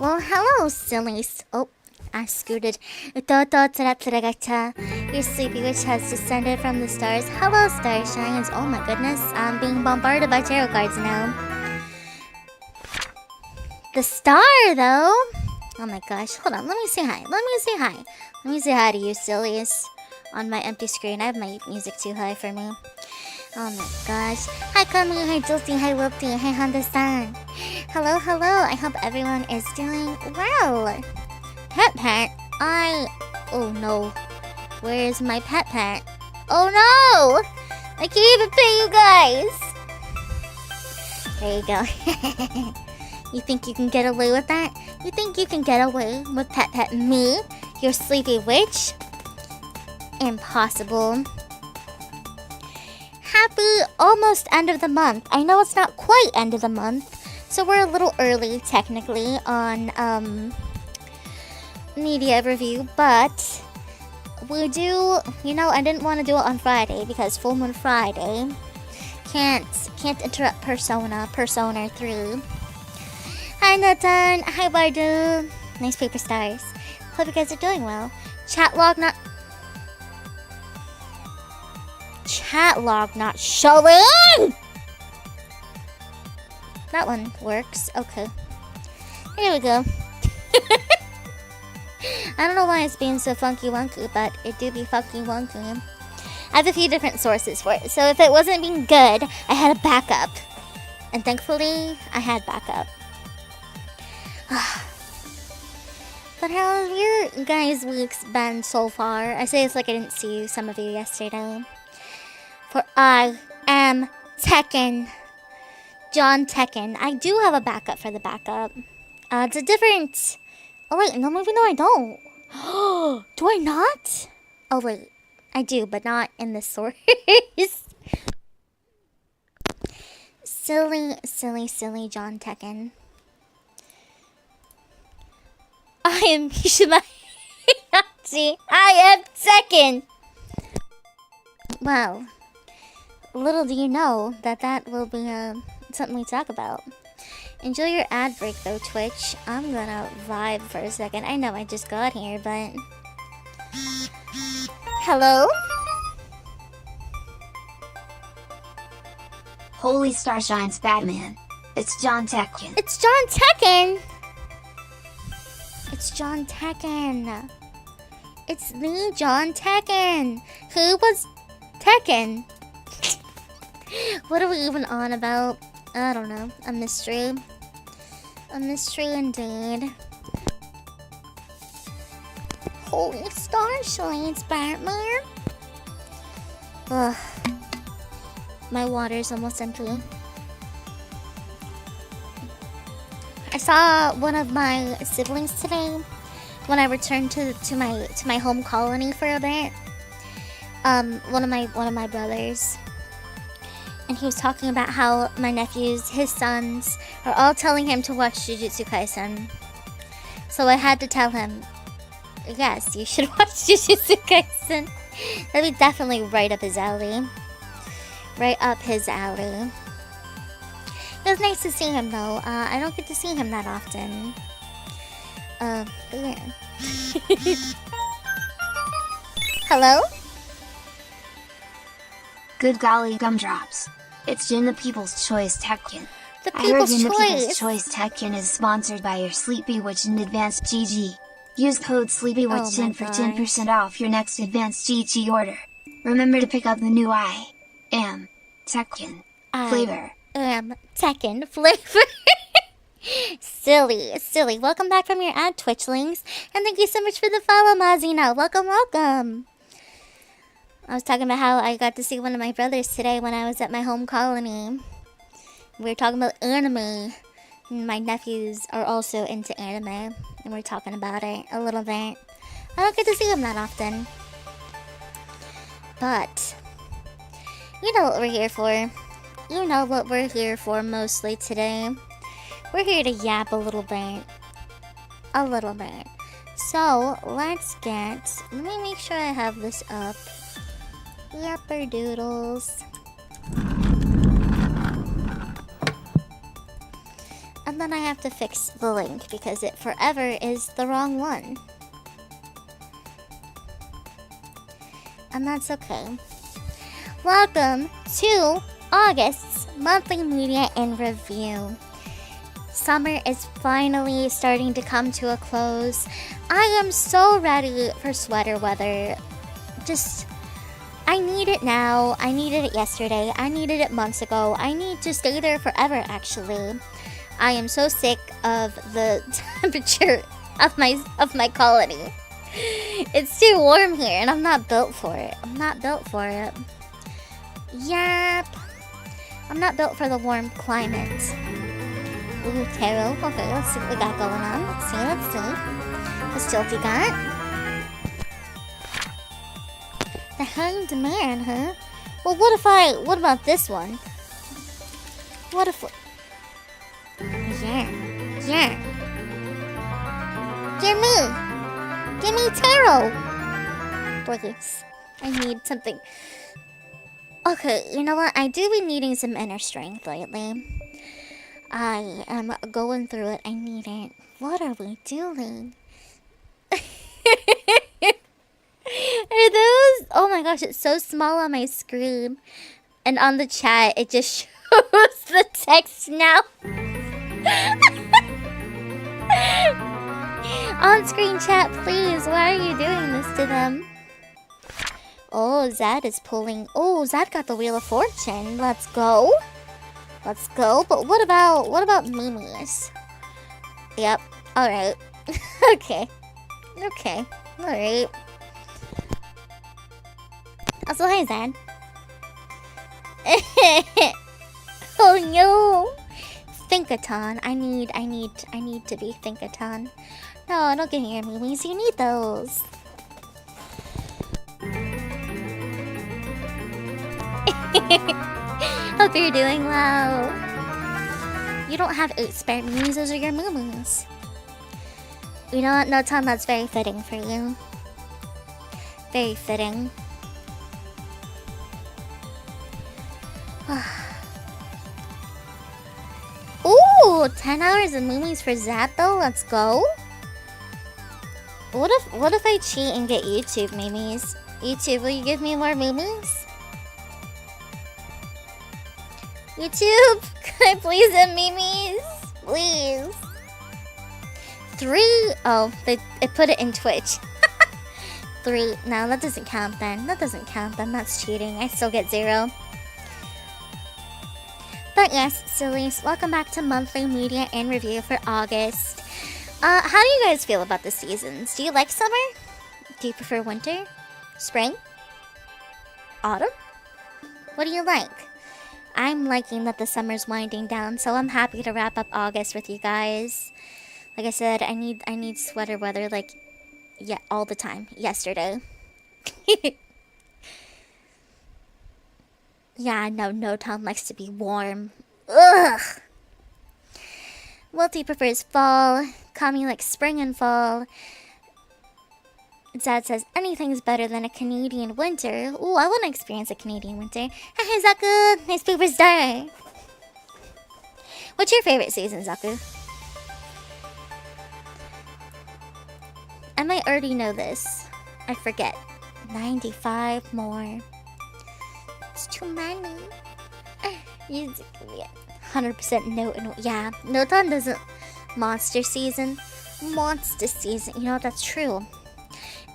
Well, hello, sillies. Oh, I scooted. Your sleepy witch has descended from the stars. Hello, starshines. Oh my goodness, I'm being bombarded by tarot cards now. The star, though. Oh my gosh, hold on. Let me say hi. Let me say hi to you, sillies. On my empty screen, I have my music too high for me. Oh my gosh. Hi, Kami. Hi, Jilty. Hi, Wilty. Hi, Honda-san. Hello, hello. I hope everyone is doing well. Pet. Oh no. Where is my pet? Oh no! I can't even pay you guys. There you go. You think you can get away with that? You think you can get away with pet me, your sleepy witch? Impossible. Happy almost end of the month. I know it's not quite end of the month, so we're a little early technically on media review, but we do, I didn't want to do it on Friday because Full Moon Friday can't interrupt Persona 3. Hi Nathan, hi Bardu, nice paper stars. Hope you guys are doing well. Chat log not showing. That one works. Okay. Here we go. I don't know why it's being so funky wonky, but it do be funky wonky. I have a few different sources for it, so if it wasn't being good, I had a backup. And thankfully, I had backup. But how have your guys' weeks been so far? I say it's like I didn't see some of you yesterday. For I am Tekken. John Tekken. I do have a backup for the backup. It's a different... Oh wait, no, maybe no I don't. Do I not? Oh wait, I do, but not in this source. Silly John Tekken. I am Mishima. I am Tekken. Well, little do you know that will be something we talk about. Enjoy your ad break though, Twitch. I'm gonna vibe for a second. I know I just got here, but... Hello? Holy starshines, Batman. It's John Tekken. It's John Tekken! It's John Tekken. It's me, John Tekken. Who was Tekken? What are we even on about? I don't know. A mystery. A mystery indeed. Holy starshines, Batman. Ugh. My water's almost empty. I saw one of my siblings today when I returned to my home colony for a bit. One of my brothers. And he was talking about how my nephews, his sons, are all telling him to watch Jujutsu Kaisen. So I had to tell him, yes, you should watch Jujutsu Kaisen. That'd be definitely right up his alley. Right up his alley. It was nice to see him though. I don't get to see him that often. But yeah. Hello? Good golly gumdrops. It's Jin the People's Choice Tekken. The I heard People's Jin the People's Choice. Choice Tekken is sponsored by your Sleepy Witch and Advanced GG. Use code SleepyWitch10 for 10% off your next Advanced GG order. Remember to pick up the new I am Tekken flavor. Tekken flavor. Silly. Welcome back from your ad, Twitchlings. And thank you so much for the follow, Mazina. Welcome. I was talking about how I got to see one of my brothers today when I was at my home colony. We were talking about anime. My nephews are also into anime. And we're talking about it a little bit. I don't get to see them that often. But, you know what we're here for. You know what we're here for mostly today. We're here to yap a little bit. So, let me make sure I have this up. Yapper doodles. And then I have to fix the link because it forever is the wrong one. And that's okay. Welcome to August's monthly media in review. Summer is finally starting to come to a close. I am so ready for sweater weather. I need it now. I needed it yesterday. I needed it months ago. I need to stay there forever, actually. I am so sick of the temperature of my colony. It's too warm here and I'm not built for it. Yep. I'm not built for the warm climate. Ooh, tarot. Okay, let's see what we got going on. Let's see. What's Tilty got? The Hanged Man, huh? Well, what about this one? What if... Yeah. Give me tarot! Please. I need something. Okay, you know what? I do be needing some inner strength lately. I am going through it. I need it. What are we doing? Are those? Oh my gosh, it's so small on my screen. And on the chat, it just shows the text now. On-screen chat, please. Why are you doing this to them? Oh, Zad is pulling. Oh, Zad got the Wheel of Fortune. Let's go. But what about Mimi's? Yep. All right. Okay. All right. Also, hi, Zad. Oh no. Thinkaton. I need to be Thinkaton. No, don't give me your Mimi's. You need those. Hope you're doing well. You don't have 8 spare Mimi's, those are your Mimi's. You know what? No, Tom, that's very fitting for you. Very fitting. Ooh, 10 hours of Mimi's for Zap though. Let's go. What if I cheat and get YouTube Mimi's? YouTube, will you give me more Mimi's? YouTube, can I please have Mimi's? Please. 3. Oh, it put it in Twitch. 3. No, that doesn't count then. That's cheating. I still get 0. But yes, sillies, welcome back to monthly media and review for August. How do you guys feel about the seasons? Do you like summer? Do you prefer winter? Spring? Autumn? What do you like? I'm liking that the summer's winding down, so I'm happy to wrap up August with you guys. Like I said, I need sweater weather, like, yeah, all the time. Yesterday. Yeah, no Tom likes to be warm. Ugh! Wilty prefers fall. Kami likes spring and fall. Dad says anything's better than a Canadian winter. Ooh, I want to experience a Canadian winter. Hey, Zaku! Nice superstar! What's your favorite season, Zaku? I might already know this. I forget. 95 more. It's too many. 100% no. Yeah, Noton doesn't. Monster season. You know, that's true.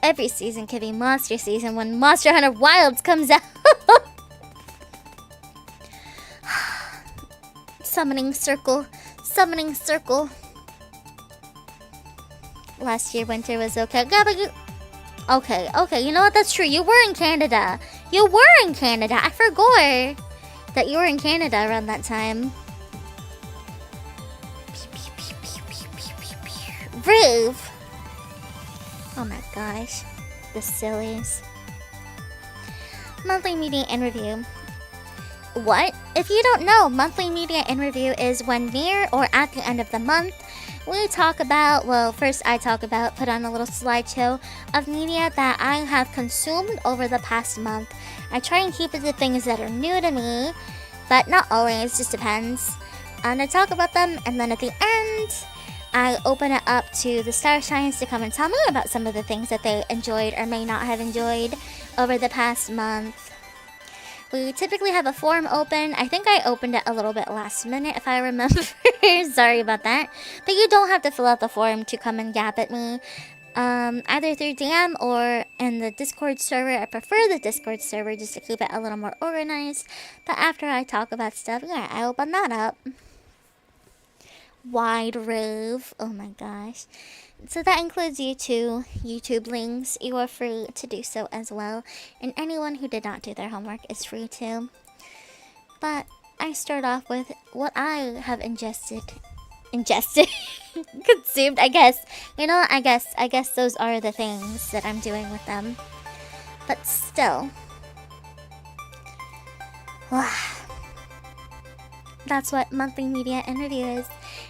Every season can be monster season when Monster Hunter Wilds comes out. Summoning circle. Last year winter was okay. Yeah, but you... Okay, you know what? That's true. You were in Canada. I forgot that you were in Canada around that time. Roof. Oh my gosh. The sillies. Monthly media and review. What? If you don't know, monthly media and review is when near or at the end of the month, we talk about, well, first I talk about, put on a little slideshow of media that I have consumed over the past month. I try and keep it to things that are new to me, but not always, just depends. to talk about them, and then at the end, I open it up to the starshines to come and tell me about some of the things that they enjoyed or may not have enjoyed over the past month. We typically have a form open. I think I opened it a little bit last minute, if I remember. Sorry about that. But you don't have to fill out the form to come and gap at me. Either through DM or in the Discord server. I prefer the Discord server just to keep it a little more organized. But after I talk about stuff, yeah, I open that up. Wide rave. Oh my gosh. So that includes you too. YouTube links. You are free to do so as well. And anyone who did not do their homework is free too. But I start off with what I have ingested. Consumed, I guess. You know, I guess those are the things that I'm doing with them. But still. That's what monthly media interview is.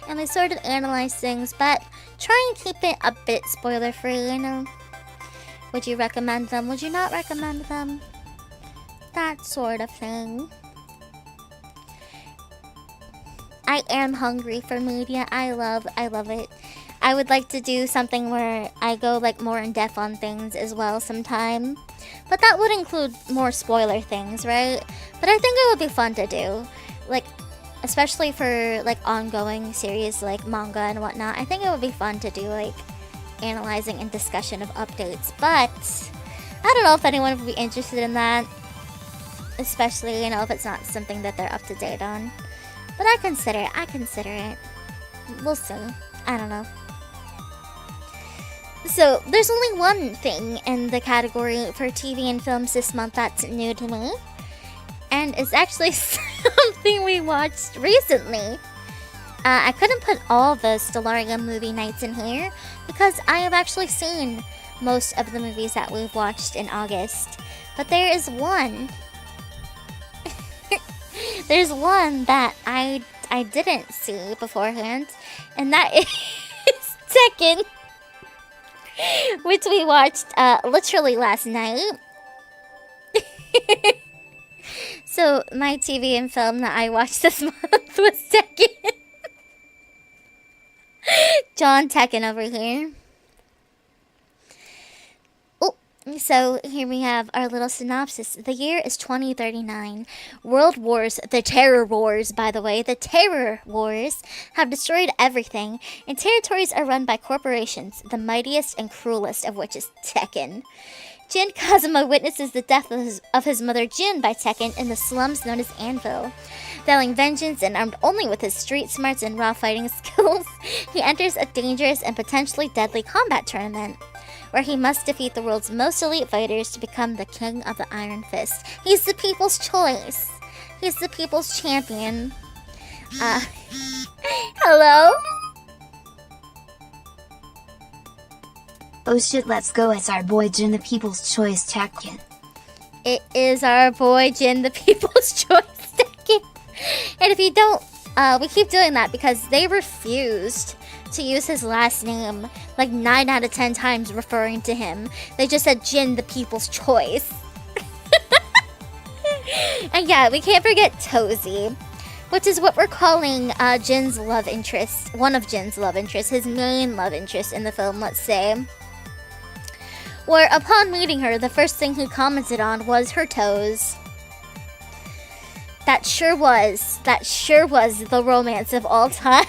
And we sort of analyze things, but try and keep it a bit spoiler free, you know. Would you recommend them? Would you not recommend them? That sort of thing. I am hungry for media. I love it. I would like to do something where I go like more in depth on things as well sometime. But that would include more spoiler things, right? But I think it would be fun to do. Like, especially for like ongoing series like manga and whatnot. I think it would be fun to do like analyzing and discussion of updates. But I don't know if anyone would be interested in that. Especially, you know, if it's not something that they're up to date on. But I consider it. We'll see. I don't know. So, there's only one thing in the category for TV and films this month that's new to me. And it's actually something we watched recently. I couldn't put all the Stellarium movie nights in here because I have actually seen most of the movies that we've watched in August. But there is one. There's one that I didn't see beforehand, and that is Tekken, which we watched literally last night. So my TV and film that I watched this month was Tekken. John Tekken over here. So here we have our little synopsis. The year is 2039. World wars, the terror wars, by the way, the terror wars have destroyed everything, and territories are run by corporations, the mightiest and cruelest of which is Tekken. Jin Kazuma witnesses the death of his mother Jin by Tekken in the slums known as Anvil. Vowing vengeance and armed only with his street smarts and raw fighting skills, he enters a dangerous and potentially deadly combat tournament, where he must defeat the world's most elite fighters to become the king of the Iron Fist. He's the people's choice. He's the people's champion. Hello? Oh shit, let's go, it's our boy Jin, the people's choice Tekken. It is our boy Jin, the people's choice Tekken. And if you don't, we keep doing that because they refused to use his last name like 9 out of 10 times referring to him. They just said Jin, the people's choice. And yeah, we can't forget Tozy, which is what we're calling Jin's love interest. One of Jin's love interests, his main love interest in the film, let's say. Where upon meeting her, the first thing he commented on was her toes. That sure was the romance of all time.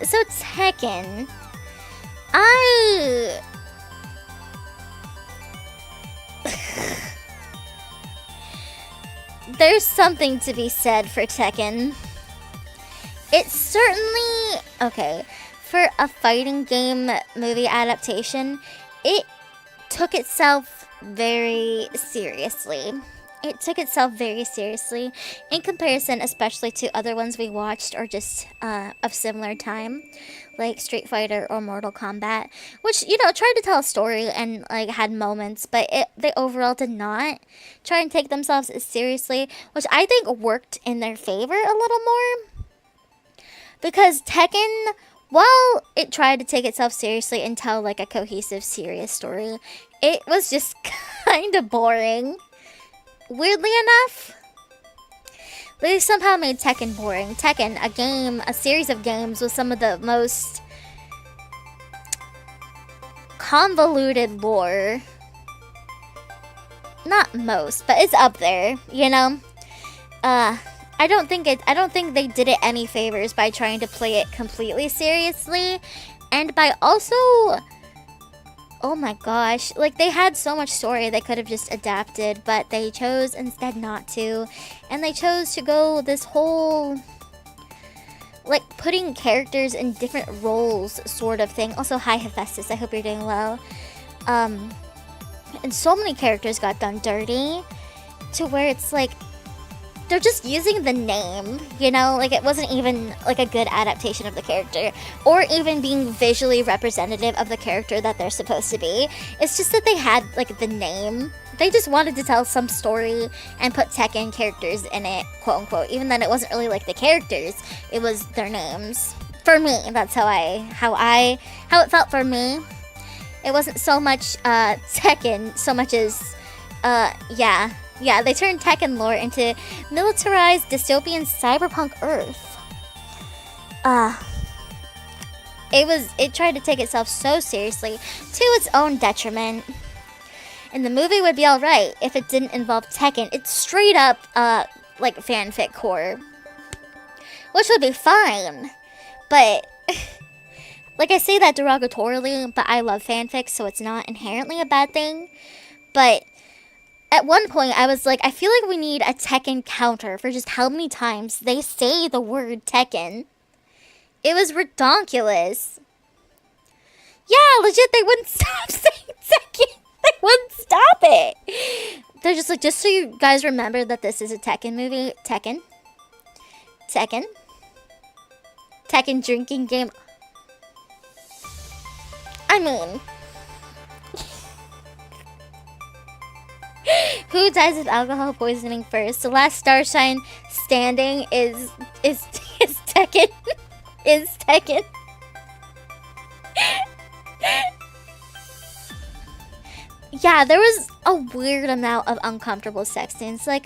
So Tekken, there's something to be said for Tekken. It's certainly, okay, for a fighting game movie adaptation, it took itself very seriously. It took itself very seriously in comparison, especially to other ones we watched or just of similar time, like Street Fighter or Mortal Kombat, which, you know, tried to tell a story and like had moments, but they overall did not try and take themselves as seriously, which I think worked in their favor a little more. Because Tekken, while it tried to take itself seriously and tell like a cohesive, serious story, it was just kind of boring. Weirdly enough. They somehow made Tekken boring. Tekken, a series of games with some of the most convoluted lore. Not most, but it's up there, you know? I don't think they did it any favors by trying to play it completely seriously, and by also, oh my gosh, like they had so much story they could have just adapted, but they chose instead not to, and they chose to go this whole like putting characters in different roles sort of thing. Also, hi Hephaestus, I hope you're doing well. And so many characters got done dirty to where it's like they're just using the name, you know? Like, it wasn't even, like, a good adaptation of the character. Or even being visually representative of the character that they're supposed to be. It's just that they had, like, the name. They just wanted to tell some story and put Tekken characters in it, quote-unquote. Even then, it wasn't really, like, the characters. It was their names. For me, that's how it felt for me. It wasn't so much, Tekken, so much as, yeah. Yeah, they turned Tekken lore into militarized dystopian cyberpunk Earth. It tried to take itself so seriously to its own detriment. And the movie would be alright if it didn't involve Tekken. It's straight up, like fanfic core. Which would be fine. But, like I say that derogatorily, but I love fanfics, so it's not inherently a bad thing. But at one point, I was like, I feel like we need a Tekken counter for just how many times they say the word Tekken. It was redonkulous. Yeah, legit, they wouldn't stop saying Tekken. They wouldn't stop it. They're just like, just so you guys remember that this is a Tekken movie. Tekken. Tekken. Tekken drinking game. I mean, who dies of alcohol poisoning first? The last starshine standing is Tekken. Is Tekken. Yeah, there was a weird amount of uncomfortable sex scenes. Like,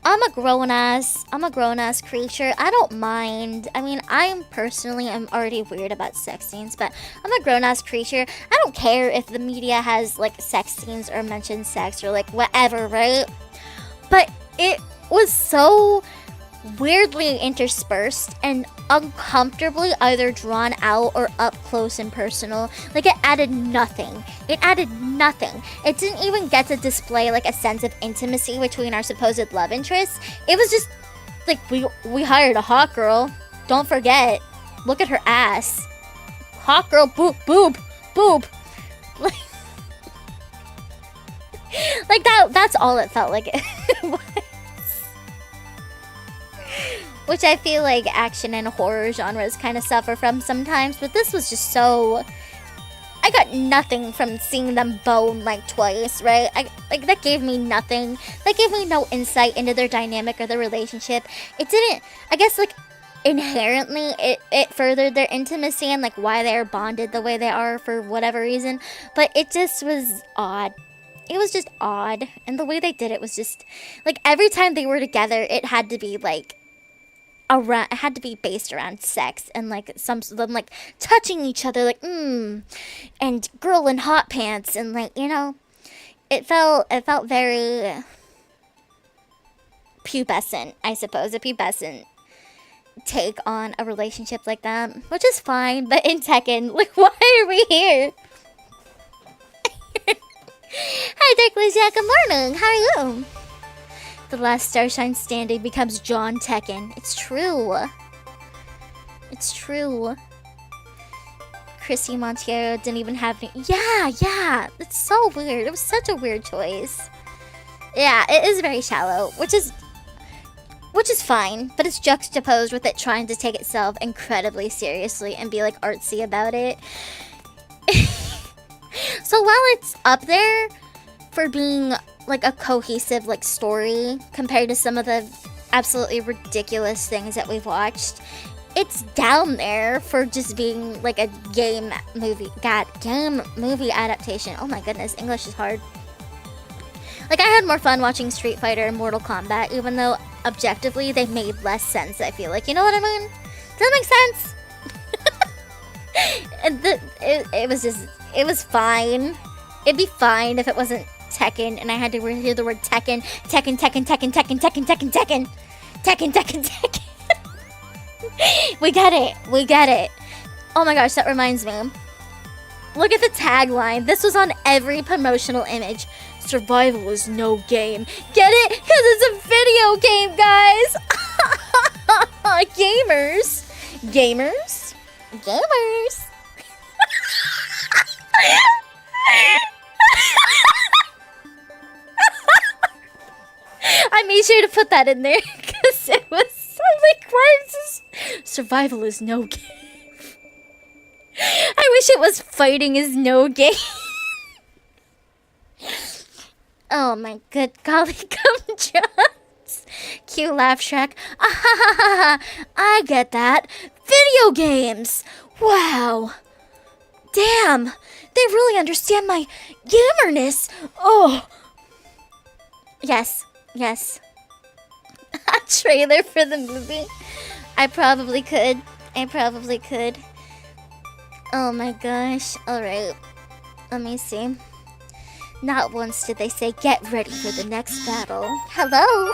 I'm a grown-ass creature. I don't mind. I mean, I'm already weird about sex scenes, but I'm a grown-ass creature. I don't care if the media has, like, sex scenes or mentions sex or, like, whatever, right? But it was so weirdly interspersed and uncomfortably either drawn out or up close and personal. Like, it added nothing. It added nothing. It didn't even get to display like a sense of intimacy between our supposed love interests. It was just like, we hired a hot girl. Don't forget. Look at her ass. Hot girl, boob, boob, boob. Like that's all it felt like it was. Which I feel like action and horror genres kind of suffer from sometimes, but this was just so... I got nothing from seeing them bone like twice, right? Like that gave me nothing. That gave me no insight into their dynamic or their relationship. It didn't, I guess, like, inherently it furthered their intimacy and like why they're bonded the way they are for whatever reason, but it just was odd. It was just odd, and the way they did it was just, like, every time they were together, it had to be like it had to be based around sex and like some of them like touching each other like and girl in hot pants and like, you know, it felt very pubescent, I suppose, a pubescent take on a relationship like that, which is fine. But in Tekken, like, why are we here? Hi Darklizia, good morning, how are you? The last starshine standing becomes John Tekken. It's true. It's true. Chrissy Montiero didn't even have any... Yeah. It's so weird. It was such a weird choice. Yeah, it is very shallow, which is fine, but it's juxtaposed with it trying to take itself incredibly seriously and be like artsy about it. So while it's up there for being like a cohesive like story compared to some of the absolutely ridiculous things that we've watched, it's down there for just being like a game movie adaptation. Oh my goodness, English is hard. Like, I had more fun watching Street Fighter and Mortal Kombat, even though objectively, they made less sense, I feel like. You know what I mean? Does that make sense? And it was just, it was fine. It'd be fine if it wasn't Tekken and I had to hear the word Tekken. Tekken, Tekken, Tekken, Tekken, Tekken, Tekken, Tekken. Tekken, Tekken, Tekken. We get it. We get it. Oh my gosh, that reminds me. Look at the tagline. This was on every promotional image. Survival is no game. Get it? Because it's a video game, guys. Gamers. Gamers. Gamers. I made sure to put that in there because it was, I'm like, why is this? Survival is no game. I wish it was fighting is no game. Oh my good golly gumdrops. Cue laugh track. I get that. Video games. Wow. Damn. They really understand my gammerness. Oh. Yes. Yes. A trailer for the movie. I probably could. I probably could. Oh my gosh. Alright. Let me see. Not once did they say, get ready for the next battle. Hello?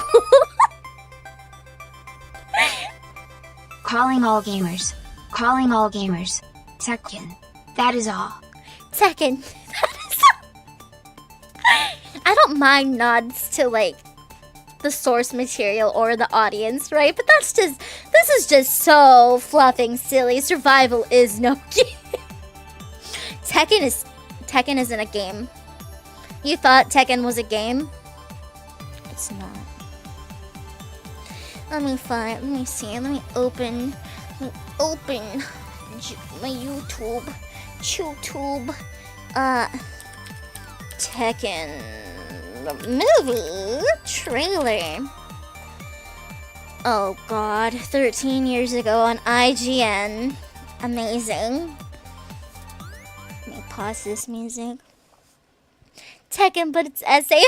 Calling all gamers. Calling all gamers. Tekken. That is all. Tekken. That is all. I don't mind nods to, like, the source material or the audience, right? But that's just, this is just so fluffing silly. Survival is no game. Tekken isn't a game. You thought Tekken was a game? It's not. Let me see, let me open my YouTube. Tekken movie trailer. Oh god, 13 years ago on IGN. Amazing. Let me pause this music. Tekken, but it's essay.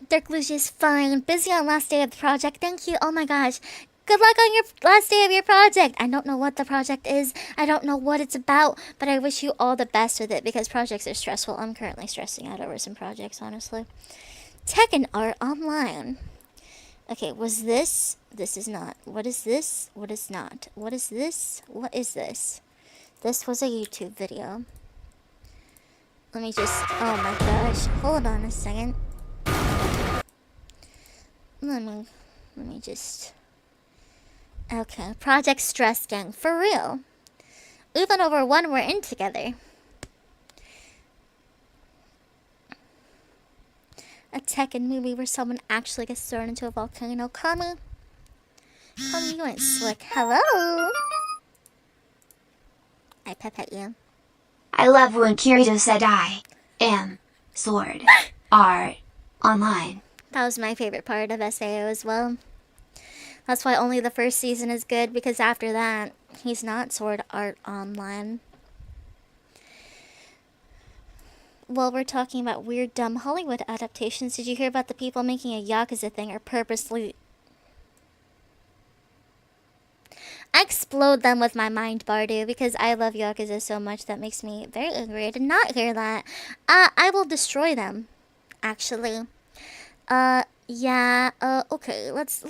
Dirk Lucius, fine. Busy on last day of the project. Thank you. Oh my gosh. Good luck on your last day of your project. I don't know what the project is. I don't know what it's about, but I wish you all the best with it because projects are stressful. I'm currently stressing out over some projects, honestly. Tekken art online. Okay, was this? This is not. What is this? What is not? What is this? What is this? This was a YouTube video. Let me just, oh my gosh, hold on a second. Let me just, okay, Project Stress Gang, for real. Even over one we're in together. A Tekken movie where someone actually gets thrown into a volcano. Kami, you ain't slick. Hello? I pet you. I love when Kirito said I am sword art online. That was my favorite part of SAO as well. That's why only the first season is good, because after that, he's not sword art online. Well, we're talking about weird, dumb Hollywood adaptations. Did you hear about the people making a Yakuza thing or purposely... I explode them with my mind, Bardu, because I love Yakuza so much that makes me very angry. I did not hear that. I will destroy them, actually. Yeah, okay, let's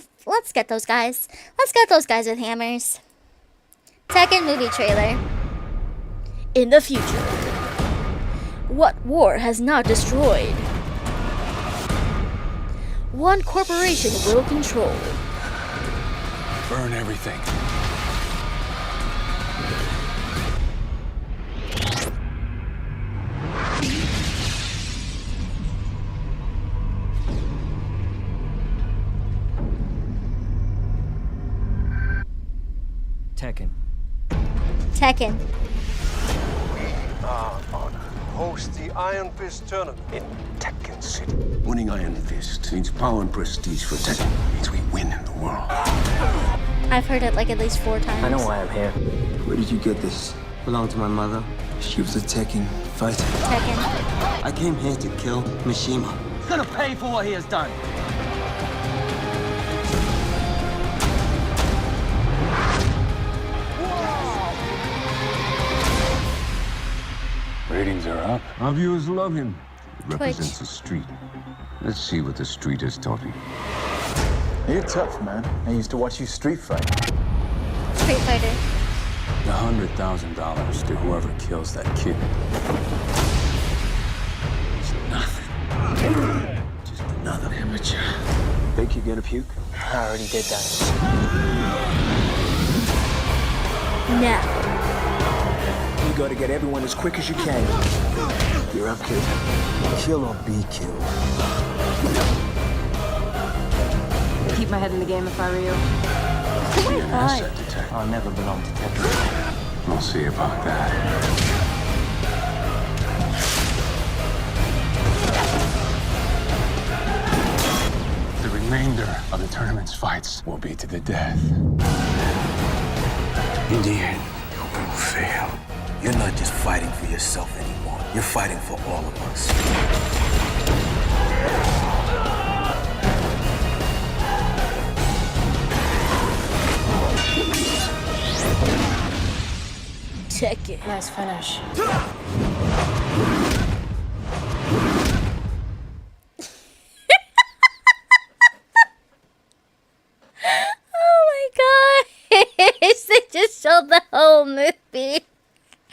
get those guys. Let's get those guys with hammers. Tekken movie trailer. In the future, what war has not destroyed? One corporation will control. Burn everything. Tekken. We are honored to host the Iron Fist tournament in Tekken City. Winning Iron Fist means power and prestige for Tekken. Means we win in the world. I've heard it like at least 4 times. I know why I'm here. Where did you get this? Belonged to my mother. She was a Tekken fighter. Tekken. I came here to kill Mishima. He's gonna pay for what he has done. Ratings are up. Our viewers love him. It Twitch. represents the street. Let's see what the street has taught him. You're tough, man. I used to watch you street fight. Street Fighter. The $100,000 to whoever kills that kid. It's nothing. Just another amateur. Think you're gonna puke? I already did that. No. You gotta get everyone as quick as you can. You're up, kid. Kill or be killed. Keep my head in the game if I were you. Oh my god. Asset detector. I'll never belong to Tekken. We'll see about that. The remainder of the tournament's fights will be to the death. In the end, you will fail. You're not just fighting for yourself anymore. You're fighting for all of us. Check it. Nice finish. Oh my gosh. They just showed the whole movie.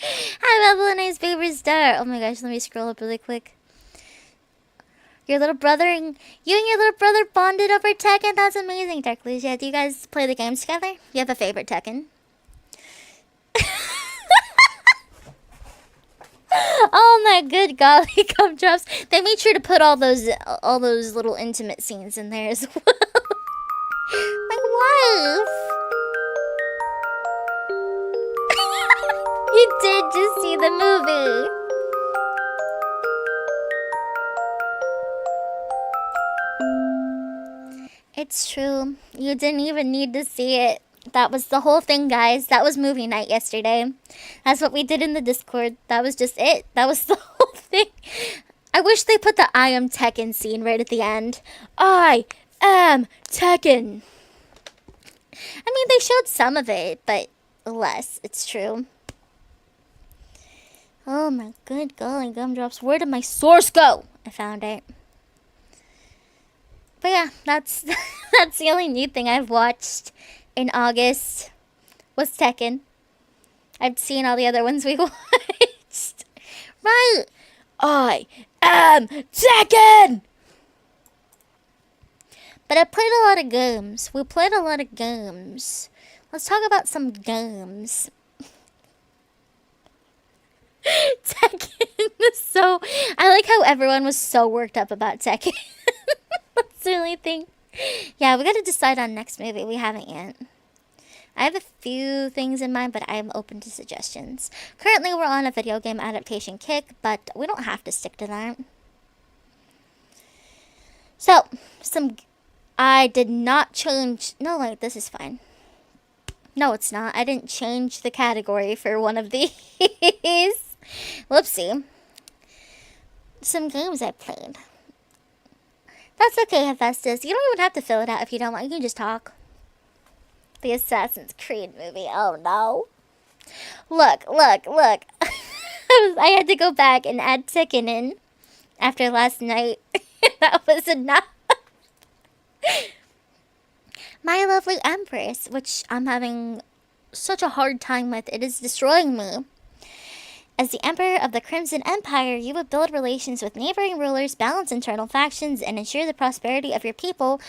Hi, Evelyn, nice favorite star. Oh my gosh, let me scroll up really quick. You and your little brother bonded over Tekken? That's amazing, Darkleys. Yeah, do you guys play the games together? You have a favorite Tekken? Oh my good golly, gumdrops. They made sure to put all those little intimate scenes in there as well. My wife. You did just see the movie. It's true. You didn't even need to see it. That was the whole thing, guys. That was movie night yesterday. That's what we did in the Discord. That was just it. That was the whole thing. I wish they put the I am Tekken scene right at the end. I am Tekken. I mean, they showed some of it, but less. It's true. Oh my good golly gumdrops. Where did my source go? I found it. But yeah, that's the only new thing I've watched in August was Tekken. I've seen all the other ones we watched. Right. I am Tekken! But I played a lot of games. We played a lot of games. Let's talk about some games. Tekken was so... I like how everyone was so worked up about Tekken. That's the only thing. Yeah, we gotta decide on next movie. We haven't yet. I have a few things in mind, but I am open to suggestions. Currently, we're on a video game adaptation kick, but we don't have to stick to that. So, I did not change... No, wait, this is fine. No, it's not. I didn't change the category for one of these. Whoopsie. Some games I played. That's okay, Hephaestus. You don't even have to fill it out if you don't want. You can just talk. The Assassin's Creed movie. Oh, no. Look. I had to go back and add Tekken in after last night. That was enough. My Lovely Empress, which I'm having such a hard time with. It is destroying me. As the Emperor of the Crimson Empire, you would build relations with neighboring rulers, balance internal factions, and ensure the prosperity of your people,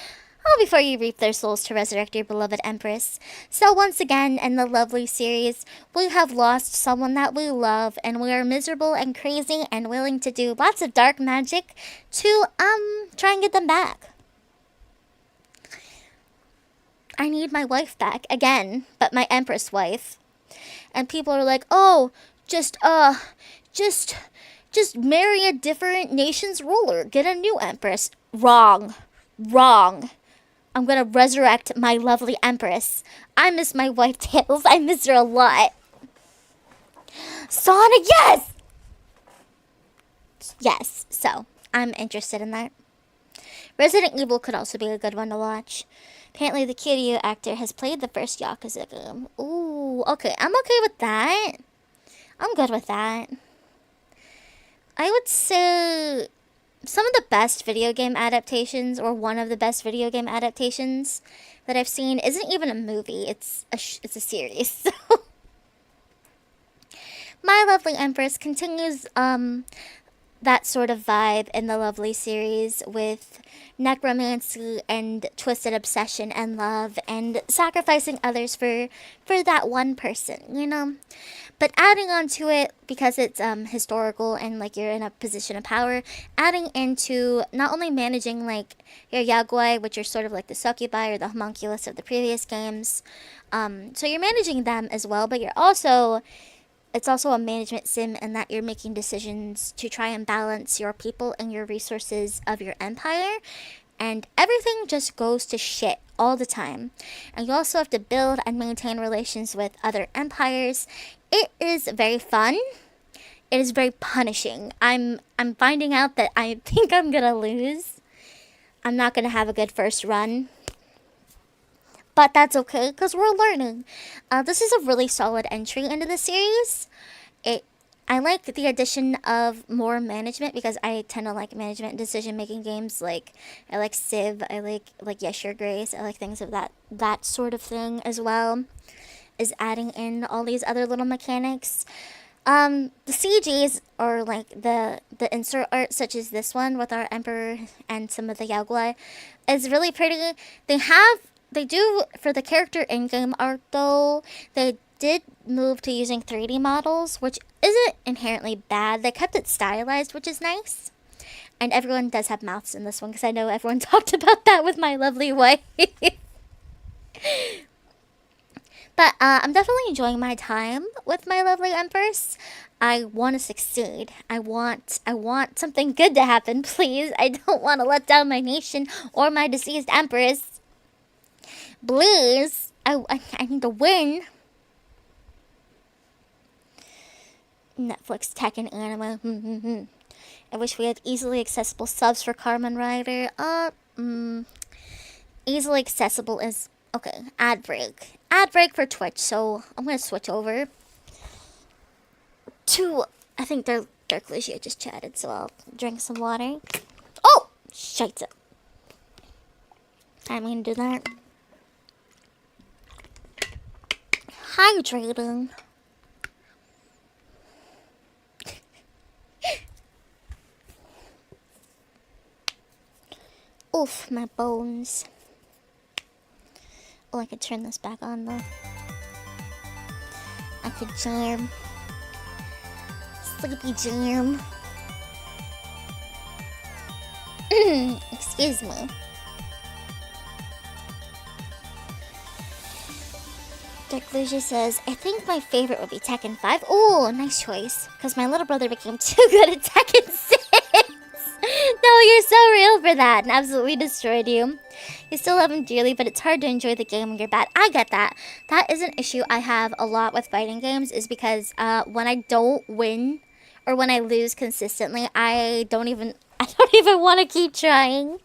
all before you reap their souls to resurrect your beloved Empress. So once again, in the Lovely series, we have lost someone that we love, and we are miserable and crazy and willing to do lots of dark magic to, try and get them back. I need my wife back, again, but my Empress wife. And people are like, oh... Just marry a different nation's ruler. Get a new empress. Wrong. I'm gonna resurrect my lovely empress. I miss my wife, Tails. I miss her a lot. Sonic, yes! Yes, so, I'm interested in that. Resident Evil could also be a good one to watch. Apparently, the Kiryu actor has played the first Yakuza game. Ooh, okay, I'm okay with that. I'm good with that. I would say some of the best video game adaptations, or one of the best video game adaptations that I've seen, isn't even a movie. It's a series. So My Lovely Empress continues that sort of vibe in the Lovely series with necromancy and twisted obsession and love and sacrificing others for that one person, you know? But adding on to it, because it's historical and like you're in a position of power, adding into not only managing like your Yagoi, which are sort of like the succubi or the homunculus of the previous games, so you're managing them as well, but it's also a management sim in that you're making decisions to try and balance your people and your resources of your empire. And everything just goes to shit all the time. And you also have to build and maintain relations with other empires. It is very fun. It is very punishing. I'm finding out that I think I'm gonna lose. I'm not gonna have a good first run. But that's okay, because we're learning. This is a really solid entry into the series. I like the addition of more management, because I tend to like management and decision-making games. Like, I like Civ, I like Yes, Your Grace, I like things of that sort of thing as well, is adding in all these other little mechanics. The CGs, or like the insert art, such as this one with our Emperor and some of the Yaguai, is really pretty. They do, for the character in-game art though, they did move to using 3D models, which isn't inherently bad. They kept it stylized, which is nice. And everyone does have mouths in this one, because I know everyone talked about that with My Lovely Wife. But I'm definitely enjoying my time with My Lovely Empress. I want to succeed. I want something good to happen, please. I don't want to let down my nation or my deceased empress. Please, I need to win. Netflix, tech, and anime. I wish we had easily accessible subs for Carmen Rider. Easily accessible is okay. Ad break for Twitch. So I'm gonna switch over to. I think Dark Lucia just chatted, so I'll drink some water. Oh, shite! I'm gonna do that. Hydrating. Oof, my bones. Oh, I could turn this back on though. I could jam. Sleepy jam. Excuse me. Dark Lucia says, I think my favorite would be Tekken 5. Oh, nice choice. Because my little brother became too good at Tekken 6. No, you're so real for that and absolutely destroyed you. You still love him dearly, but it's hard to enjoy the game when you're bad. I get that. That is an issue I have a lot with fighting games, is because when I don't win or when I lose consistently, I don't even want to keep trying.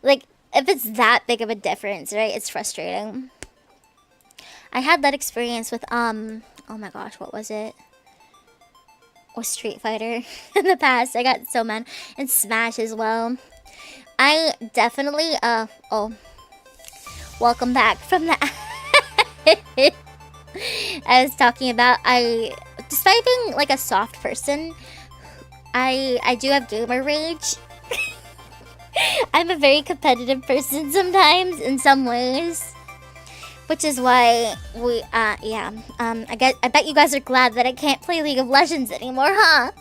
Like, if it's that big of a difference, right? It's frustrating. I had that experience with, oh my gosh, what was it? With Street Fighter in the past. I got so mad. And Smash as well. I definitely, oh. Welcome back from that. I was talking about, despite being like a soft person, I do have gamer rage. I'm a very competitive person sometimes, in some ways. Which is why we, I bet you guys are glad that I can't play League of Legends anymore, huh?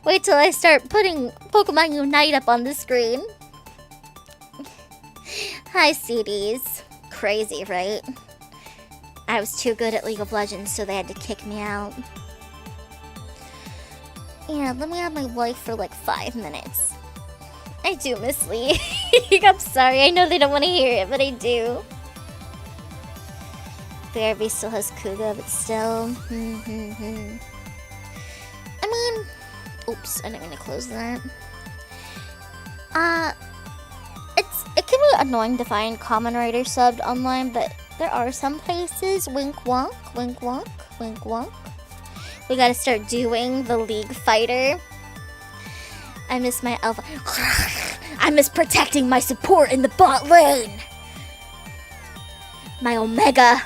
Wait till I start putting Pokemon Unite up on the screen. Hi, CDs. Crazy, right? I was too good at League of Legends, so they had to kick me out. Yeah, let me have my wife for like 5 minutes. I do miss League. I'm sorry, I know they don't want to hear it, but I do. BRB still has Kuga, but still. I mean, oops, I didn't mean to close that. annoying to find Common Writer subbed online, but there are some places. Wink wonk, wink wonk, wink wonk. We gotta start doing the League Fighter. I miss my alpha. I miss protecting my support in the bot lane. My Omega.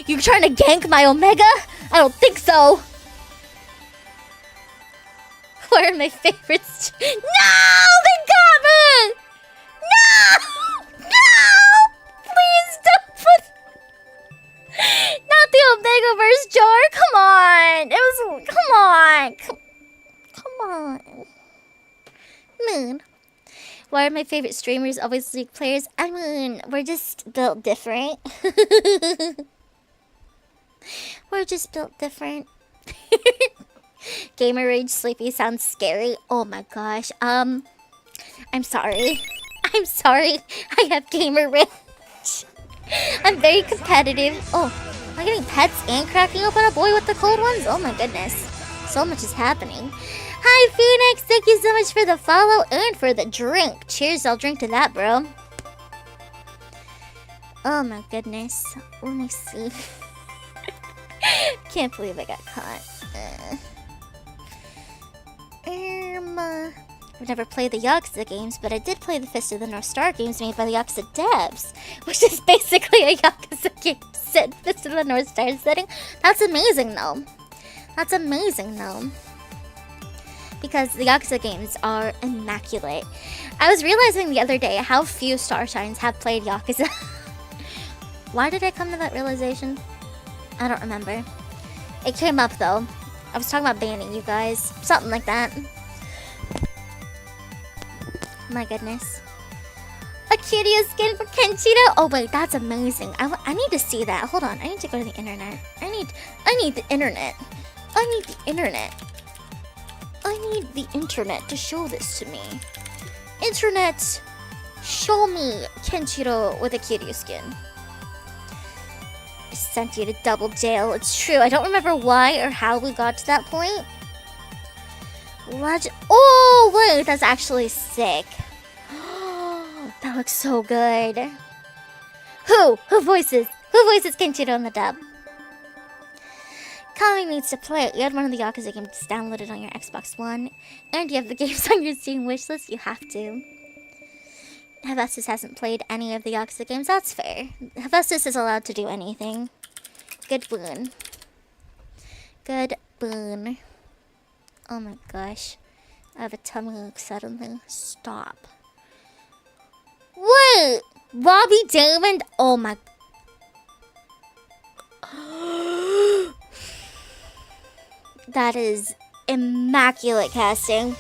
You trying to gank my Omega? I don't think so. What are my favorites? No! They got me! No! No! Please don't put... Not the Omega-verse jar. Come on. It was... Come on. Come on. Moon. Why are my favorite streamers always League players? I mean, we're just built different. We're just built different. Gamer Rage Sleepy sounds scary. Oh my gosh. I'm sorry. I'm sorry. I have Gamer Rage. I'm very competitive. Oh, am I getting pets and cracking open a boy with the cold ones? Oh my goodness. So much is happening. Hi Phoenix, thank you so much for the follow and for the drink. Cheers, I'll drink to that, bro. Oh my goodness. Let me see. Can't believe I got caught. I've never played the Yakuza games, but I did play the Fist of the North Star games made by the Yakuza devs, which is basically a Yakuza game set Fist of the North Star setting. That's amazing though. That's amazing though. Because the Yakuza games are immaculate. I was realizing the other day how few starshines have played Yakuza. Why did I come to that realization? I don't remember. It came up though. I was talking about banning you guys. Something like that. My goodness. A cutie skin for Kenshiro? Oh wait, that's amazing. I need to see that. Hold on, I need to go to the internet. I need the internet. I need the internet. I need the internet to show this to me. Internet, show me Kenshiro with a cutie skin. I sent you to double jail. It's true. I don't remember why or how we got to that point. Oh, wait. That's actually sick. That looks so good. Who voices Kenshiro in the dub? Kami needs to play it. You had one of the Yakuza games downloaded on your Xbox One, and you have the games on your Steam wishlist. You have to. Hephaestus hasn't played any of the Yakuza games. That's fair. Hephaestus is allowed to do anything. Good boon. Good boon. Oh my gosh. I have a tummy ache suddenly. Stop. Wait! Robbie Damon? Oh my... That is immaculate casting.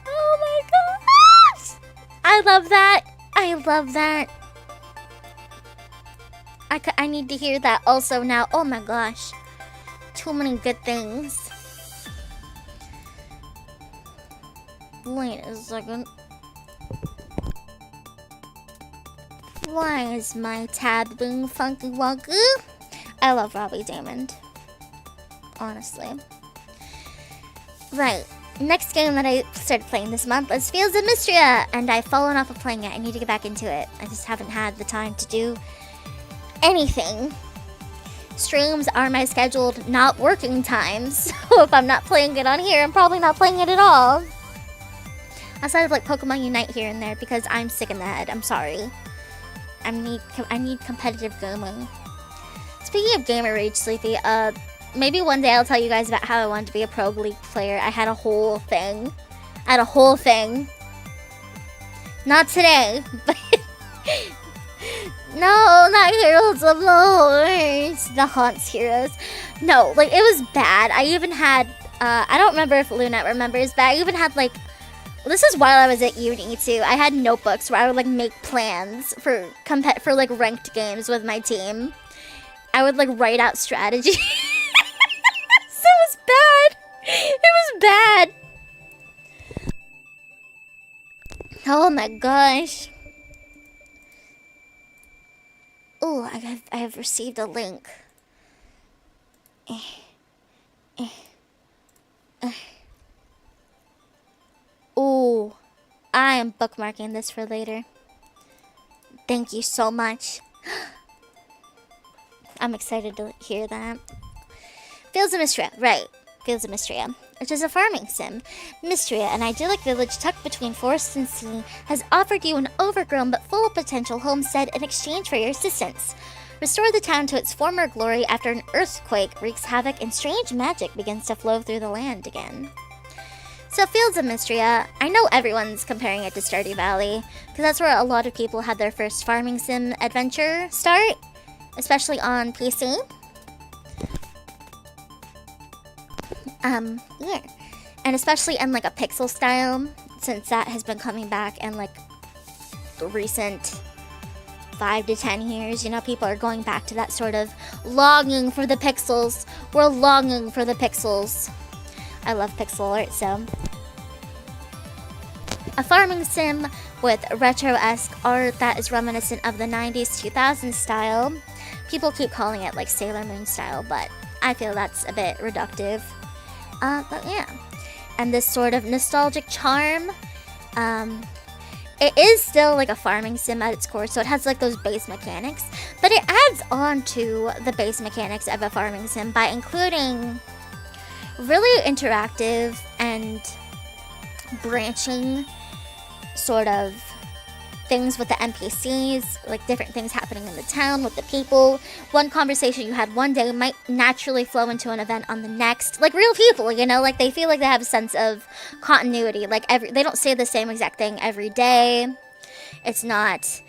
Oh my gosh! I love that. I love that. I need to hear that also now. Oh my gosh. Too many good things. Wait a second. Why is my tab being funky wonky? I love Robbie Damon. Honestly. Right. Next game that I started playing this month is Fields of Mystria, and I've fallen off of playing it. I need to get back into it. I just haven't had the time to do anything. Streams are my scheduled not working times. So if I'm not playing it on here, I'm probably not playing it at all. Outside of like Pokemon Unite here and there because I'm sick in the head. I'm sorry. I need competitive gaming. Speaking of Gamer Rage Sleepy, maybe one day I'll tell you guys about how I wanted to be a Pro League player. I had a whole thing. Not today, but no, not Heroes of the Horse. The Haunts Heroes. No, like it was bad. I even had, I don't remember if Lunette remembers, but I even had like, this is while I was at uni too. I had notebooks where I would like make plans for like ranked games with my team. I would like write out strategy. So it was bad. It was bad. Oh my gosh. Oh, I have received a link. Ooh, I am bookmarking this for later. Thank you so much. I'm excited to hear that. Fields of Mystria, right. Fields of Mystria, which is a farming sim. Mystria, an idyllic village tucked between forest and sea, has offered you an overgrown but full of potential homestead in exchange for your assistance. Restore the town to its former glory after an earthquake wreaks havoc and strange magic begins to flow through the land again. So Fields of Mystria, I know everyone's comparing it to Stardew Valley, because that's where a lot of people had their first farming sim adventure start, especially on PC. Yeah. And especially in like a pixel style, since that has been coming back in like the recent 5 to 10 years, you know, people are going back to that sort of longing for the pixels. We're longing for the pixels. I love pixel art, so. A farming sim with retro-esque art that is reminiscent of the 90s, 2000s style. People keep calling it like Sailor Moon style, but I feel that's a bit reductive. But yeah. And this sort of nostalgic charm, it is still like a farming sim at its core, so it has like those base mechanics, but it adds on to the base mechanics of a farming sim by including really interactive and branching sort of things with the NPCs, like different things happening in the town with the people. One conversation you had one day might naturally flow into an event on the next. Like real people, you know, like they feel like they have a sense of continuity. Like they don't say the same exact thing every day. It's not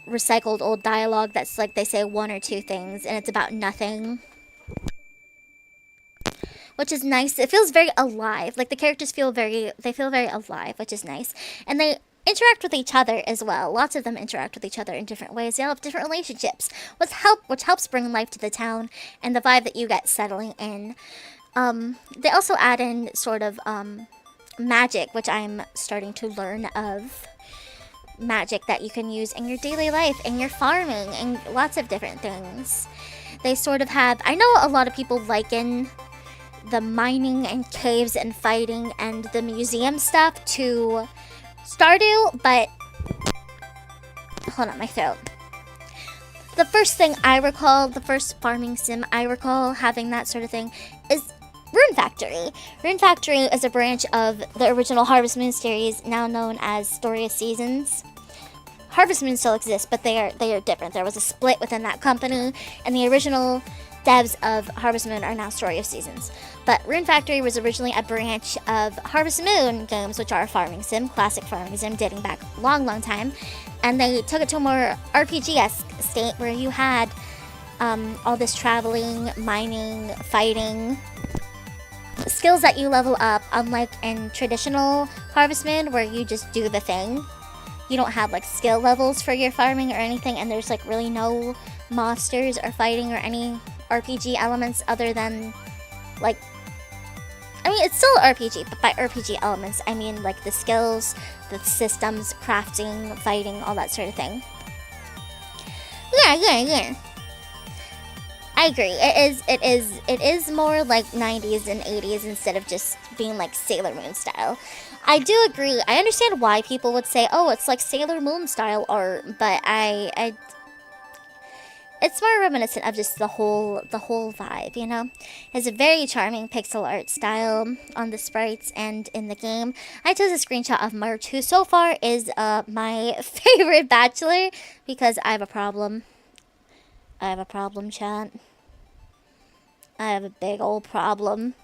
recycled old dialogue that's like they say one or two things and it's about nothing. Which is nice. It feels very alive. Like the characters feel very alive, which is nice. And they interact with each other as well. Lots of them interact with each other in different ways. They all have different relationships, which helps bring life to the town and the vibe that you get settling in. They also add in sort of magic, which I'm starting to learn of. Magic that you can use in your daily life, in your farming, and lots of different things. They sort of have, I know a lot of people liken the mining and caves and fighting and the museum stuff to Stardew, but hold on, my throat. The first thing I recall, the first farming sim I recall having that sort of thing is Rune Factory. Rune Factory is a branch of the original Harvest Moon series, now known as Story of Seasons. Harvest Moon still exists, but they are different. There was a split within that company, and the original devs of Harvest Moon are now Story of Seasons. But Rune Factory was originally a branch of Harvest Moon games, which are a farming sim, classic farming sim dating back a long, long time. And they took it to a more RPG-esque state where you had all this traveling, mining, fighting, skills that you level up, unlike in traditional Harvest Moon where you just do the thing. You don't have like skill levels for your farming or anything, and there's like really no monsters or fighting or any RPG elements other than like, I mean, it's still RPG, but by RPG elements I mean like the skills, the systems, crafting, fighting, all that sort of thing. Yeah. I agree. It is more like 90s and 80s instead of just being like Sailor Moon style. I do agree. I understand why people would say, "Oh, it's like Sailor Moon style art," but it's more reminiscent of just the whole vibe, you know? It's a very charming pixel art style on the sprites and in the game. I took a screenshot of March, who so far is my favorite bachelor, because I have a problem. I have a problem, chat. I have a big old problem.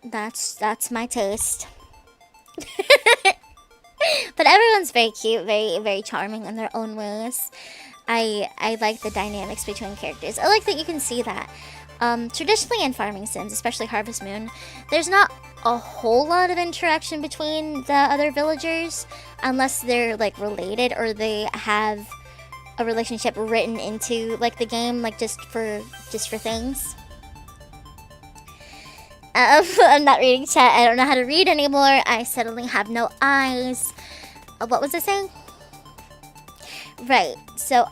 That's my taste. But everyone's very cute, very, very charming in their own ways. I like the dynamics between characters. I like that you can see that. Traditionally in farming sims, especially Harvest Moon, there's not a whole lot of interaction between the other villagers unless they're like related or they have a relationship written into like the game, like just for things. I'm not reading chat. I don't know how to read anymore. I suddenly have no eyes. What was I saying? Right. So,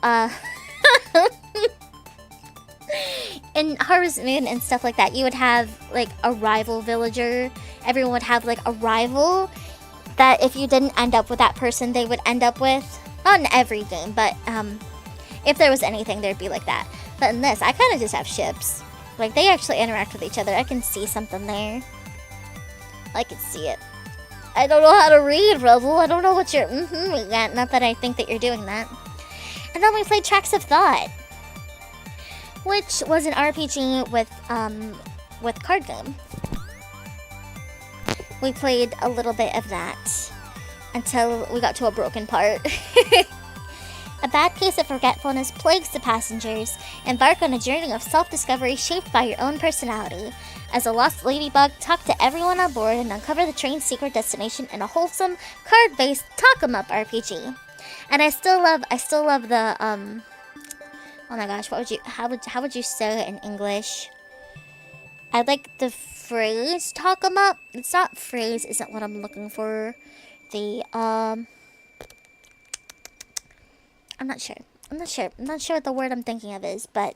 In Harvest Moon and stuff like that, you would have like a rival villager. Everyone would have like a rival that if you didn't end up with that person, they would end up with. Not in every game, but if there was anything, there'd be like that. But in this, I kind of just have ships. Like, they actually interact with each other. I can see something there. I can see it. I don't know how to read, Rebel. I don't know what you're at. Not that I think that you're doing that. And then we played Tracks of Thought, which was an RPG with card game. We played a little bit of that until we got to a broken part. A bad case of forgetfulness plagues the passengers. Embark on a journey of self-discovery shaped by your own personality. As a lost ladybug, talk to everyone on board and uncover the train's secret destination in a wholesome, card-based talk-em-up RPG. And I still love the oh my gosh, how would you say it in English? I like the phrase talk 'em up. It's not phrase, isn't what I'm looking for. The I'm not sure what the word I'm thinking of is, but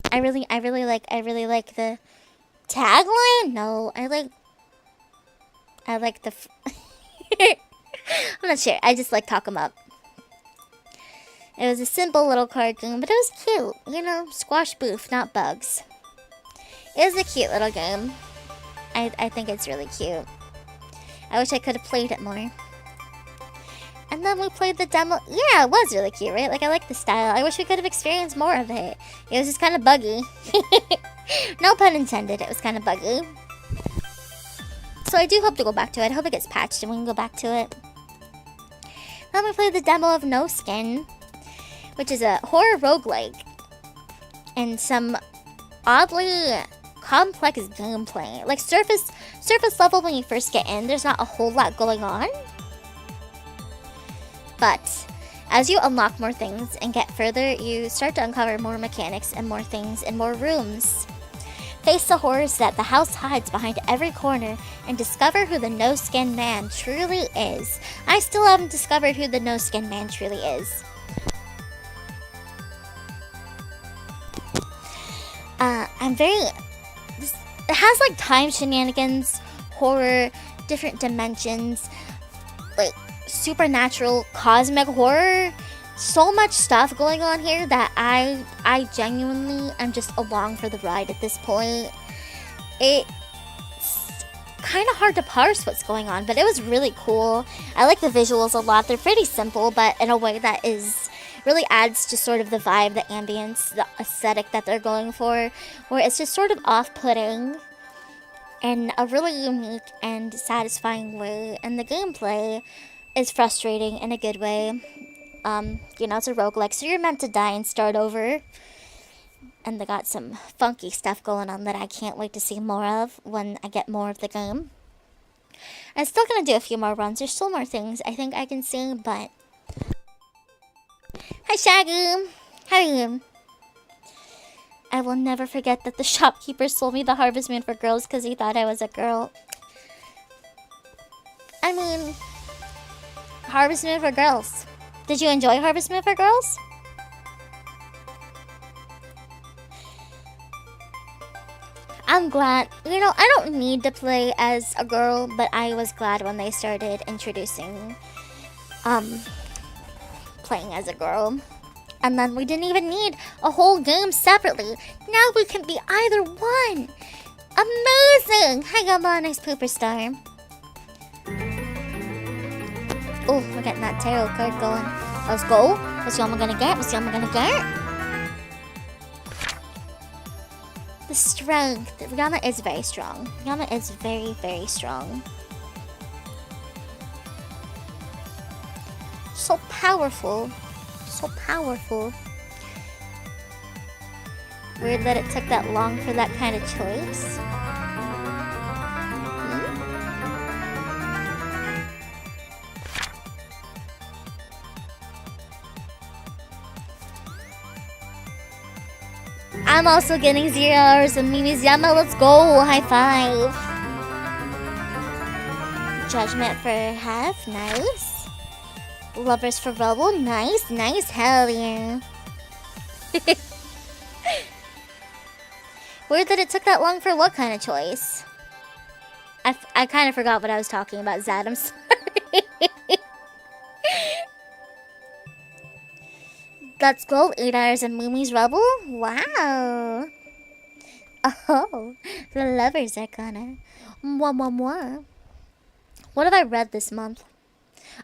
I really like the tagline. No, I like the I'm not sure. I just like talk 'em up. It was a simple little card game, but it was cute. You know, squash booth, not bugs. It was a cute little game. I think it's really cute. I wish I could have played it more. And then we played the demo. Yeah, it was really cute, right? Like, I like the style. I wish we could have experienced more of it. It was just kind of buggy. No pun intended. It was kind of buggy. So I do hope to go back to it. I hope it gets patched and we can go back to it. Then we played the demo of No Skin, which is a horror roguelike and some oddly complex gameplay. Like surface level when you first get in, there's not a whole lot going on. But as you unlock more things and get further, you start to uncover more mechanics and more things and more rooms. Face the horrors that the house hides behind every corner and discover who the No-Skin Man truly is. I still haven't discovered who the No-Skin Man truly is. It has like time shenanigans, horror, different dimensions, like supernatural, cosmic horror. So much stuff going on here that I genuinely am just along for the ride at this point. It's kind of hard to parse what's going on, but it was really cool. I like the visuals a lot. They're pretty simple, but in a way that is really adds to sort of the vibe, the ambience, the aesthetic that they're going for, where it's just sort of off-putting in a really unique and satisfying way, and the gameplay is frustrating in a good way. You know, it's a roguelike, so you're meant to die and start over. And they got some funky stuff going on that I can't wait to see more of when I get more of the game. I'm still gonna do a few more runs. There's still more things I think I can see, but... Hi, Shaggy! How are you? I will never forget that the shopkeeper sold me the Harvest Moon for girls because he thought I was a girl. I mean... Harvest Moon for girls. Did you enjoy Harvest Moon for girls? I'm glad. You know, I don't need to play as a girl, but I was glad when they started introducing playing as a girl. And then we didn't even need a whole game separately. Now we can be either one. Amazing! Hi, Gumbo, nice pooper star. Oh, we're getting that tarot card going. Let's go. What's the gonna get? What's the gonna get? The strength. Rihanna is very strong. Rihanna is very, very strong. So powerful. So powerful. Weird that it took that long for that kind of choice. I'm also getting 0 hours of Mimi's Yama. Let's go. High five. Judgment for half. Nice. Lovers for Rubble. Nice. Nice. Hell yeah. Weird that it took that long for what kind of choice? I kind of forgot what I was talking about, Zad. I'm sorry. Let's go. 8 hours in Mumi's Rebel? Wow. Oh, the lovers are gonna. Mwah, mwah, mwah. What have I read this month?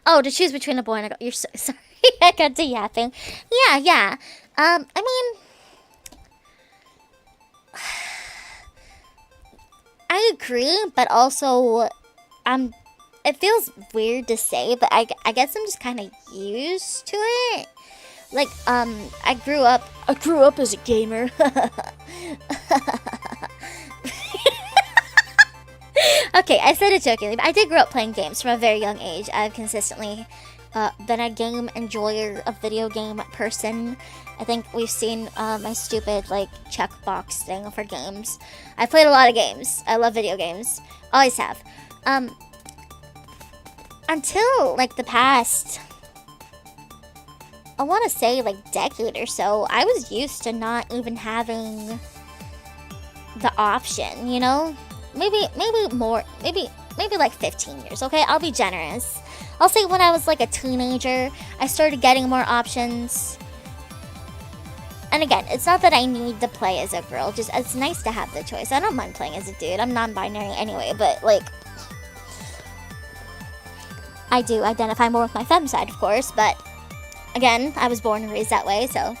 Oh, to choose between a boy and a girl. You're so sorry. I got to yapping. Yeah. I mean, I agree, but also, it feels weird to say, but I guess I'm just kind of used to it. Like, I grew up as a gamer. Okay, I said it jokingly, but I did grow up playing games from a very young age. I've consistently been a game enjoyer, a video game person. I think we've seen my stupid, like, checkbox thing for games. I played a lot of games. I love video games. Always have. Until, like, the past, I want to say, like, decade or so, I was used to not even having the option, you know? Maybe more, maybe like 15 years, okay? I'll be generous. I'll say when I was like a teenager, I started getting more options. And again, it's not that I need to play as a girl, just it's nice to have the choice. I don't mind playing as a dude. I'm non-binary anyway, but like, I do identify more with my femme side, of course, but again, I was born and raised that way, so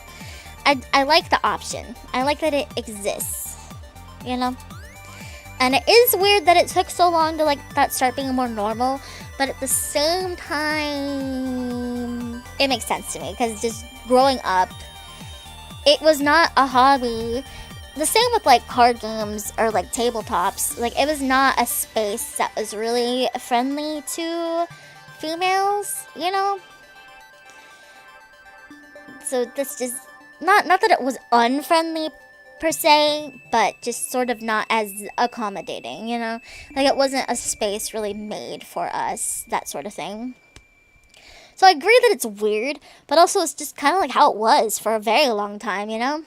I like the option. I like that it exists, you know? And it is weird that it took so long to, like, that start being more normal. But at the same time, it makes sense to me. Because just growing up, it was not a hobby. The same with, like, card games or, like, tabletops. Like, it was not a space that was really friendly to females, you know? So this just, not that it was unfriendly per se, but just sort of not as accommodating, you know? Like, it wasn't a space really made for us, that sort of thing. So I agree that it's weird, but also it's just kind of like how it was for a very long time, you know?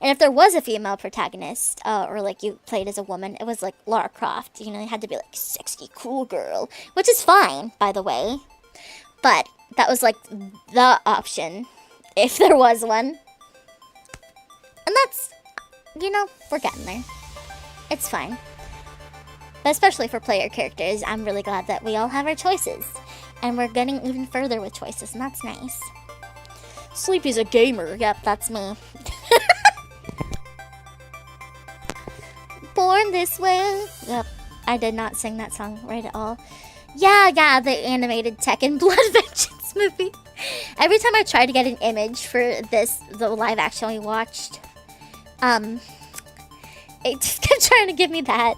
And if there was a female protagonist, or like you played as a woman, it was like Lara Croft, you know? It had to be like sexy, cool girl, which is fine, by the way. But that was like the option, if there was one. And that's, you know, we're getting there. It's fine. But especially for player characters, I'm really glad that we all have our choices. And we're getting even further with choices, and that's nice. Sleepy's a gamer. Yep, that's me. Born this way. Yep, I did not sing that song right at all. Yeah, the animated Tekken Blood Vengeance movie. Every time I try to get an image for the live action we watched, it just kept trying to give me that.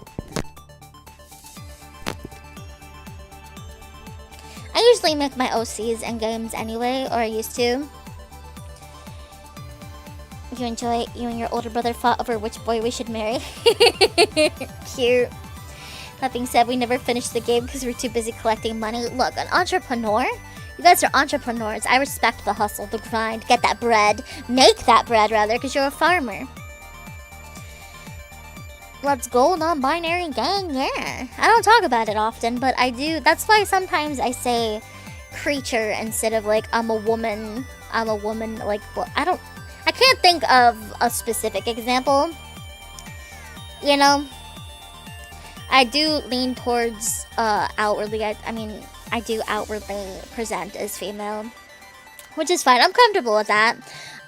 I usually make my OCs in games anyway, or I used to. You enjoy it? You and your older brother fought over which boy we should marry. Cute. That being said, we never finished the game because we were too busy collecting money. Look, an entrepreneur? You guys are entrepreneurs. I respect the hustle, the grind, get that bread. Make that bread, rather, because you're a farmer. Let's go non-binary gang, yeah. I don't talk about it often, but I do. That's why sometimes I say creature instead of, like, I'm a woman, like, well, I can't think of a specific example. You know? I do lean towards, outwardly, I do outwardly present as female, which is fine. I'm comfortable with that.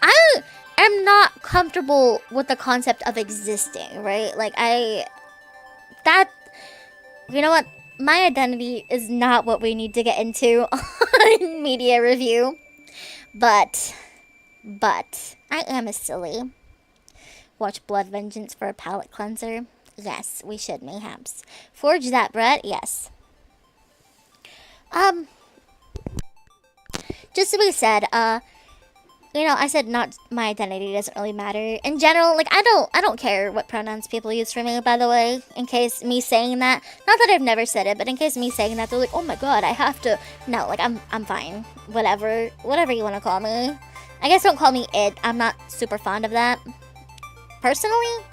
I am not comfortable with the concept of existing, right? Like, you know what? My identity is not what we need to get into on media review. But, I am a silly. Watch Blood Vengeance for a palate cleanser. Yes, we should, mayhaps. Forge that bread? Yes. Just to be said, you know, I said not my identity doesn't really matter. In general, like, I don't care what pronouns people use for me, by the way, in case me saying that, not that I've never said it, but in case me saying that, they're like, oh my god, I have to, no, like, I'm fine, whatever you want to call me. I guess don't call me it, I'm not super fond of that, personally,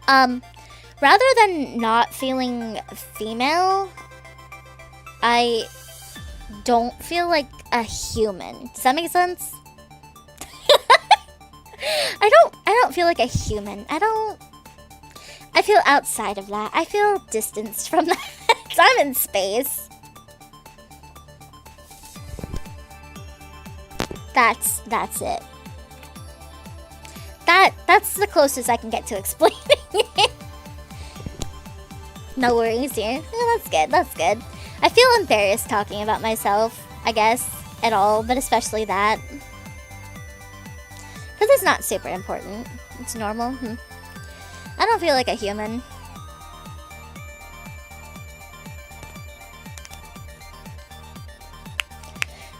Rather than not feeling female, I don't feel like a human. Does that make sense? I don't feel like a human. I feel outside of that. I feel distanced from that. I'm in space. That's it. That's the closest I can get to explaining it. No worries here. Yeah, that's good. That's good. I feel embarrassed talking about myself, I guess, at all, but especially that. Because it's not super important. It's normal. I don't feel like a human.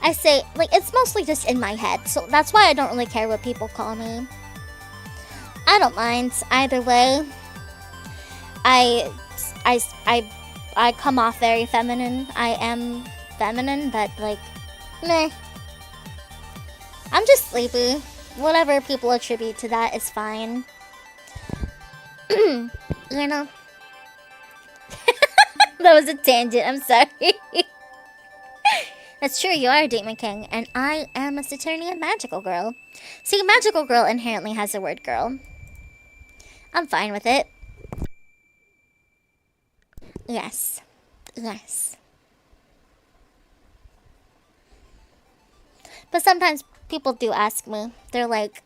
I say, like, it's mostly just in my head, so that's why I don't really care what people call me. I don't mind either way. I come off very feminine. I am feminine, but like, meh. I'm just sleepy. Whatever people attribute to that is fine. You know? That was a tangent, I'm sorry. That's true, you are a Demon King, and I am a Saturnian magical girl. See, magical girl inherently has the word girl. I'm fine with it. Yes. Yes. But sometimes people do ask me, they're like,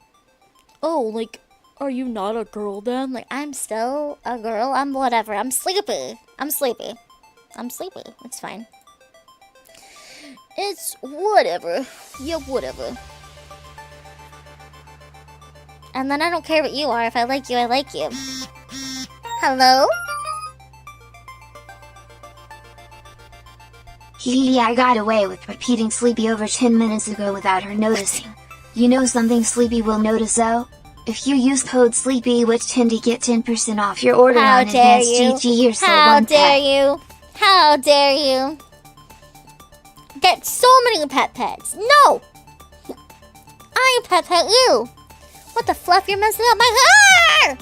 oh, like, are you not a girl then? Like, I'm still a girl. I'm whatever. I'm sleepy. I'm sleepy. I'm sleepy. It's fine. It's whatever. Yeah, whatever. And then I don't care what you are. If I like you, I like you. Hello? I got away with repeating Sleepy over 10 minutes ago without her noticing. You know something Sleepy will notice though? If you use code SleepyWitch10 to get 10% off your order on Advanced GG, you're so How one dare pet. you? How dare you? Get so many pets. No! I pet you. What the fluff? You're messing up my hair!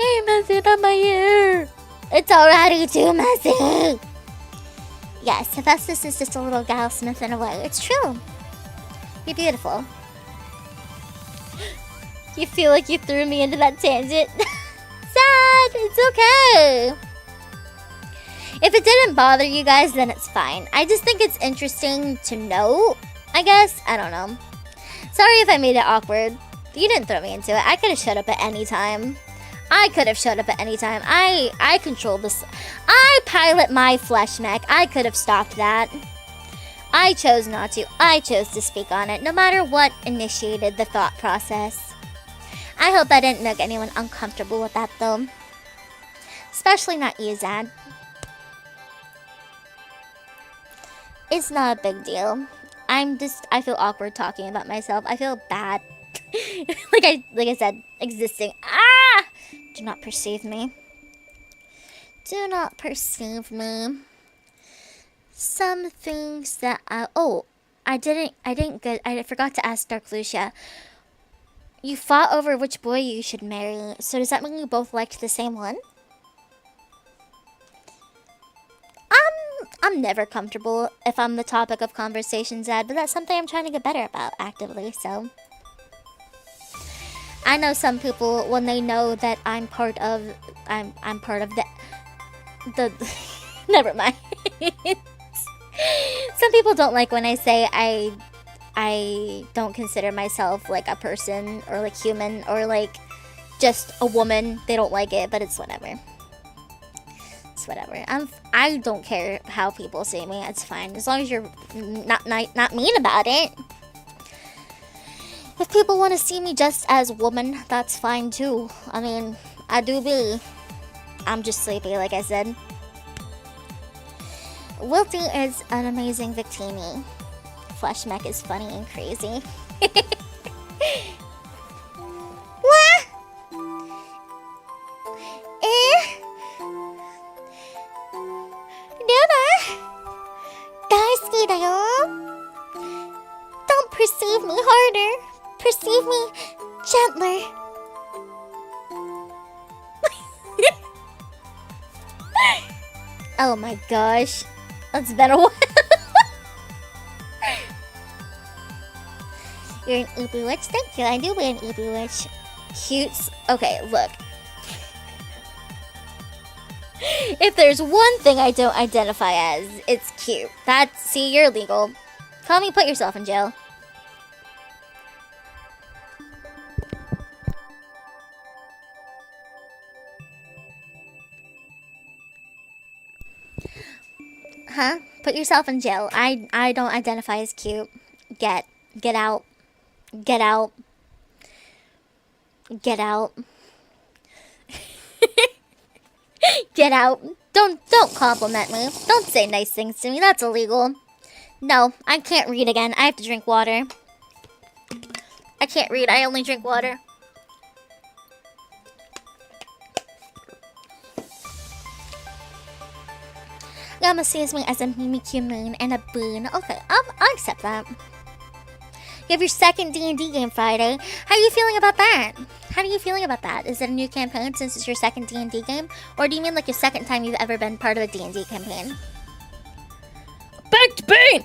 You're messing up my hair. It's already too messy. Yes, Hephaestus is just a little gal smithing away. It's true. You're beautiful. You feel like you threw me into that tangent. Sad. It's okay. If it didn't bother you guys, then it's fine. I just think it's interesting to know, I guess. I don't know. Sorry if I made it awkward. You didn't throw me into it. I could have shut up at any time. I could have shut up at any time. I control this. I pilot my flesh mech. I could have stopped that. I chose not to. I chose to speak on it, no matter what initiated the thought process. I hope I didn't make anyone uncomfortable with that, though. Especially not you, Zad. It's not a big deal. I feel awkward talking about myself. I feel bad. like I said, existing. Ah! Do not perceive me. Do not perceive me. Some things that I forgot to ask Dark Lucia. You fought over which boy you should marry. So does that mean you both liked the same one? I'm never comfortable if I'm the topic of conversation, Zad, but that's something I'm trying to get better about actively, so. I know some people, when they know that I'm part of the never mind. Some people don't like when I say I don't consider myself like a person or like human or like just a woman. They don't like it, but it's whatever. It's whatever. I don't care how people see me. It's fine as long as you're not mean about it. If people want to see me just as woman, that's fine too. I mean, I do be. I'm just sleepy, like I said. Wilty is an amazing Victini. Flesh mech is funny and crazy. What? Don't perceive me harder. Perceive me gentler. Oh my gosh. That's been a while. You're an Uber witch? Thank you. I do be an Uber witch. Cutes. Okay, look. If there's one thing I don't identify as, it's cute. See, you're illegal. Call me, put yourself in jail. Huh? Put yourself in jail. I don't identify as cute. Get out. Get out. Get out. Get out. Don't compliment me. Don't say nice things to me. That's illegal. No, I can't read again. I have to drink water. I can't read. I only drink water. Yama sees me as a Mimikyu moon and a boon. Okay, I'll accept that. You have your second D&D game Friday. How are you feeling about that? How are you feeling about that? Is it a new campaign since it's your second D&D game? Or do you mean like your second time you've ever been part of a D&D campaign? Baked bean!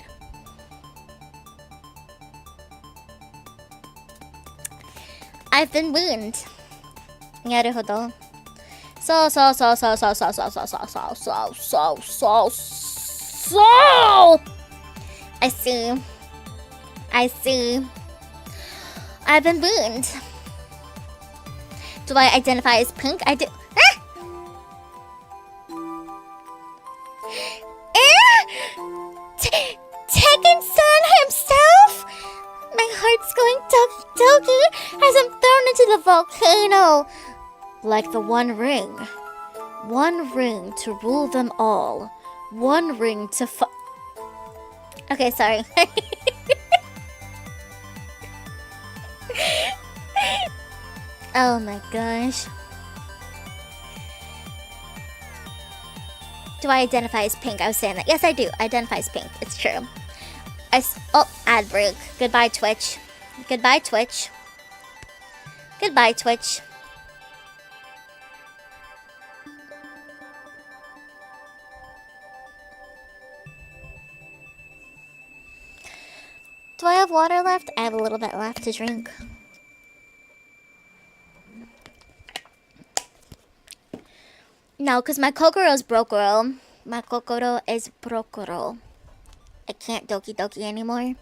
I've been weaned. Naruhodo. So. I see. I've been weaned. Do I identify as pink? I do. Tekken-san himself? My heart's going doki-doki as I'm thrown into the volcano. Like the One Ring. One ring to rule them all. One ring to Okay, sorry. Oh my gosh. Do I identify as pink? I was saying that. Yes, I do. I identify as pink. It's true. Oh, ad break. Goodbye, Twitch. Goodbye, Twitch. Goodbye, Twitch. Do I have water left? I have a little bit left to drink. No, because my Kokoro is Brokoro. My Kokoro is Brokoro. I can't Doki Doki anymore.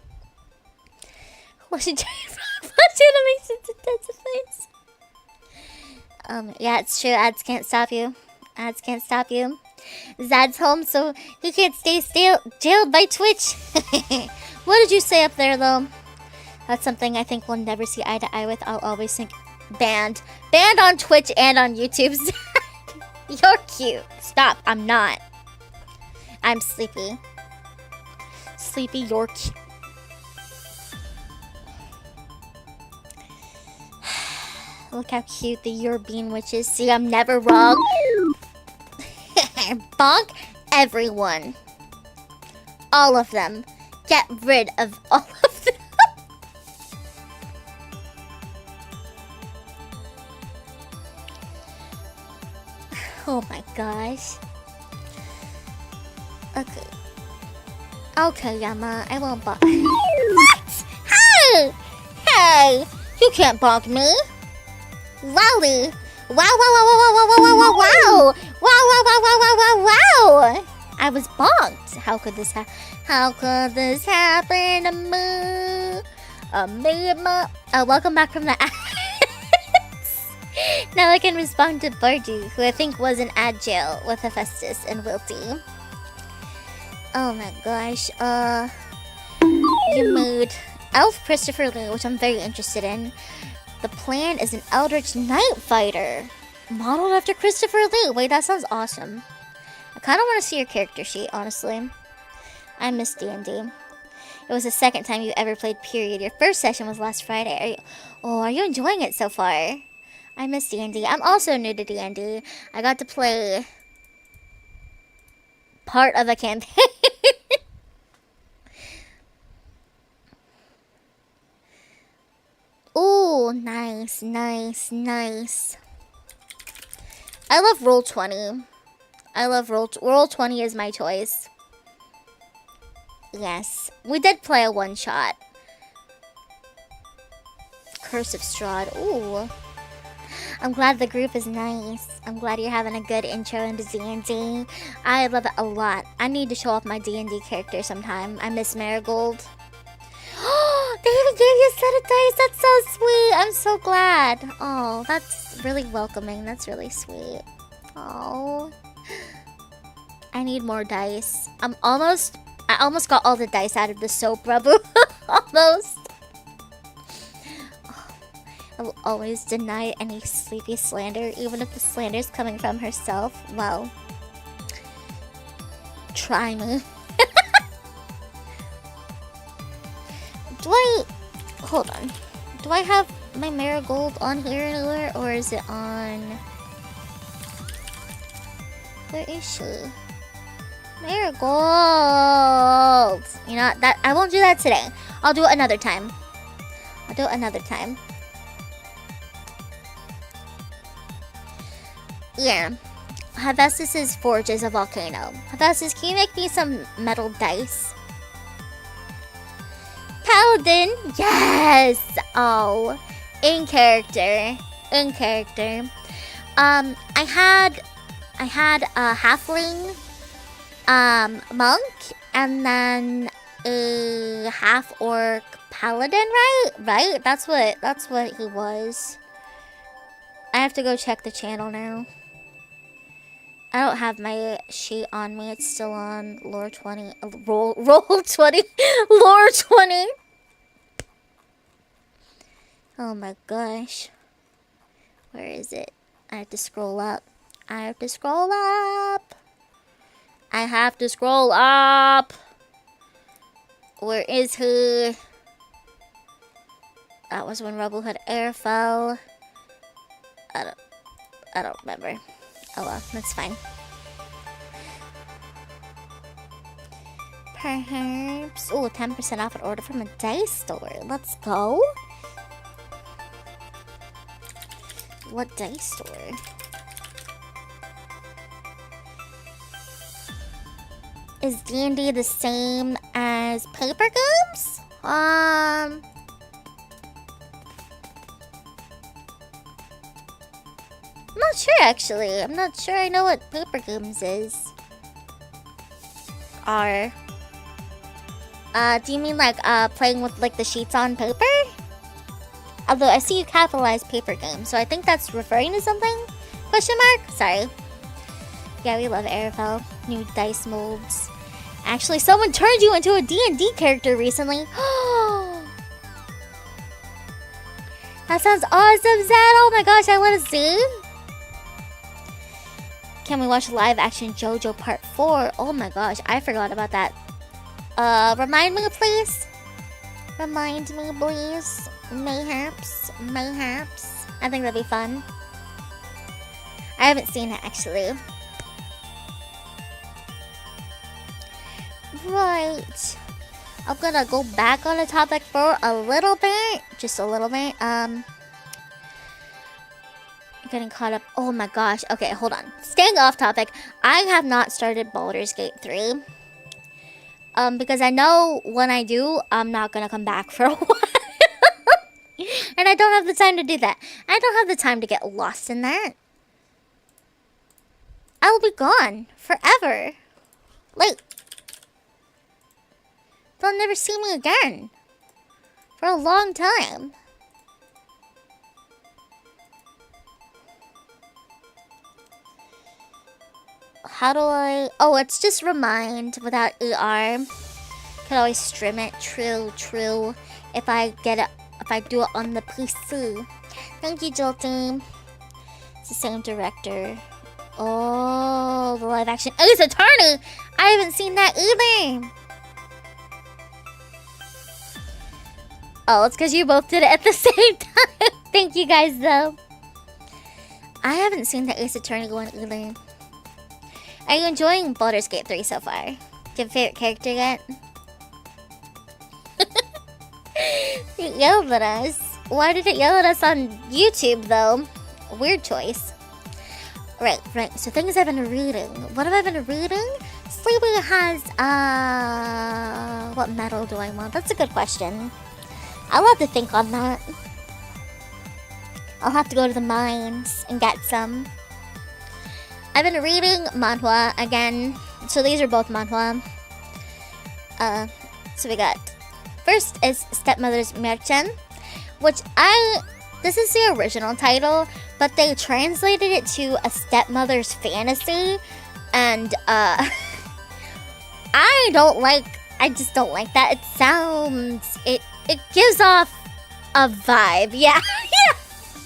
Legendary animation intensifies. Yeah, it's true. Ads can't stop you. Ads can't stop you. Zad's home, so he can't stay jailed by Twitch. What did you say up there, though? That's something I think we'll never see eye to eye with. I'll always think banned. Banned on Twitch and on YouTube. You're cute. Stop. I'm not. I'm sleepy. Sleepy, you're cute. Look how cute the European witch is. See, I'm never wrong. Bonk everyone. All of them. Get rid of all of them. Oh my gosh. Okay. Okay, Yama. I won't bonk. What? Hey! Hey! You can't bonk me. Wowie! Wow, wow, wow, wow, wow, wow, wow, wow, wow! Wow, wow, wow, wow, wow, wow, wow! I was bonked. How could this happen? How could this happen to me? Welcome back from the ads. Now I can respond to Bardu, who I think was in ad jail with Hephaestus and Wilty. Oh my gosh. You made Elf Christopher Lee, which I'm very interested in. The plan is an Eldritch Night Fighter, modeled after Christopher Lee. Wait, that sounds awesome. I kind of want to see your character sheet, honestly. I miss D&D. It was the second time you ever played, period. Your first session was last Friday. Are you enjoying it so far? I miss D&D. I'm also new to D&D. I got to play part of a campaign. Ooh, nice, nice, nice. I love Roll20. I love Roll20 is my choice. Yes, we did play a one-shot. Curse of Strahd. Ooh. I'm glad the group is nice. I'm glad you're having a good intro into D&D. I love it a lot. I need to show off my D&D character sometime. I miss Marigold. Oh, they even gave you a set of dice. That's so sweet. I'm so glad. Oh, that's really welcoming. That's really sweet. Oh. I need more dice. I almost got all the dice out of the soap, Rabu. Almost. I will always deny any sleepy slander, even if the slander is coming from herself. Well, try me. Hold on. Do I have my Marigold on here anywhere, or is it on... Where is she? Marigold! You know, that I won't do that today. I'll do it another time. Yeah. Hephaestus' forge is a volcano. Hephaestus, can you make me some metal dice? Paladin! Yes! Oh. In character. I had a halfling monk and then a half-orc paladin, right? That's what he was. I have to go check the channel now. I don't have my sheet on me. It's still on lore 20. Roll 20. Lore 20. Oh my gosh. Where is it? I have to scroll up. Where is he? That was when Rebel had air fell. I don't remember. Oh well, that's fine. Perhaps. Oh, 10% off an order from a dice store. Let's go. What dice store? Is D&D the same as paper games? I'm not sure actually. I'm not sure I know what paper games is. Are. Do you mean like playing with like the sheets on paper? Although I see you capitalize paper games, so I think that's referring to something? Question mark? Sorry. Yeah, we love Arafel. New dice molds. Actually, someone turned you into a D&D character recently. That sounds awesome, Zed. Oh my gosh, I want to see. Can we watch live action JoJo Part 4? Oh my gosh, I forgot about that. Remind me, please. Remind me, please. Mayhaps. I think that'd be fun. I haven't seen it, actually. Right. I'm gonna go back on the topic for a little bit. Just a little bit. Getting caught up. Oh my gosh. Okay, hold on. Staying off topic. I have not started Baldur's Gate 3. Because I know when I do, I'm not gonna come back for a while. And I don't have the time to do that. I don't have the time to get lost in that. I will be gone forever. Like, they'll never see me again. For a long time. How do I... Oh, it's just remind without ER. Could always stream it. True. If I get it, if I do it on the PC. Thank you, Jolty. It's the same director. Oh, the live action Ace Attorney. I haven't seen that either. Oh, it's because you both did it at the same time. Thank you guys, though. I haven't seen the Ace Attorney one either. Are you enjoying Baldur's Gate 3 so far? Do you have a favorite character yet? It yelled at us. Why did it yell at us on YouTube, though? Weird choice. Right. So things I've been reading. What have I been reading? Sleepy has, what metal do I want? That's a good question. I'll have to think on that. I'll have to go to the mines and get some. I've been reading manhwa again. So these are both manhwa. So we got, first is Stepmother's Merchen, which this is the original title, but they translated it to A Stepmother's Fantasy, and I just don't like that. It gives off a vibe, yeah.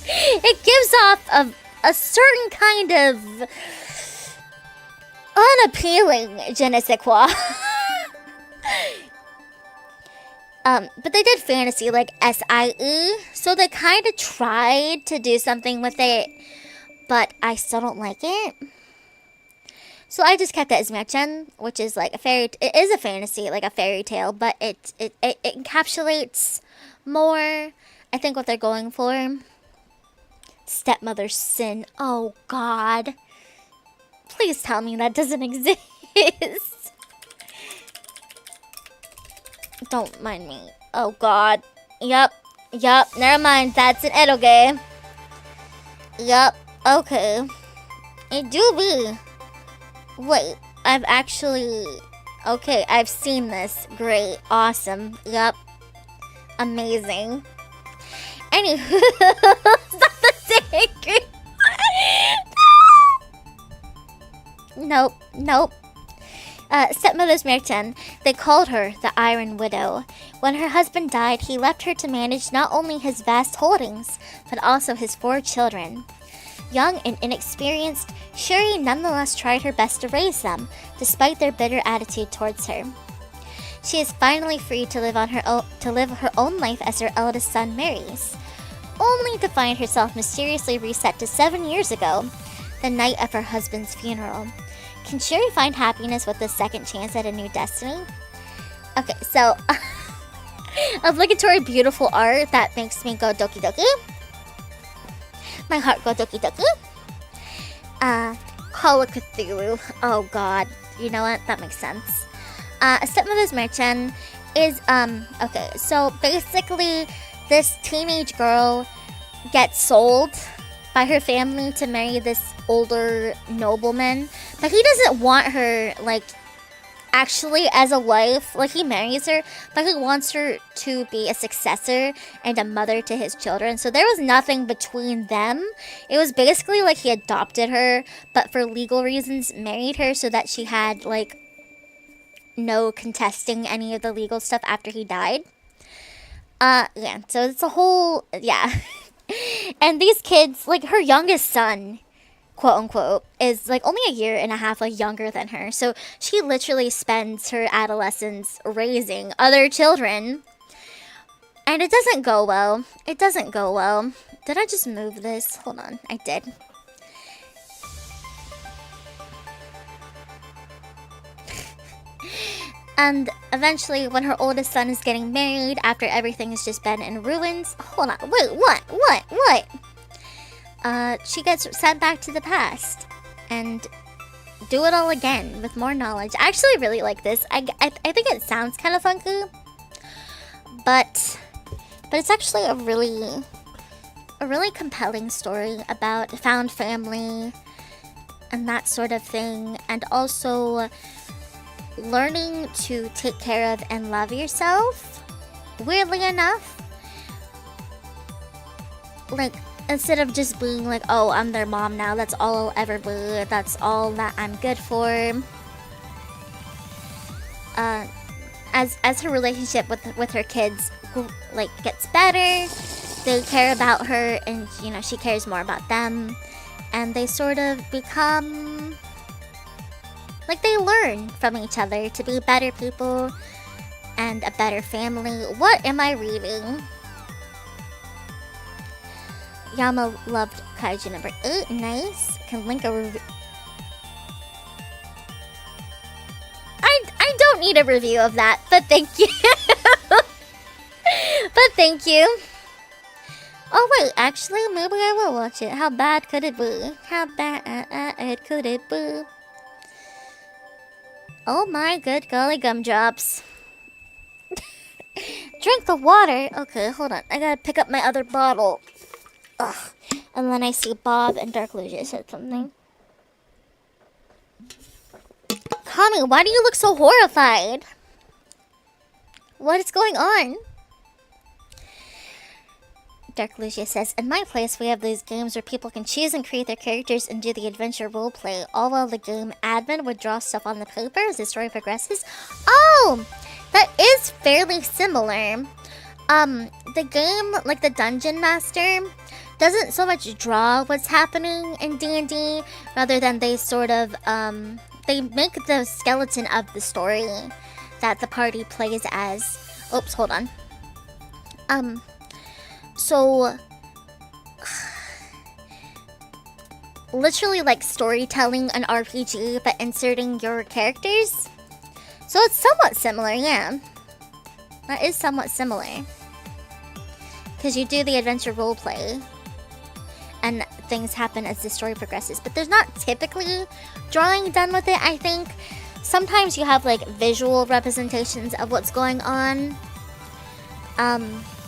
It gives off a certain kind of unappealing je ne sais quoi. But they did fantasy, like SIE, so they kind of tried to do something with it, but I still don't like it. So I just kept it as Merchen, which is like it is a fantasy, like a fairy tale, but it encapsulates more, I think, what they're going for. Stepmother's sin. Oh God. Please tell me that doesn't exist. Don't mind me. Oh God. Yup. Never mind. That's an eroge. Yup. Okay. It do be. Wait. Okay, I've seen this. Great. Awesome. Yup. Amazing. Anywho. Stop the thing. Nope. Stepmother's Merchen, they called her the Iron Widow. When her husband died, he left her to manage not only his vast holdings, but also his 4 children. Young and inexperienced, Shuri nonetheless tried her best to raise them, despite their bitter attitude towards her. She is finally free to live her own life as her eldest son marries, only to find herself mysteriously reset to 7 years ago, the night of her husband's funeral. Can Shuri find happiness with this second chance at a new destiny? Okay, so obligatory beautiful art that makes me go doki doki. My heart go doki doki. Call of Cthulhu. Oh God, you know what? That makes sense. Stepmother's Merchen is okay. So basically, this teenage girl gets sold by her family to marry this older nobleman, but he doesn't want her, like, actually as a wife. Like, he marries her, but he wants her to be a successor and a mother to his children. So there was nothing between them. It was basically like he adopted her, but for legal reasons married her so that she had, like, no contesting any of the legal stuff after he died. Yeah, so it's a whole, yeah. And these kids, like, her youngest son, quote unquote, is like only a year and a half like younger than her. So she literally spends her adolescence raising other children. And it doesn't go well. Did I just move this? Hold on, I did. And eventually, when her oldest son is getting married, after everything has just been in ruins... Hold on, wait, what? She gets sent back to the past. And do it all again with more knowledge. I actually really like this. I think it sounds kind of funky. But it's actually a really compelling story about found family and that sort of thing. And also learning to take care of and love yourself, weirdly enough. Like, instead of just being like, oh, I'm their mom now, that's all I'll ever be, that's all that I'm good for. As her relationship with her kids, like, gets better, they care about her, and, you know, she cares more about them, and they sort of become... like, they learn from each other to be better people and a better family. What am I reading? Yama loved Kaiju number 8. Nice. Can link a review. I don't need a review of that, but thank you. But thank you. Oh wait, actually, maybe I will watch it. How bad could it be? How bad could it be? Oh my good golly gumdrops. Drink the water. Okay, hold on. I gotta pick up my other bottle. Ugh. And then I see Bob and Dark Lugia said something. Kami, why do you look so horrified? What is going on? Dark Lucia says, in my place, we have these games where people can choose and create their characters and do the adventure roleplay, all while the game admin would draw stuff on the paper as the story progresses. Oh, that is fairly similar. The game, like the Dungeon Master, doesn't so much draw what's happening in D&D, rather than they sort of, they make the skeleton of the story that the party plays as. Oops, hold on. So, literally like storytelling an RPG, but inserting your characters. So it's somewhat similar, yeah. That is somewhat similar. Because you do the adventure roleplay, and things happen as the story progresses. But there's not typically drawing done with it, I think. Sometimes you have like visual representations of what's going on.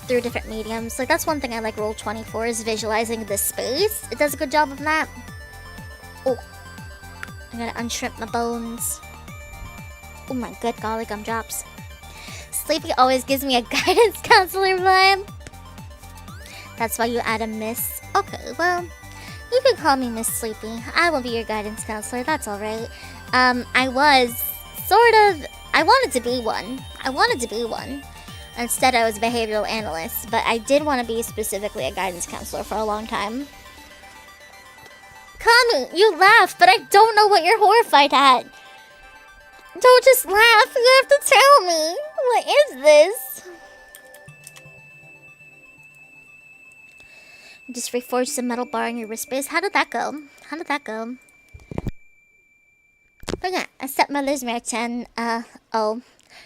Through different mediums. Like, that's one thing I like Roll24 is visualizing the space. It does a good job of that. Oh, I gotta unshrimp my bones. Oh my good golly gumdrops. Sleepy always gives me a guidance counselor vibe. That's why you add a Miss. Okay, well, you can call me Miss Sleepy. I will be your guidance counselor. That's alright. I was sort of... I wanted to be one. Instead, I was a behavioral analyst, but I did want to be specifically a guidance counselor for a long time. Kami, you laugh, but I don't know what you're horrified at. Don't just laugh, you have to tell me. What is this? You just reforged the metal bar in your wrist base. How did that go? But yeah, a stepmother's Merchan, oh.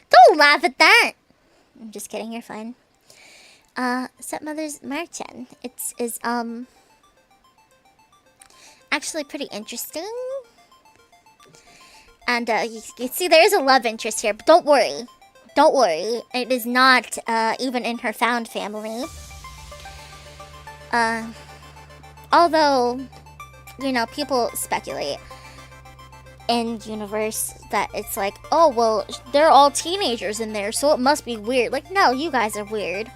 Don't laugh at that! I'm just kidding, you're fine. Stepmother's Merchan. Is actually pretty interesting. And you see there is a love interest here, but don't worry. It is not even in her found family. Although, you know, people speculate in universe that it's like, oh well, they're all teenagers in there, so it must be weird. Like, no, you guys are weird.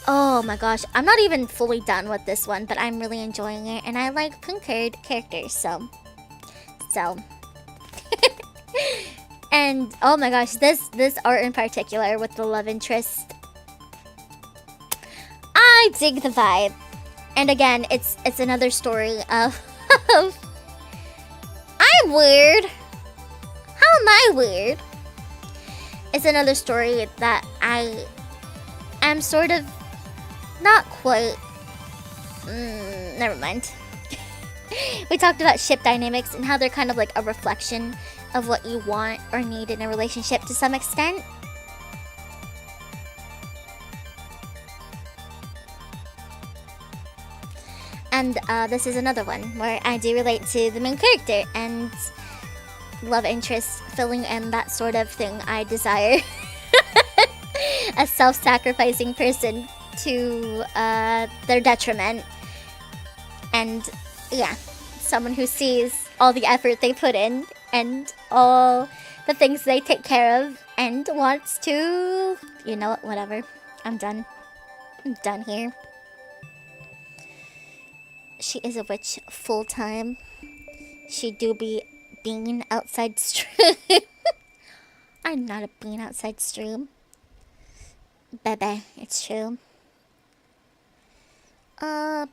Oh my gosh, I'm not even fully done with this one, but I'm really enjoying it, and I like pink-haired characters, so and oh my gosh, this art in particular with the love interest, I dig the vibe. And again, it's another story of I'm weird. How am I weird? It's another story that I am sort of not quite. Never mind. We talked about ship dynamics and how they're kind of like a reflection of what you want or need in a relationship to some extent. And this is another one where I do relate to the main character and love interest, filling in that sort of thing I desire. A self-sacrificing person to their detriment. And yeah, someone who sees all the effort they put in and all the things they take care of and wants to, you know what, whatever. I'm done here. She is a witch full-time. She do be being outside stream. I'm not a being outside stream. Bebe, it's true.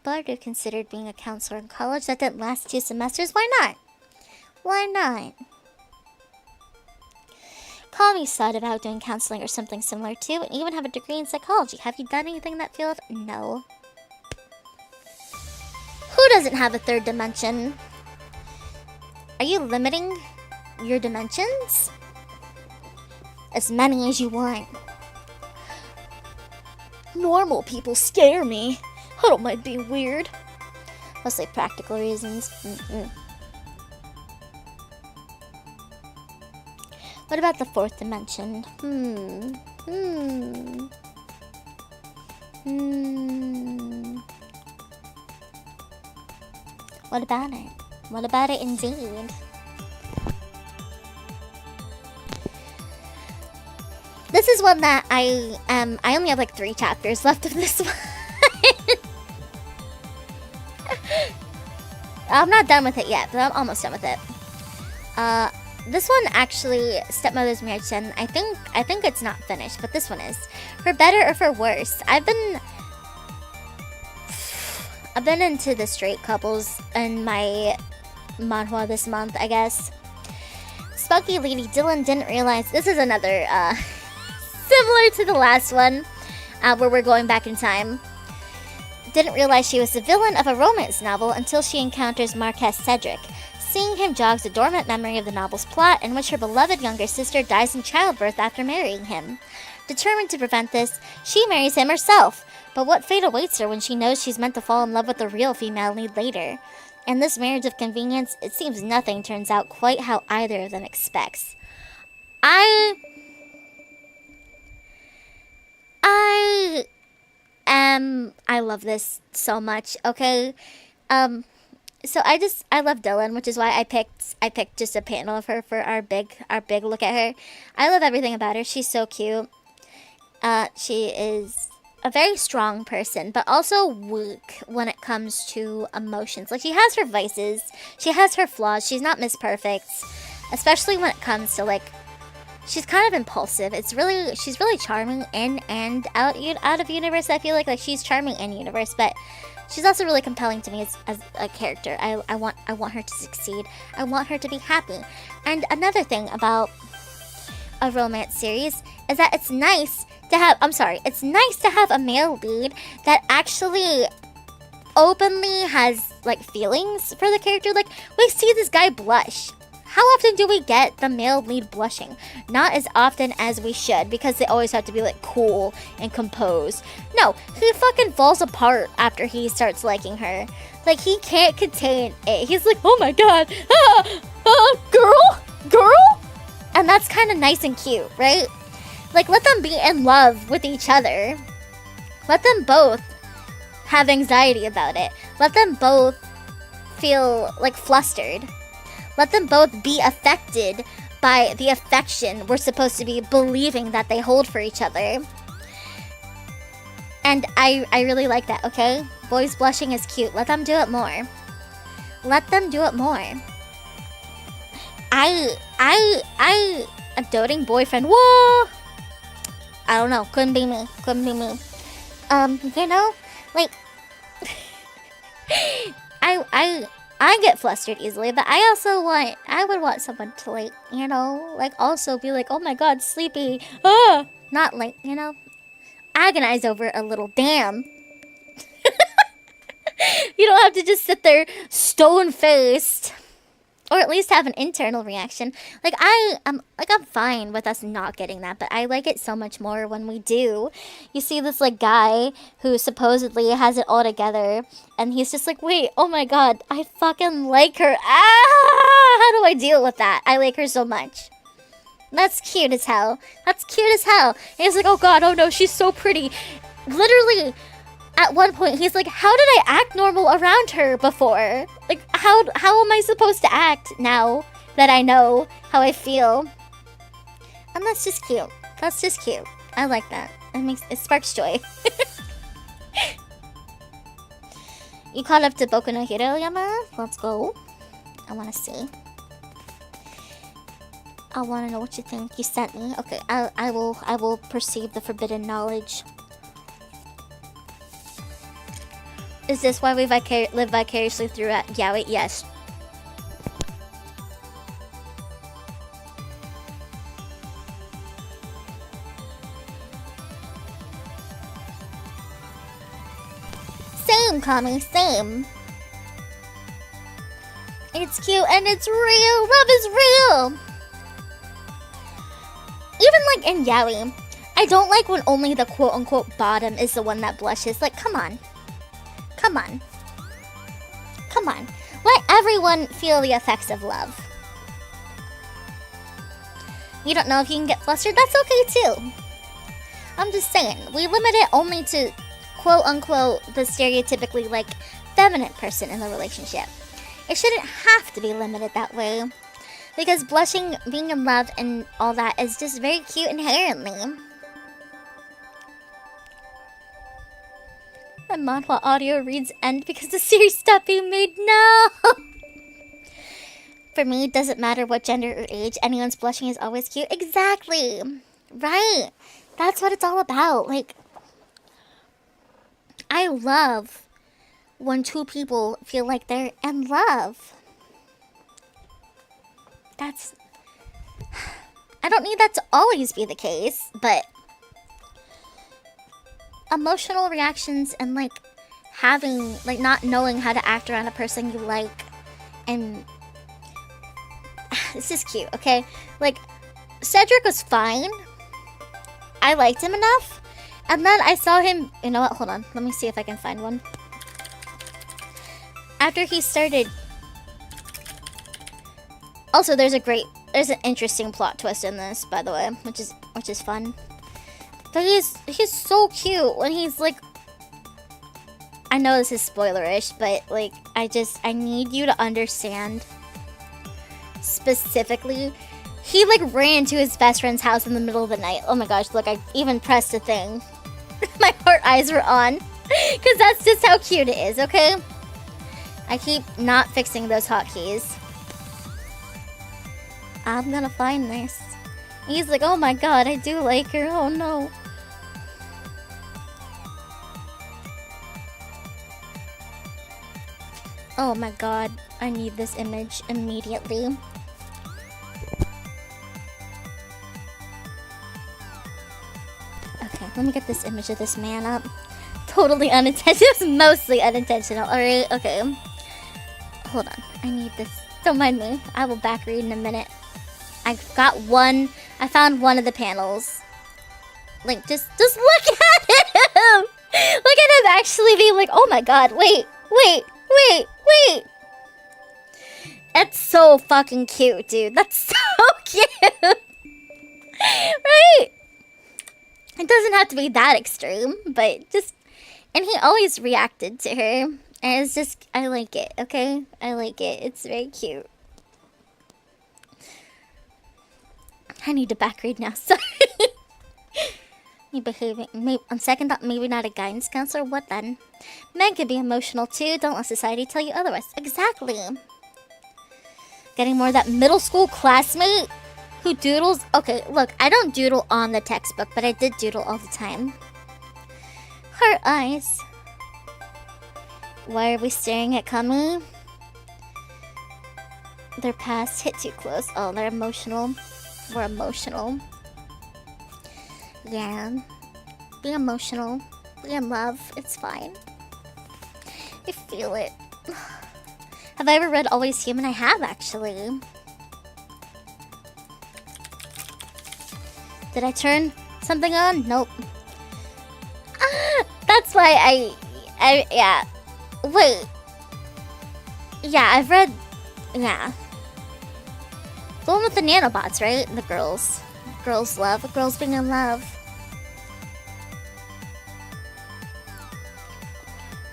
But I considered being a counselor in college. That didn't last 2 semesters. Why not? Kami's thought about doing counseling or something similar too, and even have a degree in psychology. Have you done anything in that field? No. Who doesn't have a third dimension? Are you limiting your dimensions? As many as you want. Normal people scare me. I don't mind being weird. Mostly practical reasons. What about the fourth dimension? What about it? What about it indeed? This is one that I only have like 3 chapters left of this one. I'm not done with it yet, but I'm almost done with it. This one actually, Stepmother's Marriage 10, I think it's not finished, but this one is. For better or for worse, I've been into the straight couples in my manhwa this month, I guess. Spunky Lady Dylan didn't realize, this is another, similar to the last one, where we're going back in time. Didn't realize she was the villain of a romance novel until she encounters Marquess Cedric. Seeing him jogs a dormant memory of the novel's plot, in which her beloved younger sister dies in childbirth after marrying him. Determined to prevent this, she marries him herself. But what fate awaits her when she knows she's meant to fall in love with the real female lead later? In this marriage of convenience, it seems nothing turns out quite how either of them expects. I love this so much, okay? So I love Dylan, which is why I picked just a panel of her for our big look at her. I love everything about her. She's so cute. She is a very strong person, but also weak when it comes to emotions. Like, she has her vices, she has her flaws, she's not Miss Perfect, especially when it comes to, like, she's kind of impulsive. She's really charming in and out of universe. I feel like she's charming in universe, but she's also really compelling to me as a character. I want her to succeed. I want her to be happy. And another thing about a romance series is that it's nice to have a male lead that actually openly has, like, feelings for the character. Like, we see this guy blush. How often do we get the male lead blushing? Not as often as we should, because they always have to be, like, cool and composed. No, he fucking falls apart after he starts liking her. Like, he can't contain it. He's like, oh my god, girl? And that's kind of nice and cute, right? Like, let them be in love with each other. Let them both have anxiety about it. Let them both feel, like, flustered. Let them both be affected by the affection we're supposed to be believing that they hold for each other. And I really like that, okay? Boys blushing is cute. Let them do it more. Let them do it more. A doting boyfriend. Whoa! I don't know. Couldn't be me. You know? Like, I get flustered easily, but I would want someone to, like, you know, like, also be like, oh my god, sleepy. Not like, you know, agonize over it a little. Damn. You don't have to just sit there stone-faced. Or at least have an internal reaction. Like, I'm fine with us not getting that, but I like it so much more when we do. You see this, like, guy who supposedly has it all together, and he's just like, wait, oh my god, I fucking like her. How do I deal with that? I like her so much. That's cute as hell. And he's like, oh god, oh no, she's so pretty. Literally, at one point, he's like, how did I act normal around her before? Like, how am I supposed to act now that I know how I feel? And that's just cute. I like that. It sparks joy. You caught up to Boku no Hero, Yama? Let's go. I want to see. I want to know what you think. You sent me. Okay, I will perceive the forbidden knowledge. Is this why we live vicariously through Yaoi? Yes. Same, Kami, same. It's cute and it's real. Love is real. Even, like, in Yaoi, I I don't like when only the quote-unquote bottom is the one that blushes. Like, come on. Come on. Come on. Let everyone feel the effects of love. You don't know if you can get flustered? That's okay too. I'm just saying, we limit it only to quote-unquote the stereotypically, like, feminine person in the relationship. It shouldn't have to be limited that way. Because blushing, being in love, and all that is just very cute inherently. My manhwa audio reads end because the series stopped being made. No! For me, it doesn't matter what gender or age, anyone's blushing is always cute. Exactly! Right! That's what it's all about. Like, I love when two people feel like they're in love. That's... I don't need that to always be the case, but... emotional reactions and, like, having, like, not knowing how to act around a person you like, and... this is cute, okay? Like, Cedric was fine. I liked him enough. And then I saw him... You know what? Hold on. Let me see if I can find one. After he started... Also, there's an interesting plot twist in this, by the way, which is fun. But he's so cute when he's like... I know this is spoilerish, but like, I need you to understand. Specifically, he like ran to his best friend's house in the middle of the night. Oh my gosh, look, I even pressed a thing. My heart eyes were on. Because that's just how cute it is, okay? I keep not fixing those hotkeys. I'm gonna find this. He's like, oh my god, I do like her. Oh no. Oh my god, I need this image immediately. Okay, let me get this image of this man up. Totally unintentional. It was mostly unintentional. Alright, okay. Hold on. I need this. Don't mind me. I will back read in a minute. I found one of the panels. Like, just look at him! Look at him actually being like, oh my god, wait. That's so fucking cute, dude. That's so cute. Right? It doesn't have to be that extreme, but just... And he always reacted to her. And it's just... I like it, okay? I like it. It's very cute. I need to back read now. Sorry. Me behaving... Maybe, on second thought, maybe not a guidance counselor. What then? Men can be emotional too. Don't let society tell you otherwise. Exactly. Getting more of that middle school classmate who doodles. Okay, look, I don't doodle on the textbook, but I did doodle all the time. Heart eyes. Why are we staring at Kami? Their past hit too close. Oh, they're emotional. We're emotional. Yeah. Be emotional. Be in love. It's fine. I feel it. Have I ever read Always Human? I have, actually. Did I turn something on? Nope. That's why yeah. Wait. Yeah, I've read... Yeah. The one with the nanobots, right? The girls. Girls love. Girls being in love.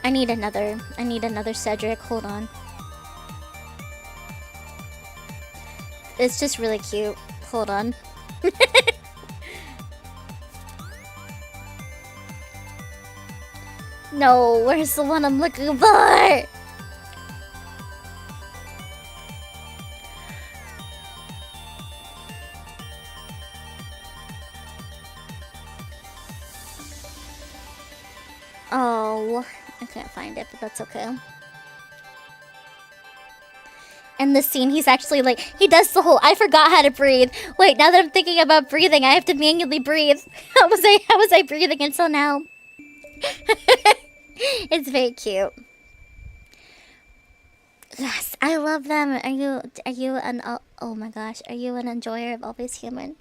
I need another Cedric. Hold on. It's just really cute. Hold on. No, where's the one I'm looking for? Oh, I can't find it, but that's okay. In this scene, he's actually like, he does the whole, I forgot how to breathe. Wait, now that I'm thinking about breathing, I have to manually breathe. How was I breathing until now? It's very cute. Yes, I love them. Are you an, oh my gosh, are you an enjoyer of Always Human?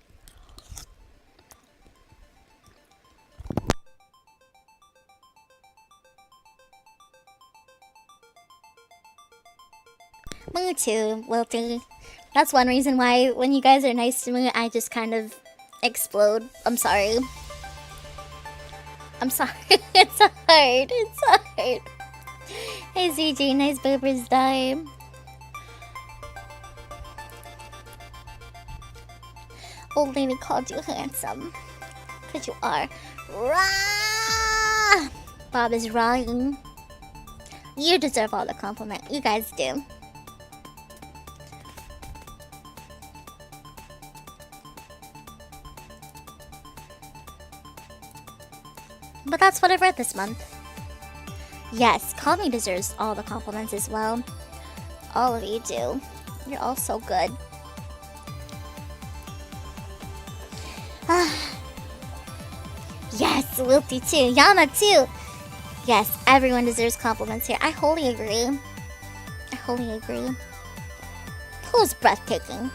Me too, Wilty. That's one reason why when you guys are nice to me, I just kind of explode. I'm sorry. I'm sorry. It's hard. It's hard. Hey ZG, nice boopers die. Old lady called you handsome. Cause you are. Rah! Bob is wrong. You deserve all the compliment. You guys do. But that's what I read this month. Yes, Call Me deserves all the compliments as well. All of you do. You're all so good. Yes, Wilty too. Yama too. Yes, everyone deserves compliments here. I wholly agree. I wholly agree. Who's breathtaking?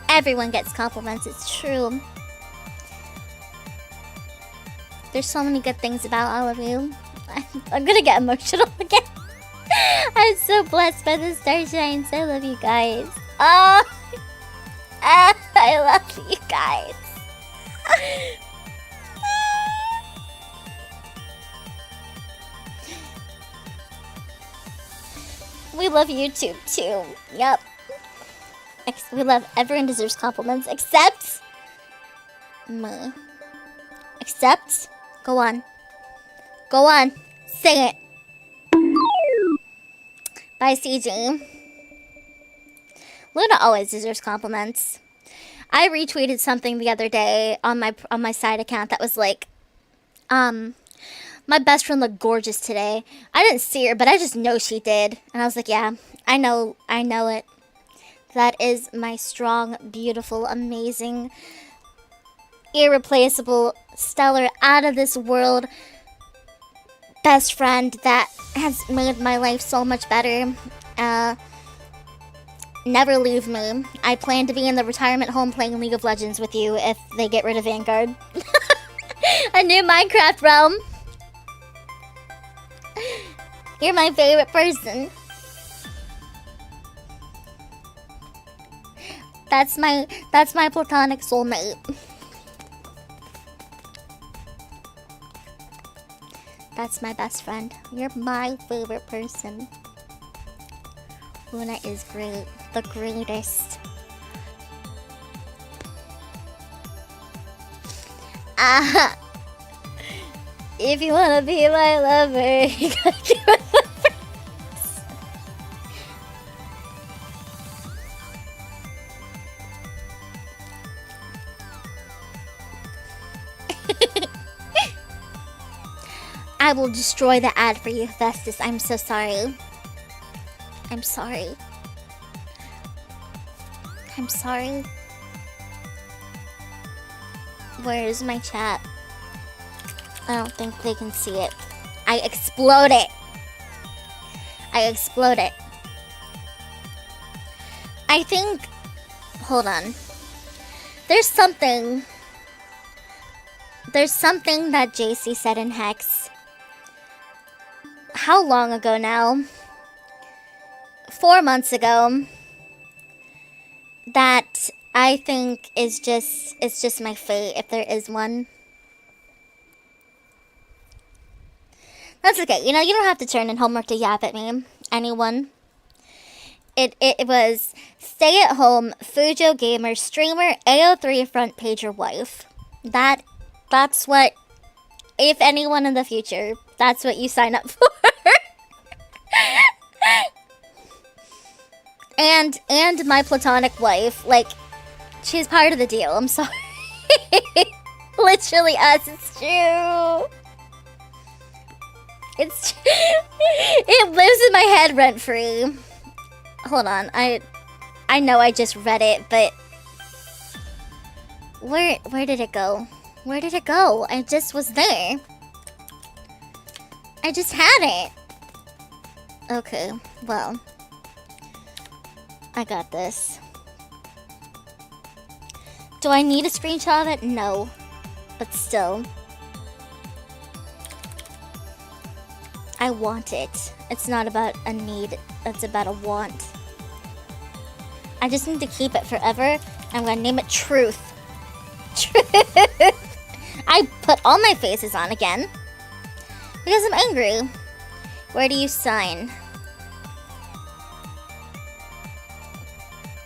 Everyone gets compliments, it's true. There's so many good things about all of you. I'm gonna get emotional again. I'm so blessed by the starshines. I love you guys. Oh, I love you guys. We love YouTube too. Yep. We love everyone deserves compliments except me. Except, go on. Go on. Say it. Bye, CJ. Luna always deserves compliments. I retweeted something the other day on my side account that was like, my best friend looked gorgeous today. I didn't see her, but I just know she did. And I was like, yeah, I know it. That is my strong, beautiful, amazing, irreplaceable, stellar, out of this world best friend that has made my life so much better. Never leave me. I plan to be in the retirement home playing League of Legends with you if they get rid of Vanguard. A new Minecraft realm. You're my favorite person. That's my platonic soulmate. That's my best friend. You're my favorite person. Luna is great. The greatest. If you wanna be my lover, you gotta give it the first. I will destroy the ad for you, Festus. I'm so sorry. I'm sorry. I'm sorry. Where is my chat? I don't think they can see it. I explode it. I explode it. I think... Hold on. There's something that JC said in Hex. How long ago now? 4 months ago. That I think is just my fate, if there is one. That's okay. You know, you don't have to turn in homework to yap at me. Anyone. It was stay-at-home, Fujo gamer, streamer, AO3 front pager wife. That's what, if anyone in the future, that's what you sign up for. And my platonic wife, like, she's part of the deal. I'm sorry. Literally us, it's true. It lives in my head rent-free. Hold on, I know I just read it, but where did it go? Where did it go? I just was there. I just had it. Okay, well, I got this. Do I need a screenshot of it? No, but still. I want it. It's not about a need, it's about a want. I just need to keep it forever. I'm gonna name it Truth. Truth. I put all my faces on again because I'm angry. Where do you sign?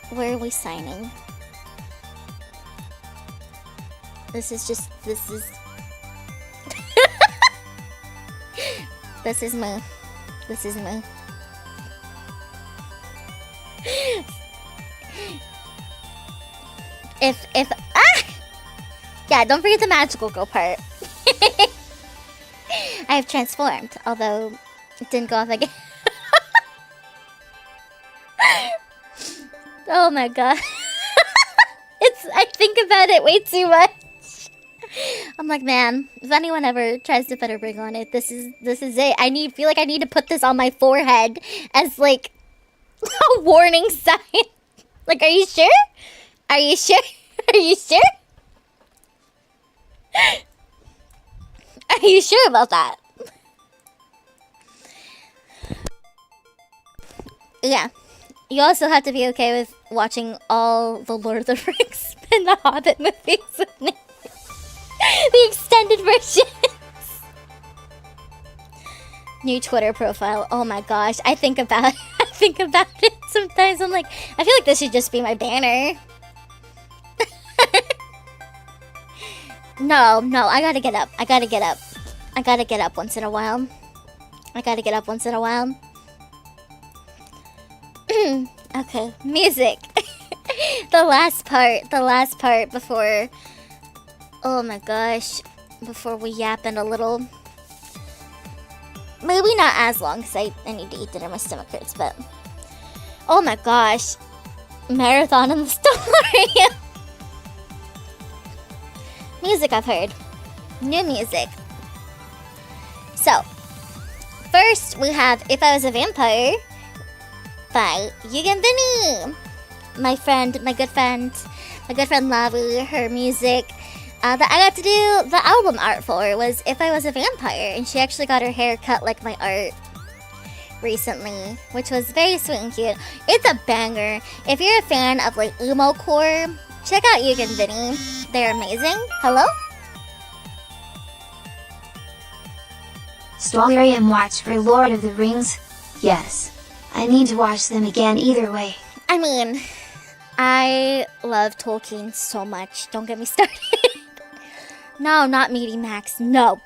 Where are we signing? This is just, this is this is me. This is me. Yeah, don't forget the magical girl part. I have transformed, although it didn't go off again. Oh my god. I think about it way too much. I'm like, man, if anyone ever tries to put a ring on it, this is it. Feel like I need to put this on my forehead as like a warning sign. Like, are you sure? Are you sure? Are you sure? Are you sure about that? Yeah. You also have to be okay with watching all the Lord of the Rings and the Hobbit movies with me. The extended versions. New Twitter profile. Oh my gosh. I think about it sometimes. I'm like, I feel like this should just be my banner. No, I gotta get up. I gotta get up once in a while. Okay, music. The last part before, oh my gosh, before we yapping a little. Maybe not as long, because I need to eat dinner, my stomach hurts, but oh my gosh, Marathon in the Story. Music I've heard. New music. So, first we have If I Was a Vampire by YouGenVinny. My good friend Lavi, her music that I got to do the album art for was If I Was a Vampire, and she actually got her hair cut like my art recently, which was very sweet and cute. It's a banger. If you're a fan of like emo core, check out YouGenVinny. They're amazing. Hello? Story and watch for Lord of the Rings? Yes. I need to watch them again either way. I mean, I love Tolkien so much. Don't get me started. No, not Meaty Max. No.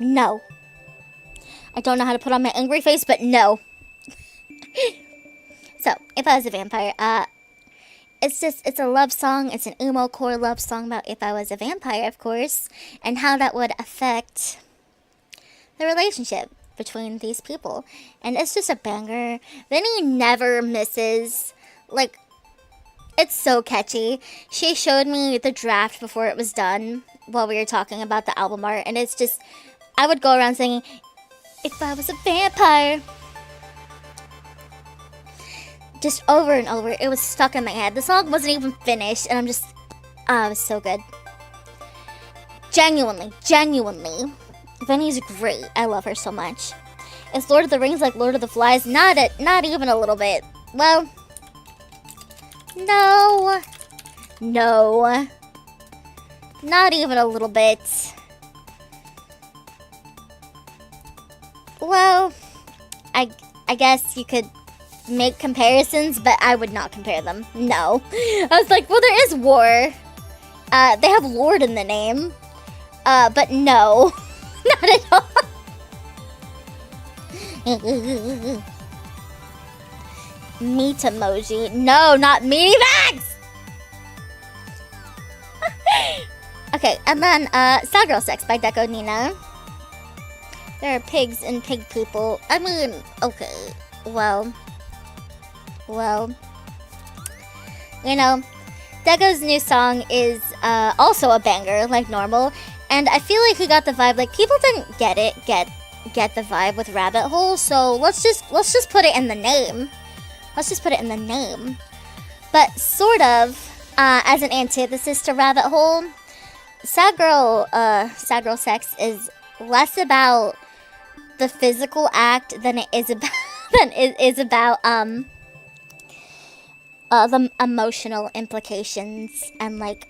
I don't know how to put on my angry face, but no. So, If I Was a Vampire, it's a love song. It's an emo core love song about if I was a vampire, of course, and how that would affect the relationship between these people. And it's just a banger. Vinny never misses. Like, it's so catchy. She showed me the draft before it was done while we were talking about the album art, and it's just, I would go around singing, if I was a vampire, just over and over. It was stuck in my head. The song wasn't even finished, and I'm just, it was so good. Genuinely. Vinny's great. I love her so much. Is Lord of the Rings like Lord of the Flies? Not even a little bit. Well, no. Not even a little bit. Well, I guess you could make comparisons, but I would not compare them. No. I was like, well, there is war. They have Lord in the name. But no. Not at all. Meat emoji. No, not Meaty Max! Okay, and then Sad Girl Sex by Deco Nina. There are pigs and pig people. I mean, okay. Well, you know, Deco's new song is also a banger, like normal. And I feel like he got the vibe. Like, people didn't get the vibe with Rabbit Hole, so let's just put it in the name. But sort of, as an antithesis to Rabbit Hole, Sad Girl Sex is less about the physical act than it is about the emotional implications and like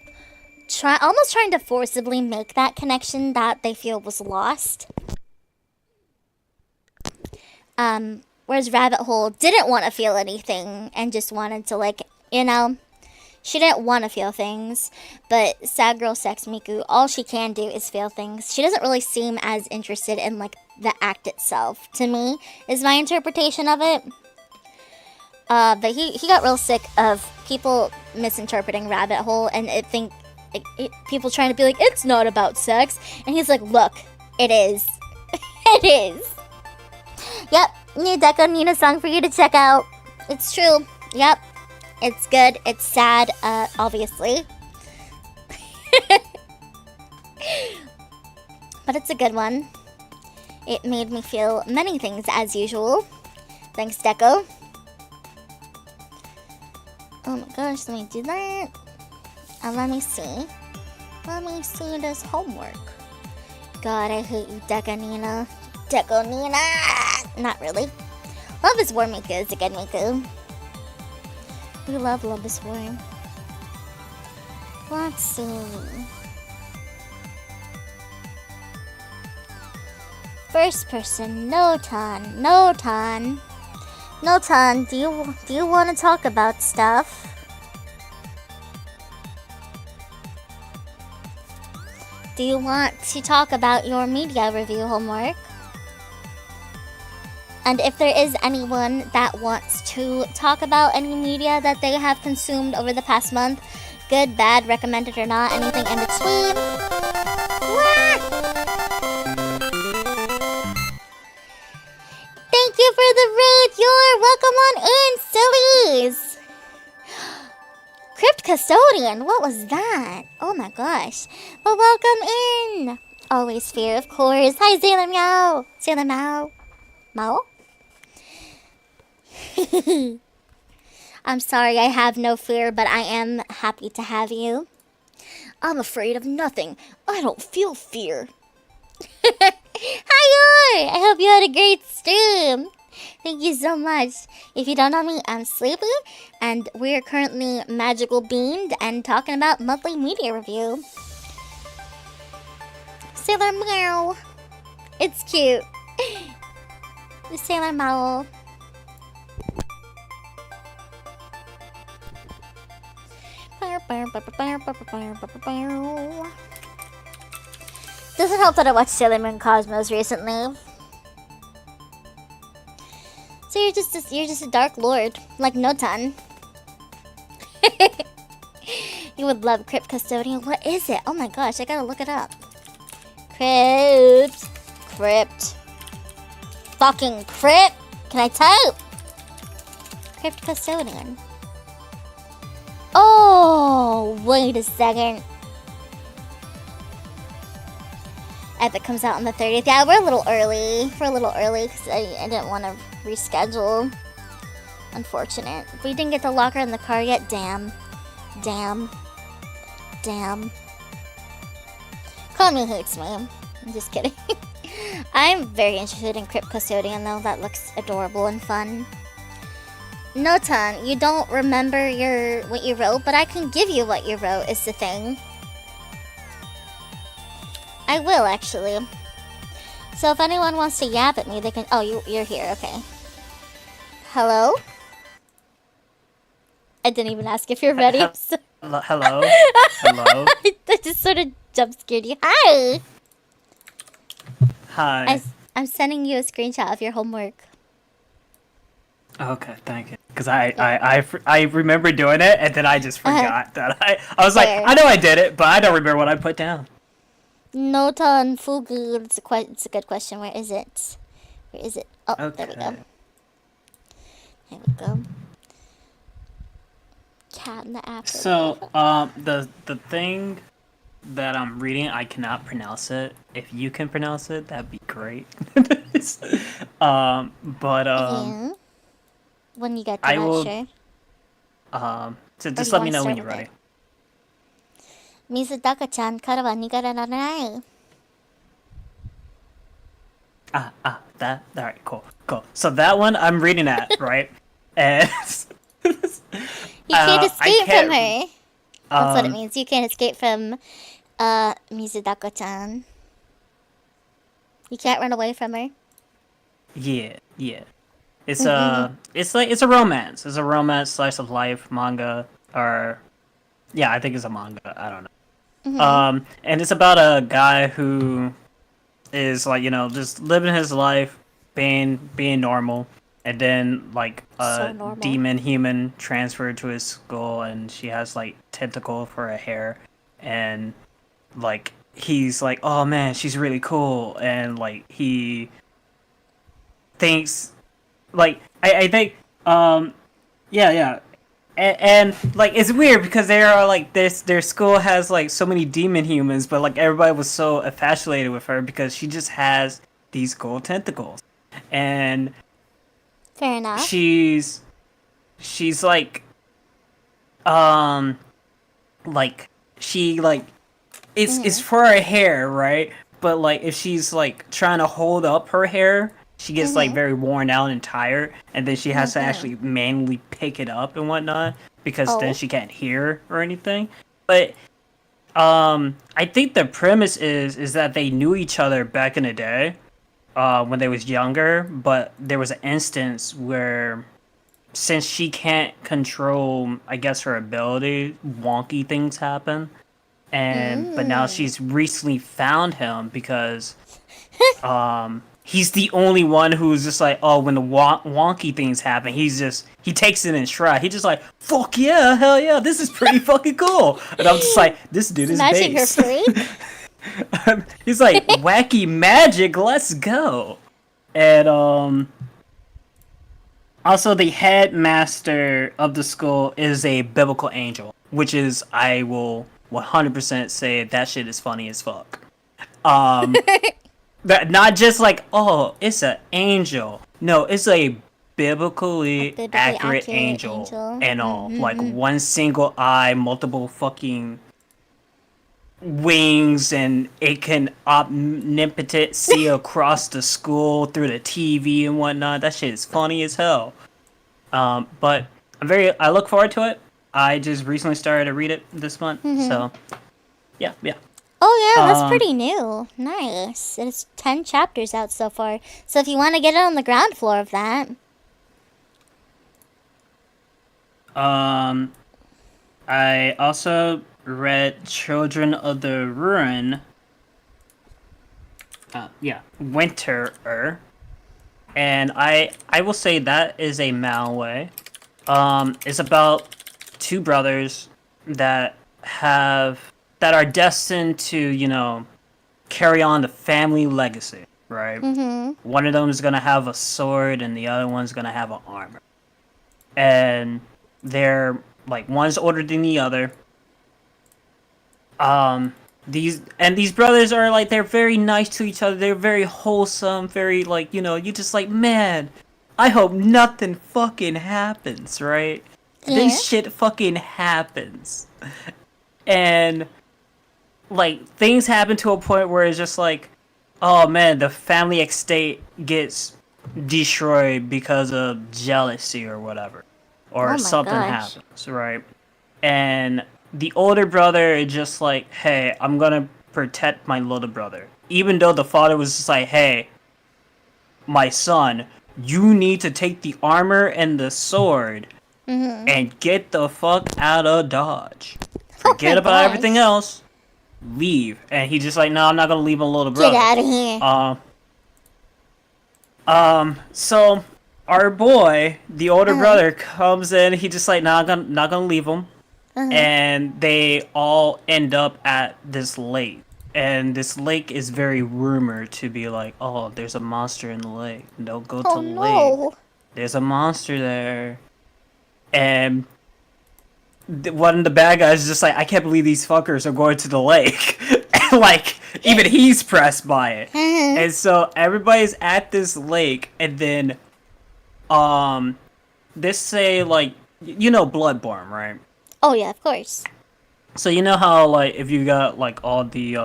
almost trying to forcibly make that connection that they feel was lost. Whereas Rabbit Hole didn't want to feel anything and just wanted to, like, you know, she didn't want to feel things. But Sad Girl Sex Miku, all she can do is feel things. She doesn't really seem as interested in, like, the act itself, to me, is my interpretation of it. But he got real sick of people misinterpreting Rabbit Hole and people trying to be like, it's not about sex. And he's like, look, it is. It is. Yep, new Deco Nina song for you to check out. It's true. Yep, it's good. It's sad, obviously. But it's a good one. It made me feel many things as usual. Thanks, Deco. Oh my gosh, let me do that. And let me see. Let me see this homework. God, I hate you, Deco Nina. Deco Nina! Not really. Love is War Miku is a good Miku. We love Love is War. Let's see. First person, Notan. Notan. Notan, do you want to talk about stuff? Do you want to talk about your media review homework? And if there is anyone that wants to talk about any media that they have consumed over the past month, good, bad, recommended or not, anything in between. Thank you for the raid, you're welcome on in, sillies! Crypt Custodian, what was that? Oh my gosh. Well, welcome in! Always fear, of course. Hi, Sailor Meow! Sailor Meow? Mao? I'm sorry, I have no fear, but I am happy to have you. I'm afraid of nothing. I don't feel fear. Hi, Yor! I hope you had a great stream. Thank you so much. If you don't know me, I'm Sleepy, and we're currently magical beamed and talking about monthly media review. Sailor Meow. It's cute. The Sailor Meow. Doesn't help that I watched Sailor Moon Cosmos recently. So you're just a dark lord, like Notan. You would love Crypt Custodian. What is it? Oh my gosh, I gotta look it up. Crypt. Fucking Crypt. Can I type? Crypt Custodian. Oh, wait a second. Epic comes out on the 30th. Yeah, we're a little early. We're a little early because I didn't want to reschedule. Unfortunate. We didn't get the locker in the car yet. Damn. Connie hates me. I'm just kidding. I'm very interested in Crypt Custodian though. That looks adorable and fun. Notan, you don't remember what you wrote, but I can give you what you wrote is the thing. I will, actually. So if anyone wants to yap at me, they can... Oh, you're here, okay. Hello? I didn't even ask if you're ready. Hello? Hello? I just sort of jump scared you. Hi! Hi. I'm sending you a screenshot of your homework. Okay, thank you. Because I remember doing it, and then I just forgot that I was like, I know I did it, but I don't remember what I put down. Notan Fugu. It's a good question. Where is it? Oh, okay. There we go. There we go. Cat in the apple. So, the thing that I'm reading, I cannot pronounce it. If you can pronounce it, that'd be great. Yeah. When you get to I that, will, sure. So just let me know when you're ready. Mizutaka-chan kara wa nigararanai. Alright, cool. So that one I'm reading at, right? And can't escape from her. That's what it Um, means. You can't escape from Mizudako-chan. You can't run away from her. Yeah. It's it's a romance. It's a romance slice of life manga, or yeah, I think it's a manga. I don't know. And it's about a guy who is like, just living his life, being normal, and then like a normal. demon human transferred to his skull, and she has like tentacle for her hair, and like he's like, oh man, she's really cool, and like he thinks, like I think yeah. And like it's weird because they are like their school has like so many demon humans, but like everybody was so infatuated with her because she just has these gold tentacles, and Fair enough. she's like like she like it's for her hair, right? But like if she's like trying to hold up her hair, she gets like very worn out and tired, and then she has to actually manually pick it up and whatnot because then she can't hear or anything. But I think the premise is that they knew each other back in the day when they was younger, but there was an instance where since she can't control, I guess, her ability, wonky things happen. But now she's recently found him because he's the only one who's just like, oh, when the wonky things happen, he takes it in stride. He's just like, fuck yeah, hell yeah, this is pretty fucking cool. And I'm just like, this dude is Magic base. her freak. He's like, wacky magic, let's go. And also the headmaster of the school is a biblical angel, which is, I will 100% say that shit is funny as fuck. That not just like, oh, it's an angel. No, it's a biblically accurate angel and all. Like one single eye, multiple fucking wings, and it can omnipotent see across the school through the TV and whatnot. That shit is funny as hell. But I look forward to it. I just recently started to read it this month, so yeah. Oh yeah, that's pretty new. Nice. It's 10 chapters out so far. So if you want to get it on the ground floor of that. I also read Children of the Ruin. Winter. And I will say that is a manhwa. It's about two brothers that are destined to, carry on the family legacy, right? One of them is gonna have a sword, and the other one's gonna have an armor. And they're like, one's older than the other. These brothers are like, they're very nice to each other. They're very wholesome, very like, you just like, man, I hope nothing fucking happens, right? This shit fucking happens. And like, things happen to a point where it's just like, oh man, the family estate gets destroyed because of jealousy or whatever. Or something happens, right? And the older brother is just like, hey, I'm gonna protect my little brother. Even though the father was just like, hey, my son, you need to take the armor and the sword and get the fuck out of Dodge. Forget about everything else. Leave. And he just like, no, I'm not gonna leave my little brother. Get out of here. So our boy, the older brother, comes in. He just like, nah, I'm not gonna leave him. And they all end up at this lake. And this lake is very rumored to be like, oh, there's a monster in the lake. Don't go to the lake. There's a monster there. And one of the bad guys is just like, I can't believe these fuckers are going to the lake. And like, even he's pressed by it. And so everybody's at this lake, and then this say like, Bloodborne, right? Oh yeah, of course. So you know how like if you got like all the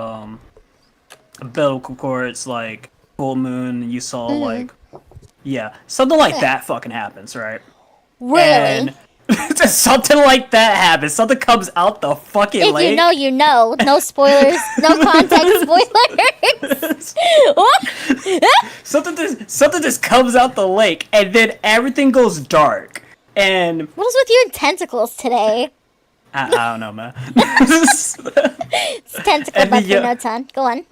umbilical cords, like full moon, you saw like, yeah, something like that fucking happens, right? Really? Something like that happens. Something comes out the fucking If lake. you know, you know. No spoilers. No context spoilers. something just comes out the lake, and then everything goes dark. And What is with you and tentacles today? I don't know, man. It's tentacle And butt the, for no ton. Go on.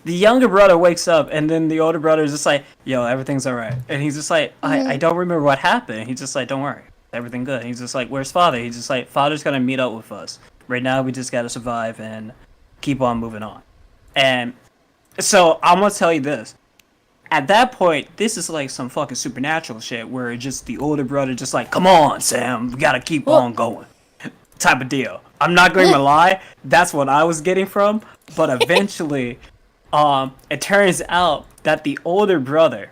The younger brother wakes up, and then the older brother is just like, "Yo, everything's alright." And he's just like, I don't remember what happened." He's just like, "Don't worry, everything good." He's just like, "Where's father?" He's just like, "Father's gonna meet up with us. Right now, we just gotta survive and keep on moving on." And so I'm gonna tell you this. At that point, this is like some fucking supernatural shit where just the older brother just like, "Come on, Sam, we gotta keep on going," type of deal. I'm not going to lie, that's what I was getting from. But eventually, it turns out that the older brother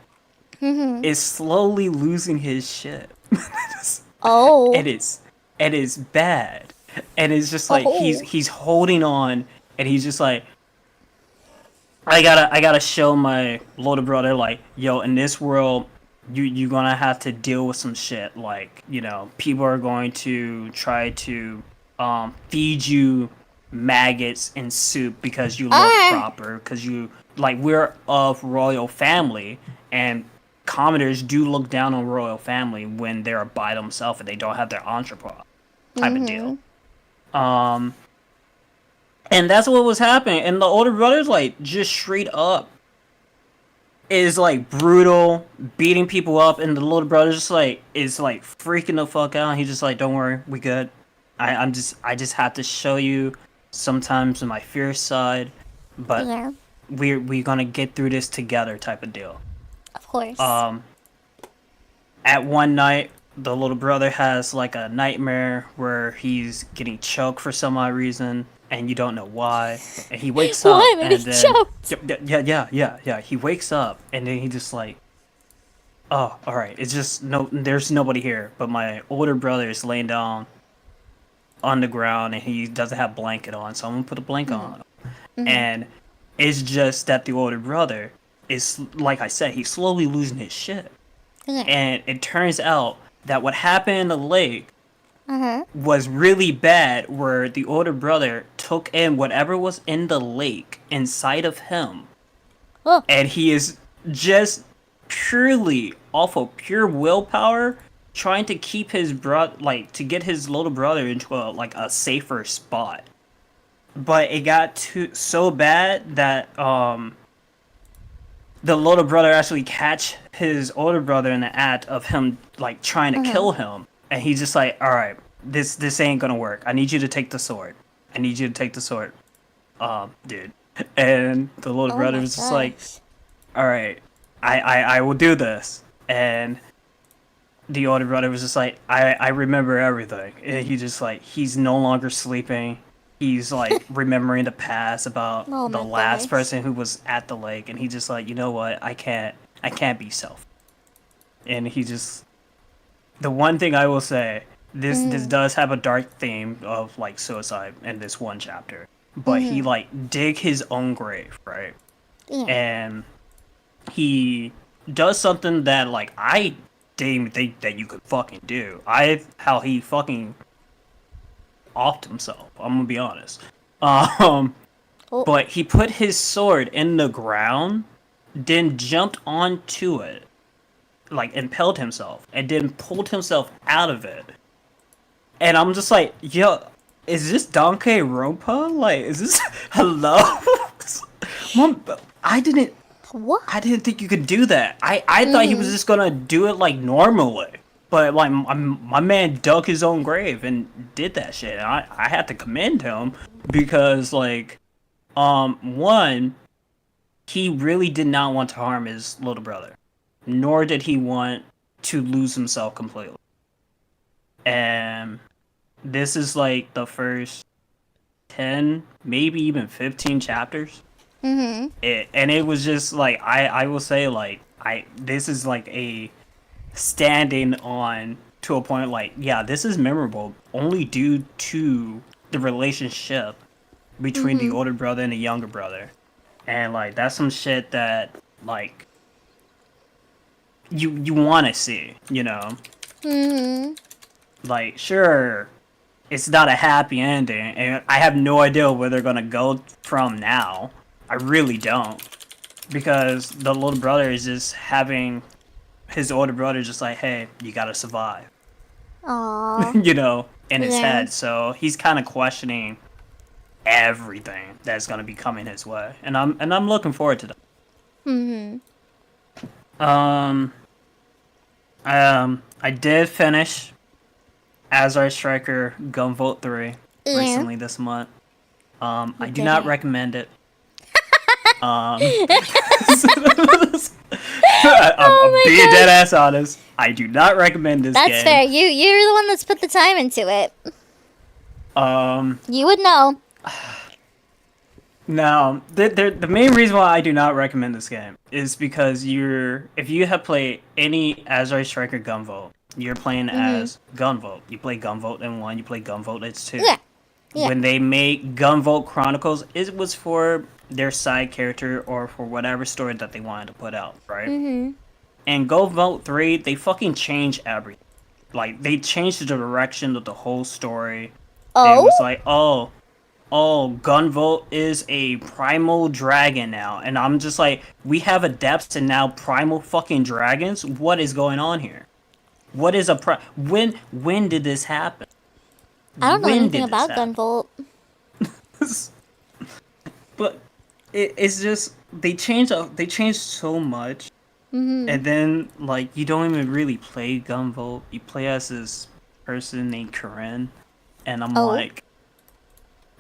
is slowly losing his shit. Oh. It is bad, and it's just like he's holding on, and he's just like, I gotta show my older brother, like, yo, in this world, you're gonna have to deal with some shit. Like, you know, people are going to try to feed you maggots and soup because you look proper, because you, like, we're of royal family, and commoners do look down on royal family when they're by themselves and they don't have their entourage type of deal. And that's what was happening. And the older brother's like just straight up is like brutal, beating people up, and the little brother just like is like freaking the fuck out. He's just like, "Don't worry, we good. I just have to show you sometimes my fierce side, but we're gonna get through this together," type of deal. Of course. At one night, the little brother has like a nightmare where he's getting choked for some odd reason, and you don't know why. And he wakes up, Why am I and then choked? yeah. He wakes up, and then he just like, "Oh, all right. It's just there's nobody here, but my older brother is laying down on the ground, and he doesn't have blanket on, so I'm gonna put a blanket on him." And it's just that the older brother is, like I said, he's slowly losing his shit. And it turns out that what happened in the lake was really bad, where the older brother took in whatever was in the lake inside of him. And he is just purely off of pure willpower trying to keep his like to get his little brother into a safer spot. But it got so bad that the little brother actually catch his older brother in the act of him like trying to kill him, and he's just like, "All right, this ain't gonna work. I need you to take the sword. I need you to take the sword, dude." And the little brother was just like, "All right, I will do this." And the older brother was just like, I remember everything. And he just like, he's no longer sleeping. He's like remembering the past about the last person who was at the lake, and he's just like, "You know what? I can't be selfish." And he just, the one thing I will say, this does have a dark theme of like suicide in this one chapter, but he like dig his own grave, right? And he does something that like I didn't even think that you could fucking do. How he fucking offed himself, I'm gonna be honest. But he put his sword in the ground, then jumped onto it, like impelled himself, and then pulled himself out of it. And I'm just like, yo, is this Danganronpa? Like, is this hello? Mom, I didn't think you could do that. I thought he was just gonna do it like normally. But like my man dug his own grave and did that shit. And I had to commend him because like, one, he really did not want to harm his little brother, nor did he want to lose himself completely. And this is like the first 10, maybe even 15 chapters. And it was just like I will say like this is like a standing on to a point like, yeah, this is memorable only due to the relationship between the older brother and the younger brother. And like that's some shit that like you want to see, you know. Like, sure, it's not a happy ending, and I have no idea where they're gonna go from now. I really don't. Because the little brother is just having his older brother just like, hey, you gotta survive. Aww. You know, in his Yeah. head. So he's kind of questioning everything that's gonna be coming his way, and I'm looking forward to that. I did finish Azar Striker Gunvolt 3 recently this month. I do not recommend it. I'm being dead ass honest. I do not recommend this game. That's fair. You're the one that's put the time into it. You would know. No, the main reason why I do not recommend this game is because if you have played any Azar Striker Gunvolt, you're playing as Gunvolt. You play Gunvolt in 1, you play Gunvolt in 2. Yeah. When they make Gunvolt Chronicles, it was for their side character or for whatever story that they wanted to put out, right? And Gunvolt 3, they fucking changed everything. Like, they changed the direction of the whole story. It was like, oh, Gunvolt is a primal dragon now. And I'm just like, we have adepts and now primal fucking dragons? What is going on here? What is when did this happen? I don't know anything about Gunvolt. But it's just, they changed so much. And then, like, you don't even really play Gunvolt. You play as this person named Karen. And I'm like,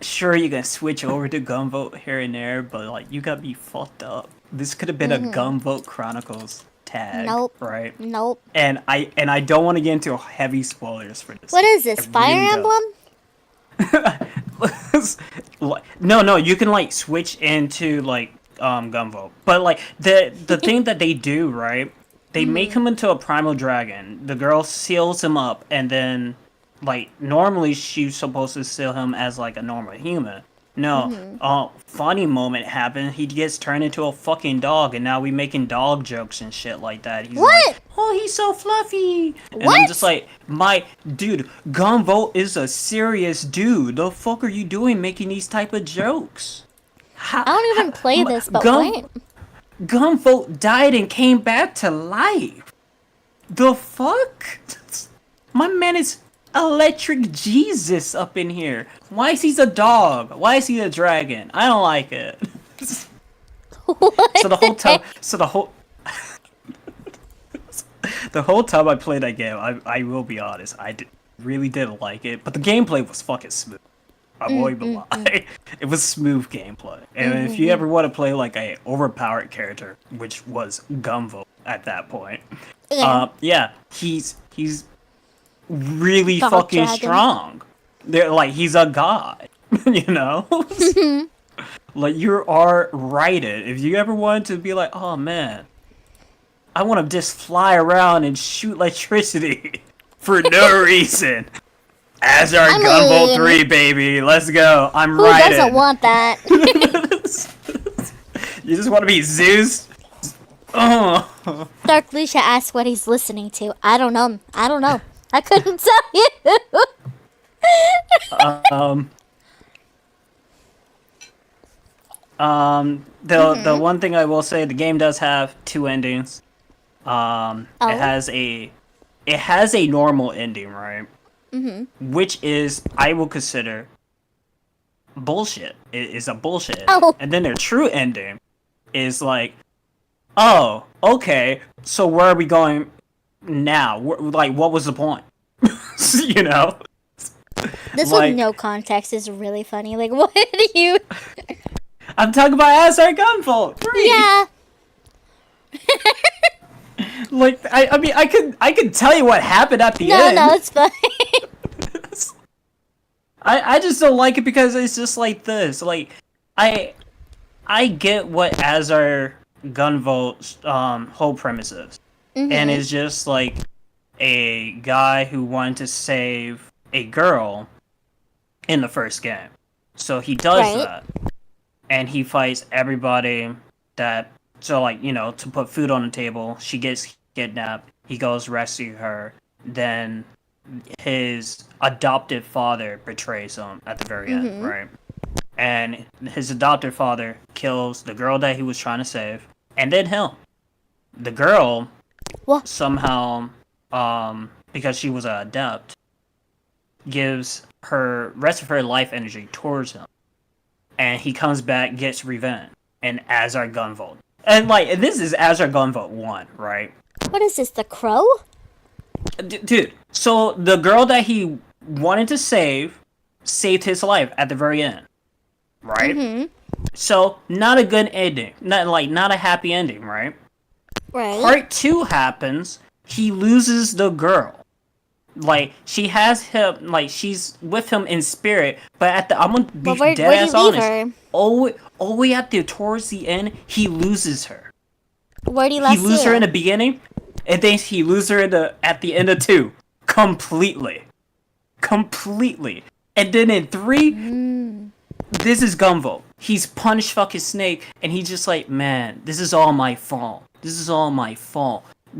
sure, you can switch over to Gunvolt here and there, but like, you got me fucked up. This could have been a Gunvolt Chronicles tag, right? Nope. And I don't want to get into heavy spoilers for this. What is this? Fire Emblem? No, you can like switch into like Gunvolt, but like the thing that they do, right? They make him into a primal dragon. The girl seals him up, and then, like, normally she's supposed to seal him as, like, a normal human. No, funny moment happened. He gets turned into a fucking dog, and now we making dog jokes and shit like that. He's like, oh, he's so fluffy. And I'm just like, dude, Gunvolt is a serious dude. The fuck are you doing making these type of jokes? I don't even play this, but wait. Gunvolt died and came back to life. The fuck? My man is electric Jesus up in here. Why is he a dog? Why is he a dragon? I don't like it. So the whole time I played that game, I will be honest, really didn't like it, but the gameplay was fucking smooth. I won't even lie. It was smooth gameplay. And if you ever want to play like a overpowered character, which was Gunvolt at that point, he's really fucking strong. They're like, he's a god, you know? Like, you are righted. If you ever wanted to be like, oh man, I want to just fly around and shoot electricity for no reason. Azar Gunvolt 3, baby. Let's go. I'm righted. Who doesn't want that? You just want to be Zeus? Oh. Dark Lucia asked what he's listening to. I don't know. I couldn't tell you. The one thing I will say, the game does have 2 endings. It has a normal ending, right? Which is, I will consider bullshit. It is a bullshit. And then their true ending is like, oh, okay, so where are we going now? Like, what was the point? You know? This with no context is really funny. Like, what do you... I'm talking about Azar Gunvolt 3! Yeah. Like, I mean, I could tell you what happened at the end. No, it's fine. I just don't like it because it's just like this. Like, I get what Azar Gunvolt's whole premise is. And it's just like a guy who wanted to save a girl in the first game. So he does that. And he fights everybody that... So, like, you know, to put food on the table, she gets kidnapped. He goes rescue her. Then his adoptive father betrays him at the very end, right? And his adoptive father kills the girl that he was trying to save, and then him. The girl somehow, because she was an adept, gives her rest of her life energy towards him, and he comes back, gets revenge, and Azar Gunvolt. And like, this is Azar Gunvolt 1, right? What is this, The Crow? Dude, so the girl that he wanted to save saved his life at the very end, right? So not a good ending, not a happy ending, right? Right. Part 2 happens. He loses the girl. Like, she has him, like, she's with him in spirit, but at the, I'm gonna be dead ass honest. All the way at towards the end, he loses her. Where do you last see her? He loses her in the beginning, and then he loses her at the end of 2. Completely. And then in 3, this is Gunvolt. He's punished fucking Snake, and he's just like, man, this is all my fault.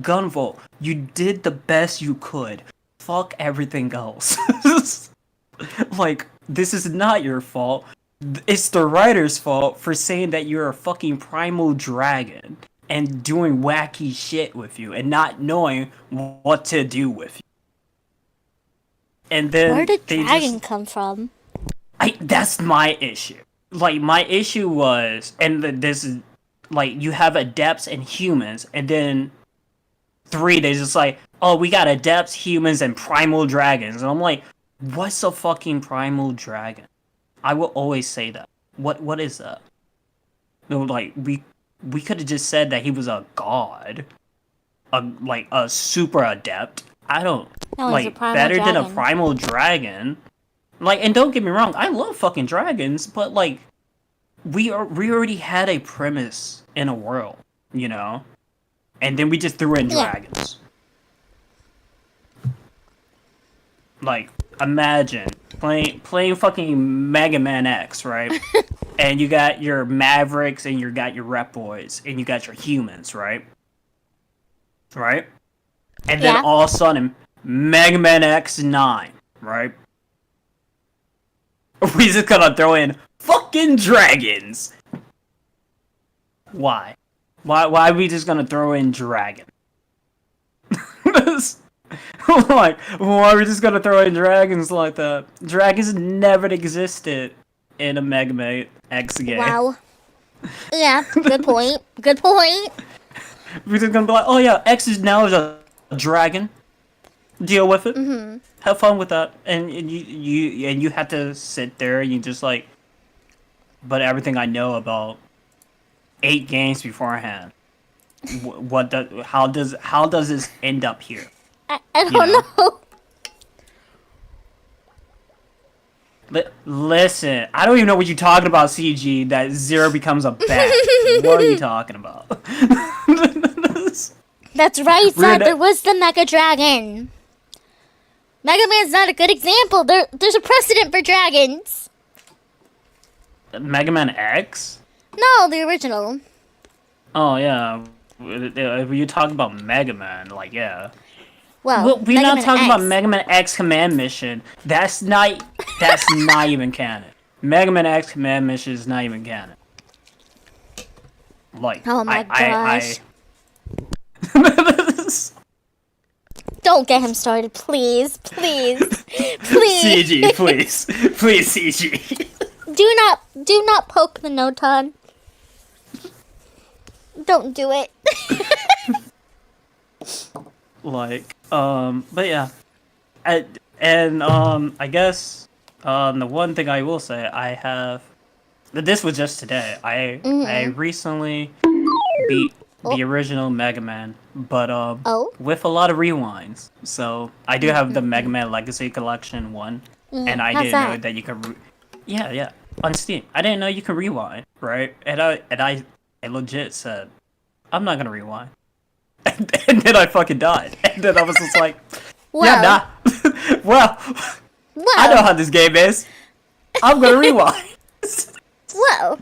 Gunvolt, you did the best you could. Fuck everything else. Like, this is not your fault. It's the writer's fault for saying that you're a fucking primal dragon and doing wacky shit with you and not knowing what to do with you. And then where did dragon come from? That's my issue. Like, my issue was, and this is, like, you have adepts and humans, and then 3, they just like, oh, we got adepts, humans, and primal dragons. And I'm like, what's a fucking primal dragon? I will always say that. What is that? No, like, we could have just said that he was a god. A super adept. I don't, better than a primal dragon. Like, and don't get me wrong, I love fucking dragons, but like, we already had a premise in a world, you know? And then we just threw in dragons. Like, imagine playing fucking Mega Man X, right? And you got your Mavericks, and you got your Rep Boys, and you got your humans, right? Right? And then all of a sudden, Mega Man X9, right? We just gonna throw in fucking dragons. Why? Why are we just gonna throw in dragon? Like, why are we just gonna throw in dragons like that? Dragons never existed in a Mega Man X game. Wow. Yeah, good point. We're just gonna be like, oh yeah, X is now a dragon. Deal with it. Have fun with that, and you have to sit there and you just like, but everything I know about 8 games beforehand, how does this end up here? I don't know. Listen, I don't even know what you're talking about, CG. That Zero becomes a bat. What are you talking about? That's right, Zed. There was the Mega Dragon. Mega Man's not a good example. There's a precedent for dragons. Mega Man X? No, the original. Oh yeah, if you talking about Mega Man, like yeah. Well, we're not talking about Mega Man X Command Mission. That's not even canon. Mega Man X Command Mission is not even canon. Like, oh my gosh. Don't get him started, please. CG, please, CG. Do not poke the Noton. Don't do it. Like, but yeah, I guess, the one thing I will say, I have, this was just today, I recently beat the original Mega Man, but, with a lot of rewinds, so I do have the Mega Man Legacy Collection 1, and I didn't know that you could, yeah, on Steam, I didn't know you could rewind, right, and I legit said, I'm not gonna rewind. And then I fucking died. And then I was just like, yeah, nah. well, I know how this game is. I'm gonna rewind. Whoa.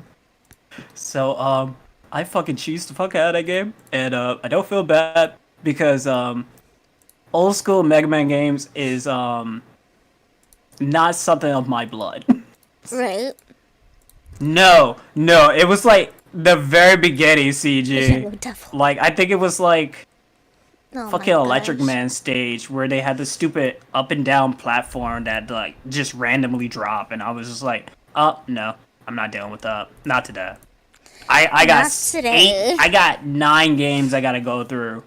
So, I fucking cheesed the fuck out of that game. And, I don't feel bad because, old school Mega Man games is not something of my blood. Right. No, it was like the very beginning CG. Yellow Devil. Like I think it was like Oh fucking my Electric gosh. Man stage where they had the stupid up and down platform that like just randomly drop, and I was just like, oh no, I'm not dealing with that. Not today. I got Not today. I got 9 games I gotta go through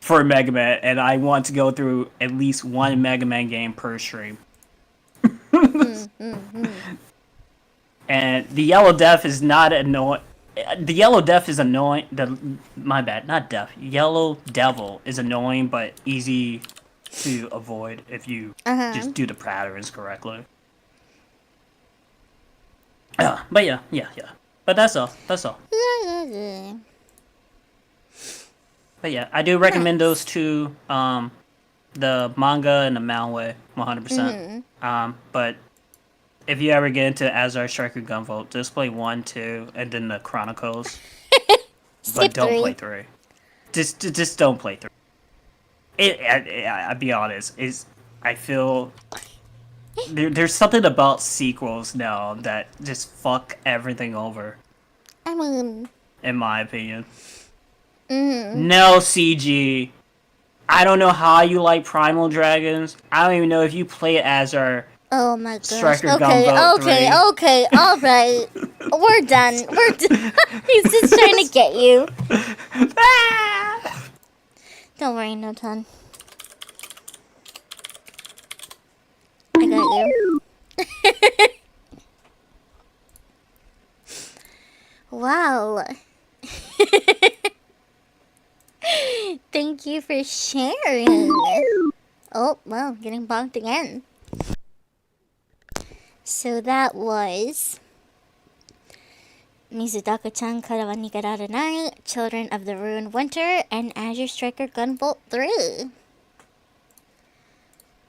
for Mega Man, and I want to go through at least one Mega Man game per stream. And the Yellow Death is not annoying. The Yellow Death is annoying. My bad, not Death. Yellow Devil is annoying, but easy to avoid if you just do the patterns correctly. But yeah. But that's all. Yeah. But yeah, I do recommend those two, the manga and the manhwa, 100%. But if you ever get into Azar Striker Gunvolt, just play 1, 2, and then the Chronicles. But don't play 3. Just don't play 3. I'll be honest, I feel there's something about sequels now that just fuck everything over. I mean, in my opinion. No CG. I don't know how you like Primal Dragons. I don't even know if you play it as our oh my gosh. Striker Okay, Gunvolt 3. alright. We're done. He's just trying to get you. Don't worry, no ton. I got you. Wow. Thank you for sharing. Oh, well, getting bonked again. So that was Mizudaka-chan Karawa Nigarara, Children of the Ruined Winter, and Azure Striker Gunvolt 3.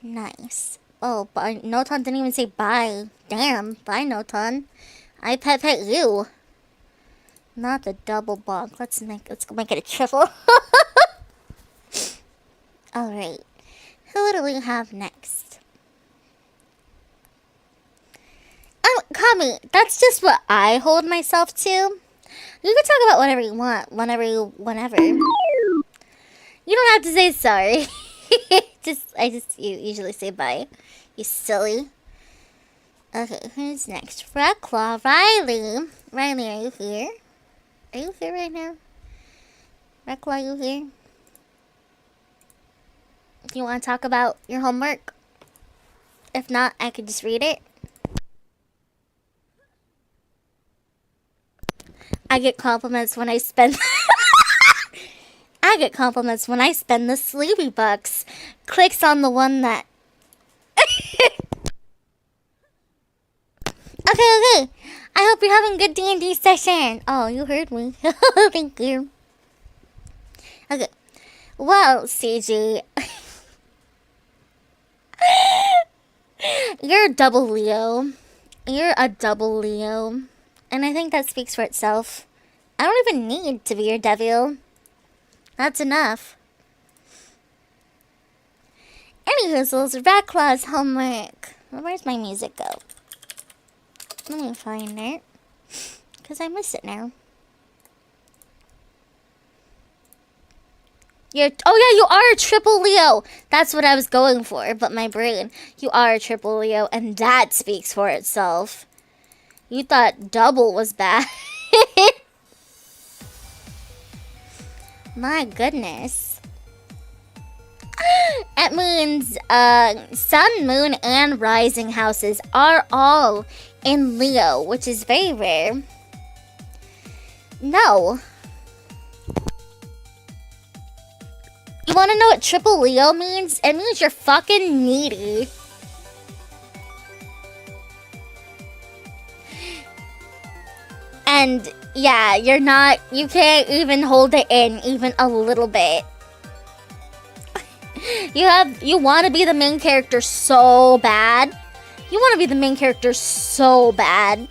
Nice. Oh, but Noton didn't even say bye. Damn, bye Noton. I pet you. Not the double bonk. Let's make it a triple. Alright. Who do we have next? Kami, that's just what I hold myself to. You can talk about whatever you want, whenever. You don't have to say sorry. You usually say bye. You silly. Okay, who's next? Reclaw, Riley. Riley, are you here? Are you here right now? Reclaw, are you here? Do you want to talk about your homework? If not, I could just read it. I get compliments when I spend... I get compliments when I spend the sleepy bucks. Clicks on the one that... Okay. I hope you're having a good D&D session. Oh, you heard me. Thank you. Okay. Well, CG... You're a double Leo. You're a double Leo. And I think that speaks for itself. I don't even need to be your devil. That's enough. Anywhoozles, Ratclaw's homework. Where's my music go? Let me find it. Because I miss it now. Oh yeah, you are a triple Leo. That's what I was going for, but my brain. You are a triple Leo, and that speaks for itself. You thought double was bad. My goodness. It means sun, moon, and rising houses are all in Leo, which is very rare. No. You want to know what triple Leo means? It means you're fucking needy. And yeah, you can't even hold it in even a little bit. You want to be the main character so bad. You want to be the main character so bad.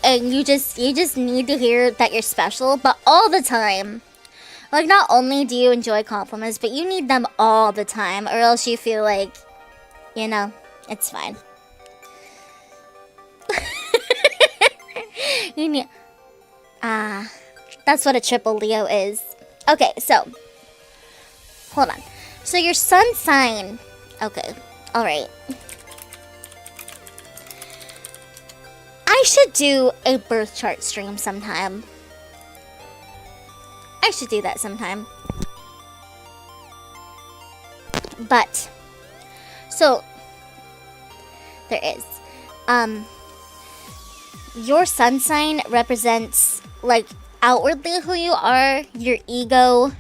And you just need to hear that you're special, but all the time. Like, not only do you enjoy compliments, but you need them all the time, or else you feel like, you know, it's fine. You need... that's what a triple Leo is. Okay, so... hold on. So your sun sign... okay, alright. I should do a birth chart stream sometime. I should do that sometime. But... so... there is. Your sun sign represents, like, outwardly who you are, your ego,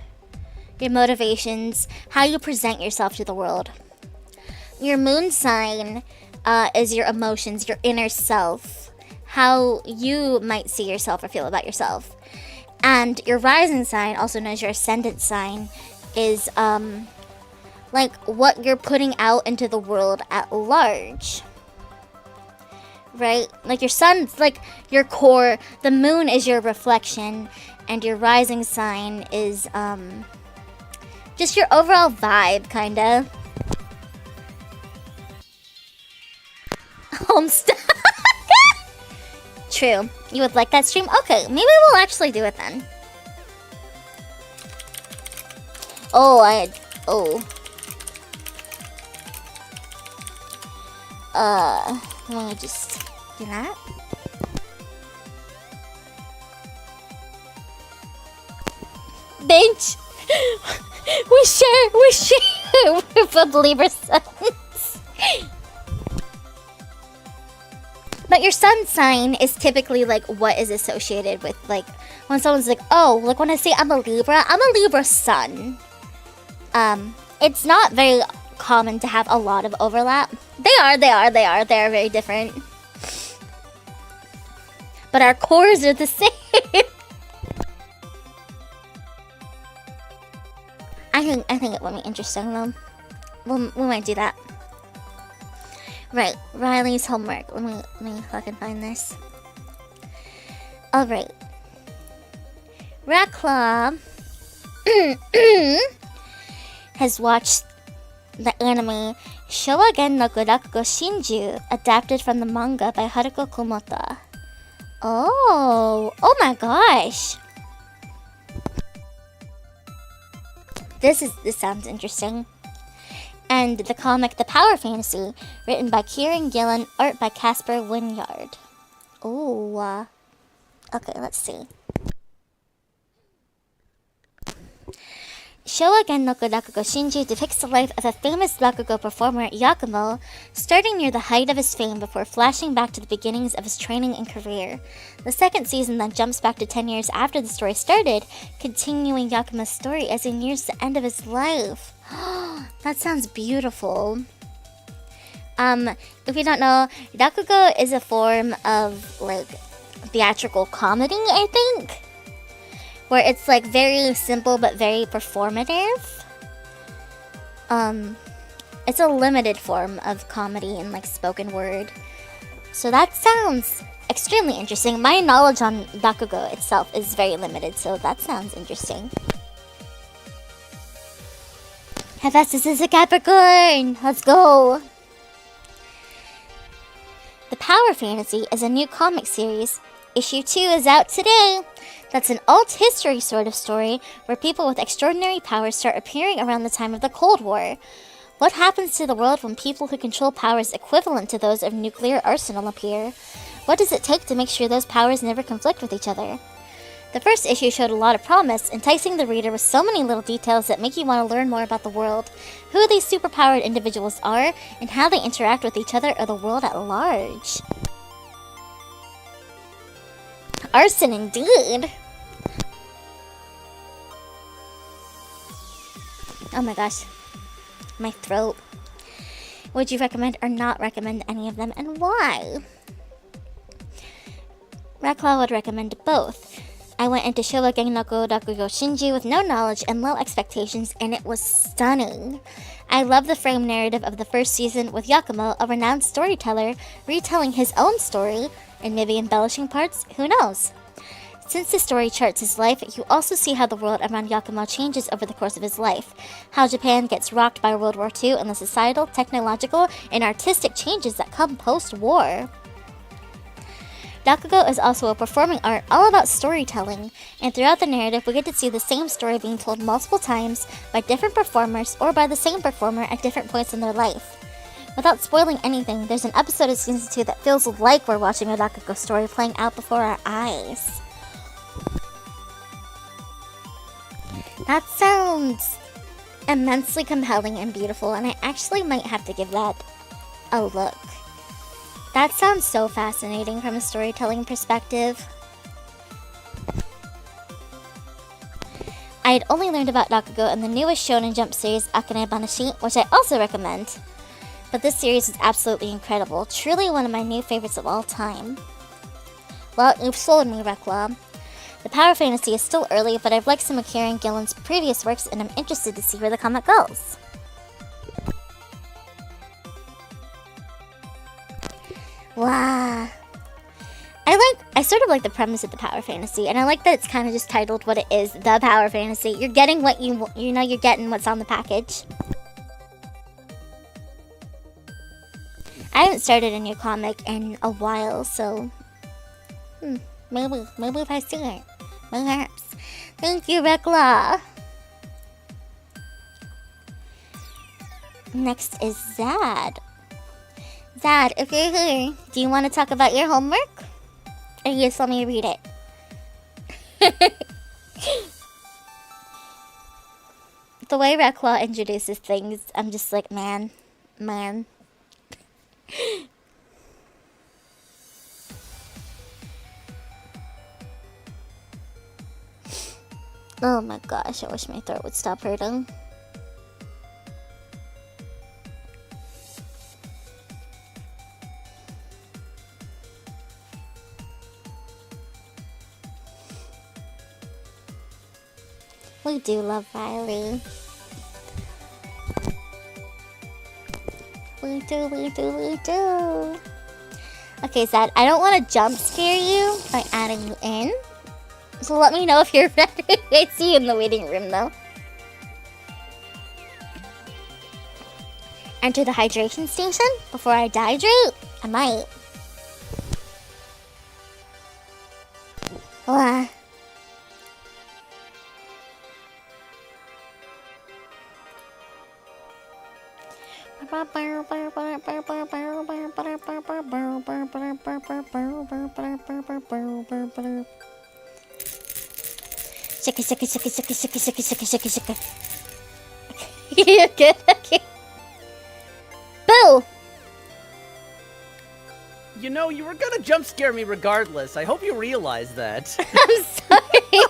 your motivations, how you present yourself to the world. Your moon sign is your emotions, your inner self, how you might see yourself or feel about yourself. And your rising sign, also known as your ascendant sign, is like what you're putting out into the world at large. Right? Like your sun's like your core, the moon is your reflection, and your rising sign is just your overall vibe, kinda. Homestead. True. You would like that stream? Okay, maybe we'll actually do it then. Let me just do that. Bench. We share we're believer sons. But your sun sign is typically like what is associated with, like, when someone's like, oh, like when I say I'm a Libra sun. It's not very common to have a lot of overlap. They are very different. But our cores are the same. I think it would be interesting though. We might do that. Right, Riley's homework. Let me fucking find this. Alright. Raklaw has watched the anime Showagen no Kurakugo Shinju, adapted from the manga by Haruko Kumota. Oh my gosh. This sounds interesting. And the comic The Power Fantasy, written by Kieran Gillen, art by Casper Wynyard. Ooh. Okay, let's see. Showagen no Kurakugo Shinju depicts the life of a famous Rakugo performer, Yakumo, starting near the height of his fame before flashing back to the beginnings of his training and career. The second season then jumps back to 10 years after the story started, continuing Yakumo's story as he nears the end of his life. That sounds beautiful. If you don't know, Rakugo is a form of, like, theatrical comedy, I think, where it's like very simple but very performative. It's a limited form of comedy and like spoken word. So that sounds extremely interesting. My knowledge on Rakugo itself is very limited, so that sounds interesting. Hephaestus is a Capricorn! Let's go! The Power Fantasy is a new comic series. Issue 2 is out today. That's an alt history sort of story where people with extraordinary powers start appearing around the time of the Cold War. What happens to the world when people who control powers equivalent to those of nuclear arsenal appear? What does it take to make sure those powers never conflict with each other? The first issue showed a lot of promise, enticing the reader with so many little details that make you want to learn more about the world, who these superpowered individuals are, and how they interact with each other or the world at large. Arson indeed! Oh my gosh. My throat. Would you recommend or not recommend any of them, and why? Raklaw would recommend both. I went into Showagen no Kurakugo Shinju with no knowledge and low expectations, and it was stunning. I love the frame narrative of the first season with Yakumo, a renowned storyteller, retelling his own story, and maybe embellishing parts, who knows? Since the story charts his life, you also see how the world around Yakumo changes over the course of his life, how Japan gets rocked by World War II and the societal, technological, and artistic changes that come post-war. Rakugo is also a performing art all about storytelling, and throughout the narrative we get to see the same story being told multiple times by different performers or by the same performer at different points in their life. Without spoiling anything, there's an episode of Season 2 that feels like we're watching a Rakugo story playing out before our eyes. That sounds immensely compelling and beautiful, and I actually might have to give that a look. That sounds so fascinating from a storytelling perspective. I had only learned about Rakugo in the newest Shonen Jump series, Akane Banashi, which I also recommend. But this series is absolutely incredible, truly one of my new favorites of all time. Well, you've sold me, Reclaw. The power fantasy is still early, but I've liked some of Kieran Gillen's previous works, and I'm interested to see where the comic goes. Wow. I sort of like the premise of the power fantasy, and I like that it's kind of just titled what it is, the power fantasy. You're getting what you know, you're getting what's on the package. I haven't started a new comic in a while, so maybe if I see it, perhaps. Thank you, Rekla. Next is Zad. Zad, if you're here, do you want to talk about your homework? Or just let me read it? The way Rekla introduces things, I'm just like, man. Oh my gosh, I wish my throat would stop hurting. We do love Riley. We do. Okay, Zad, I don't want to jump scare you by adding you in. So let me know if you're ready. I see you in the waiting room, though. Enter the hydration station before I dehydrate? I might. Shaka. You're good? Okay. Boo! You know, you were gonna jump scare me regardless. I hope you realize that. I'm sorry. You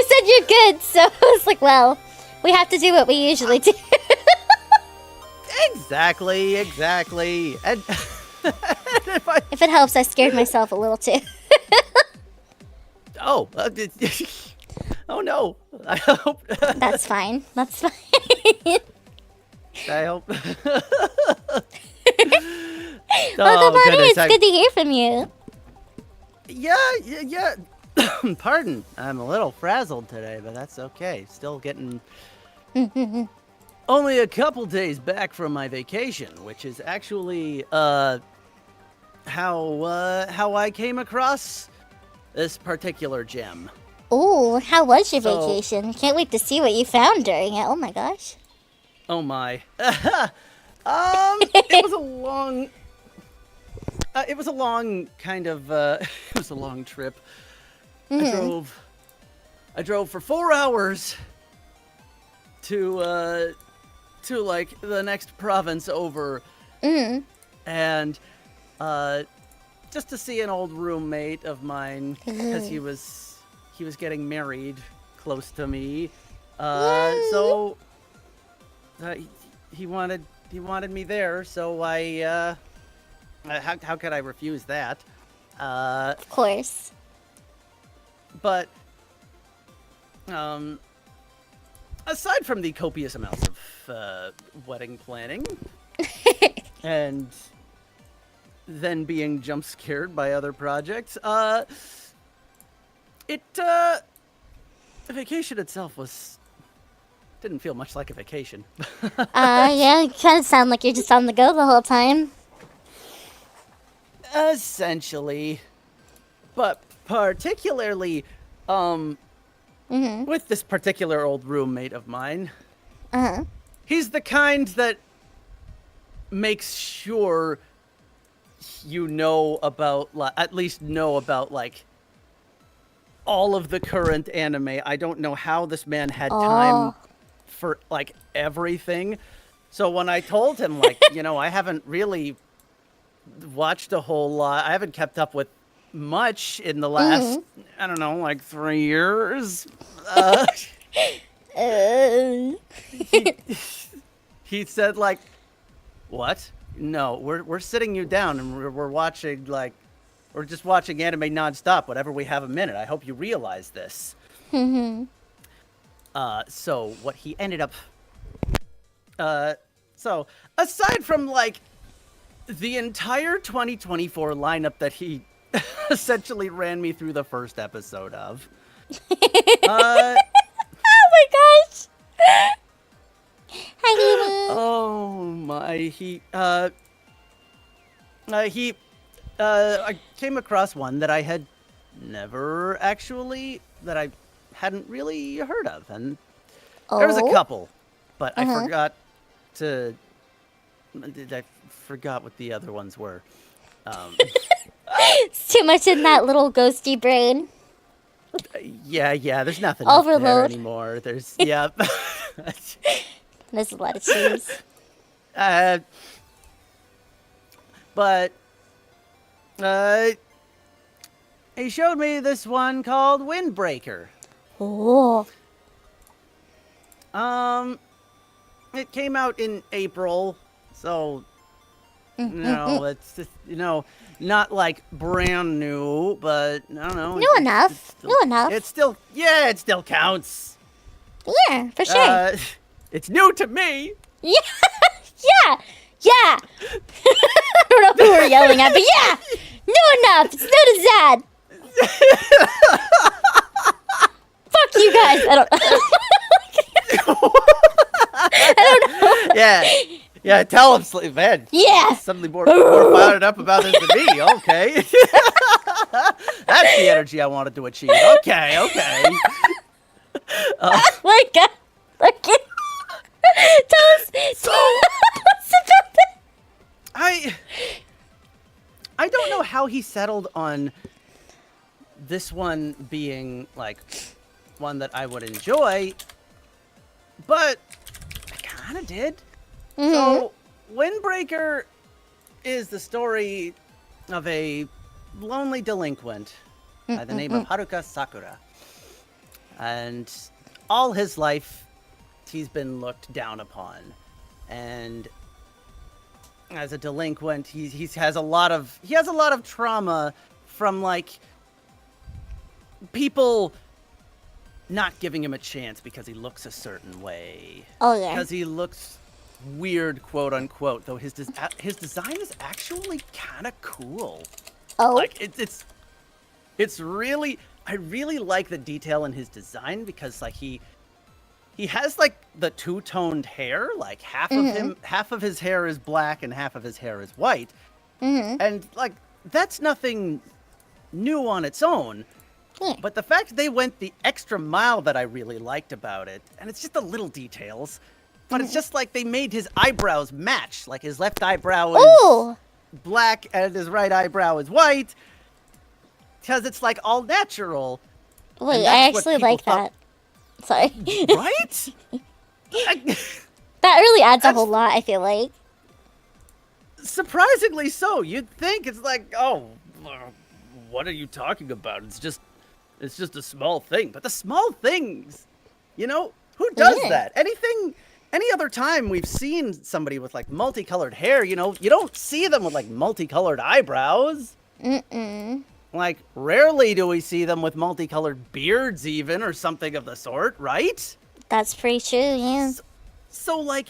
said you're good, so I was like, well, we have to do what we usually do. Exactly. And if it helps, I scared myself a little too. Oh no. I hope. That's fine. I hope. Welcome on in. It's good to hear from you. Yeah. Pardon. I'm a little frazzled today, but that's okay. Still getting only a couple days back from my vacation, which is actually how I came across this particular gem. Ooh, how was your vacation? Can't wait to see what you found during it. Oh my gosh. Oh my. It was a long. It was a long kind of. It was a long trip. I drove for 4 hours to like the next province over, and just to see an old roommate of mine because he was getting married close to me. So he wanted me there, so I how could I refuse that? Of course. But aside from the copious amounts of wedding planning and then being jump scared by other projects. Vacation itself didn't feel much like a vacation. Yeah, you kind of sound like you're just on the go the whole time. Essentially. But particularly, with this particular old roommate of mine. He's the kind that makes sure you know about, at least know about, like, all of the current anime. I don't know how this man had time for, like, everything. So when I told him, like, you know, I haven't really watched a whole lot. I haven't kept up with much in the last, I don't know, like 3 years. He said, like, what? No, we're sitting you down and we're watching, like, we're just watching anime nonstop whenever we have a minute. I hope you realize this. So what he ended up, so aside from, like, the entire 2024 lineup that he essentially ran me through the first episode of, Oh my gosh! Hi, Amy. oh my, I came across one that I had never actually, that I hadn't really heard of, and there was a couple, but I forgot what the other ones were. It's too much in that little ghosty brain. Yeah, there's nothing up there Overload. anymore. There's, yeah. There's a lot of shoes. But he showed me this one called Windbreaker. Oh. It came out in April, so it's just, not like brand new, but I don't know. New enough. New enough. It still counts. Yeah, for sure. It's new to me. Yeah. I don't know who we're yelling at, but yeah, new enough. It's new to Zad. Fuck you guys. I don't know. Yeah. Tell him, man. Yeah. Suddenly more fired up about this than me. Okay. That's the energy I wanted to achieve. Okay. Oh my god. Okay. Tell us about that. I don't know how he settled on this one being, like, one that I would enjoy, but I kind of did. So, Windbreaker is the story of a lonely delinquent by the name of Haruka Sakura. And all his life, he's been looked down upon. And as a delinquent, he has a lot of trauma from, like, people not giving him a chance because he looks a certain way. Oh yeah. Because he looks weird, quote unquote. Though his design is actually kind of cool. Oh. Like it's really, I really like the detail in his design because, like, he has, like, the two-toned hair. Like, half of his hair is black and half of his hair is white. And, like, that's nothing new on its own. Yeah. But the fact they went the extra mile that I really liked about it, and it's just the little details, but it's just like they made his eyebrows match. Like, his left eyebrow is black and his right eyebrow is white, because it's, like, all natural. Wait, I actually like that. Sorry. Right? That really adds a whole lot, I feel like. Surprisingly so. You'd think it's like, oh, what are you talking about? It's just a small thing. But the small things, who does that? Any other time we've seen somebody with, like, multicolored hair, you don't see them with, like, multicolored eyebrows. Like, rarely do we see them with multicolored beards even, or something of the sort, right? That's pretty true, yeah. So like,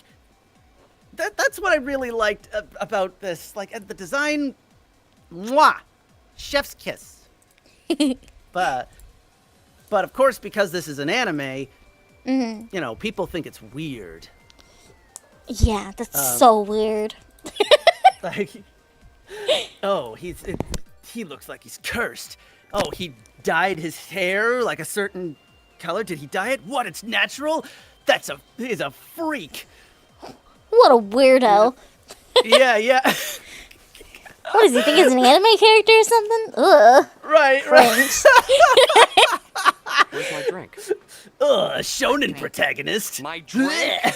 that's what I really liked about this. Like, the design Mwah! Chef's kiss. But of course, because this is an anime, you know, people think it's weird. Yeah, that's so weird. Like, oh, he looks like he's cursed. Oh, he dyed his hair like a certain color. Did he dye it? What? It's natural? He's a freak. What a weirdo. Yeah. What does he think he's an anime character or something? Ugh. Right. Where's my drink? Ugh, shonen protagonist. My drink?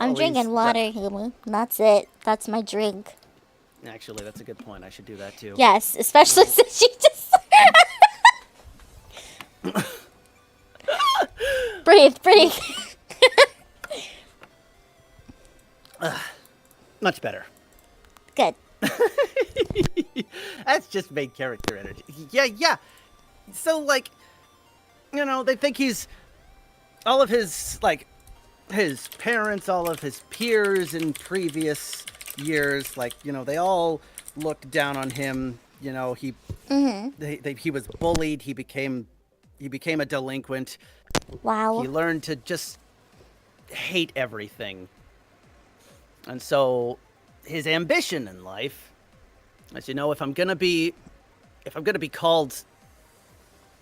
I'm drinking water, Hulu. That's it. That's my drink. Actually, that's a good point. I should do that too. Yes, especially since she just... breathe. Much better. Good. That's just main character energy. Yeah. So, like, you know, they think he's... all of his, like, his parents, all of his peers in previous years, like, you know, they all looked down on him. You know, he was bullied. He became a delinquent. Wow. He learned to just hate everything. And so his ambition in life, as you know, if I'm gonna be called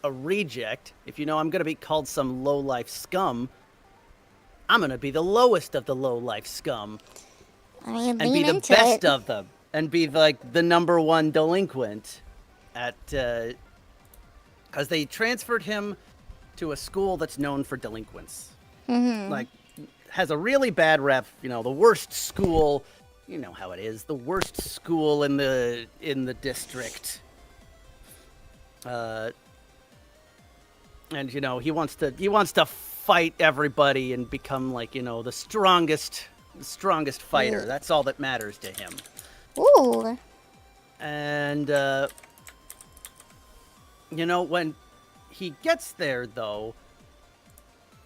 a reject, if you know I'm gonna be called some low-life scum, I'm gonna be the lowest of the low-life scum. I mean, and be the best of them. And be like the number one delinquent at because they transferred him to a school that's known for delinquents. Like, has a really bad rep, you know, the worst school, you know how it is, the worst school in the district. And you know, he wants to fight everybody and become, like, you know, the strongest fighter. Ooh. That's all that matters to him. Ooh. And you know, when he gets there, though,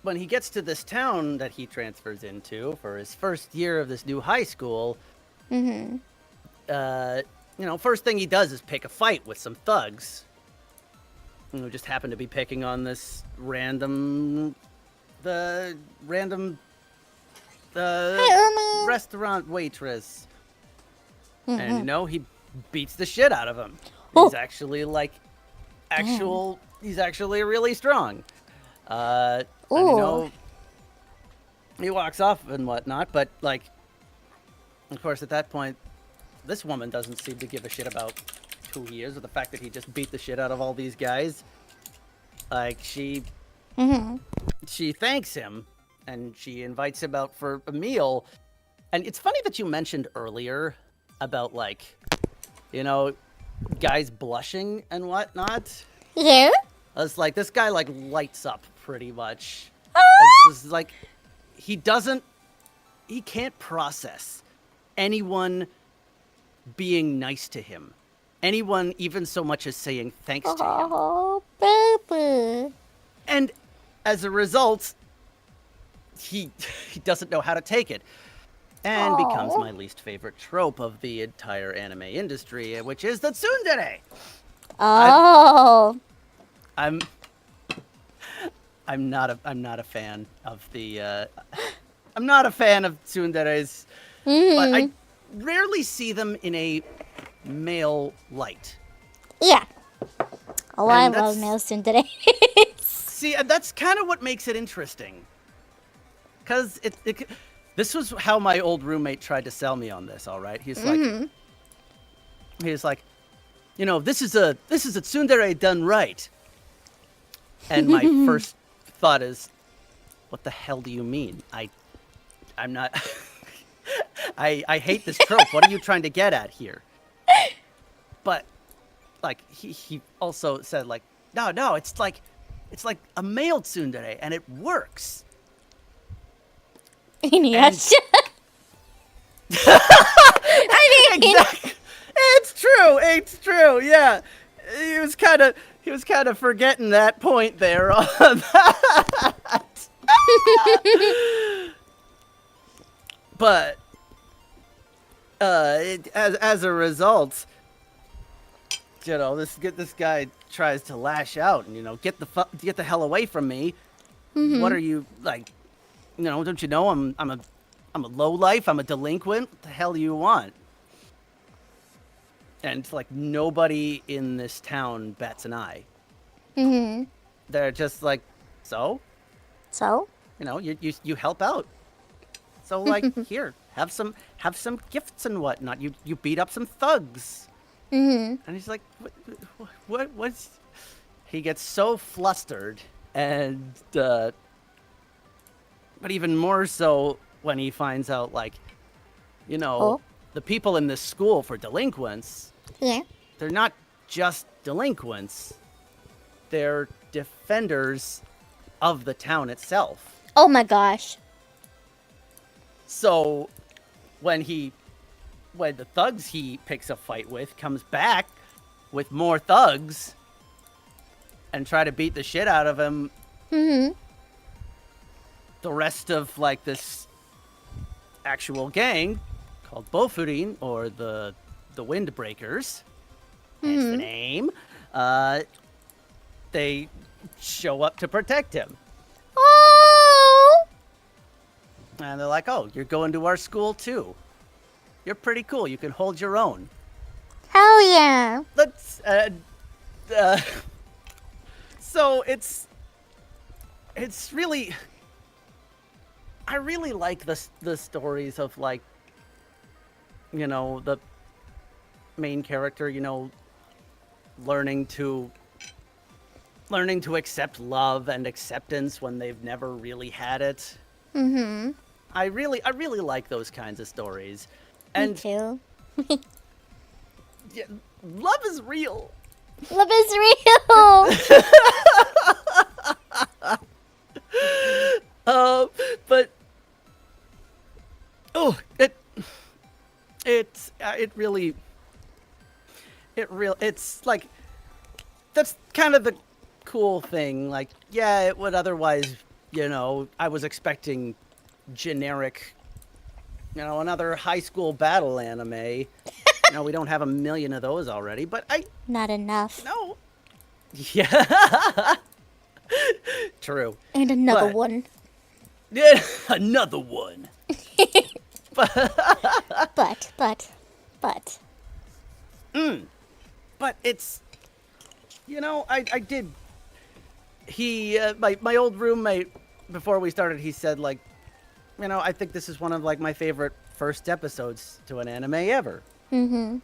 when he gets to this town that he transfers into for his first year of this new high school, you know, first thing he does is pick a fight with some thugs who just happen to be picking on this random restaurant waitress. And, you know, he beats the shit out of him. He's actually, like, he's actually really strong. And, you know, he walks off and whatnot, but, like, of course, at that point, this woman doesn't seem to give a shit about who he is or the fact that he just beat the shit out of all these guys. Like, she thanks him, and she invites him out for a meal. And it's funny that you mentioned earlier about, like, you know, guys blushing and whatnot. Yeah? I was like, this guy, like, lights up pretty much. It's just, like, he can't process anyone being nice to him. Anyone even so much as saying thanks to him. Oh, baby. And as a result, he doesn't know how to take it. And becomes my least favorite trope of the entire anime industry, which is the tsundere. Oh. I'm not a fan of the I'm not a fan of tsunderes. But I rarely see them in a male light. Yeah. Oh, I love male tsundere. See, that's kind of what makes it interesting. Because this was how my old roommate tried to sell me on this, all right? He's like, you know, this is a tsundere done right. And my first thought is, what the hell do you mean? I'm not I hate this trope. What are you trying to get at here? But like he also said, like, no, it's like a male tsundere and it works. Yes. I mean, exactly. It's true. Yeah, he was kind of forgetting that point there on that. But as a result, this guy tries to lash out and get the hell away from me. What are you like? Don't you know I'm a lowlife. I'm a delinquent. What the hell do you want? And like nobody in this town bats an eye. They're just like, so. You help out. So like here, have some gifts and whatnot. You beat up some thugs. And he's like, what's? He gets so flustered, and but even more so when he finds out, like, the people in this school for delinquents. Yeah. They're not just delinquents. They're defenders of the town itself. Oh my gosh. So when the thugs he picks a fight with comes back with more thugs and try to beat the shit out of him, the rest of like this actual gang called Bofurin, or the Windbreakers, hence the name, they show up to protect him. Oh! And they're like, oh, you're going to our school too. You're pretty cool. You can hold your own. Hell yeah. Let's, so it's really, I really like the stories of like, the main character, learning to accept love and acceptance when they've never really had it. I really like those kinds of stories. And me too. Yeah, love is real. Love is real. But it's like, that's kind of the cool thing. Like, yeah, it would otherwise, I was expecting generic, another high school battle anime. We don't have a million of those already, but Not enough. No. Yeah. True. And another one. Yeah, another one. But. But it's, I did. He, my old roommate, before we started, he said, like, I think this is one of, like, my favorite first episodes to an anime ever. And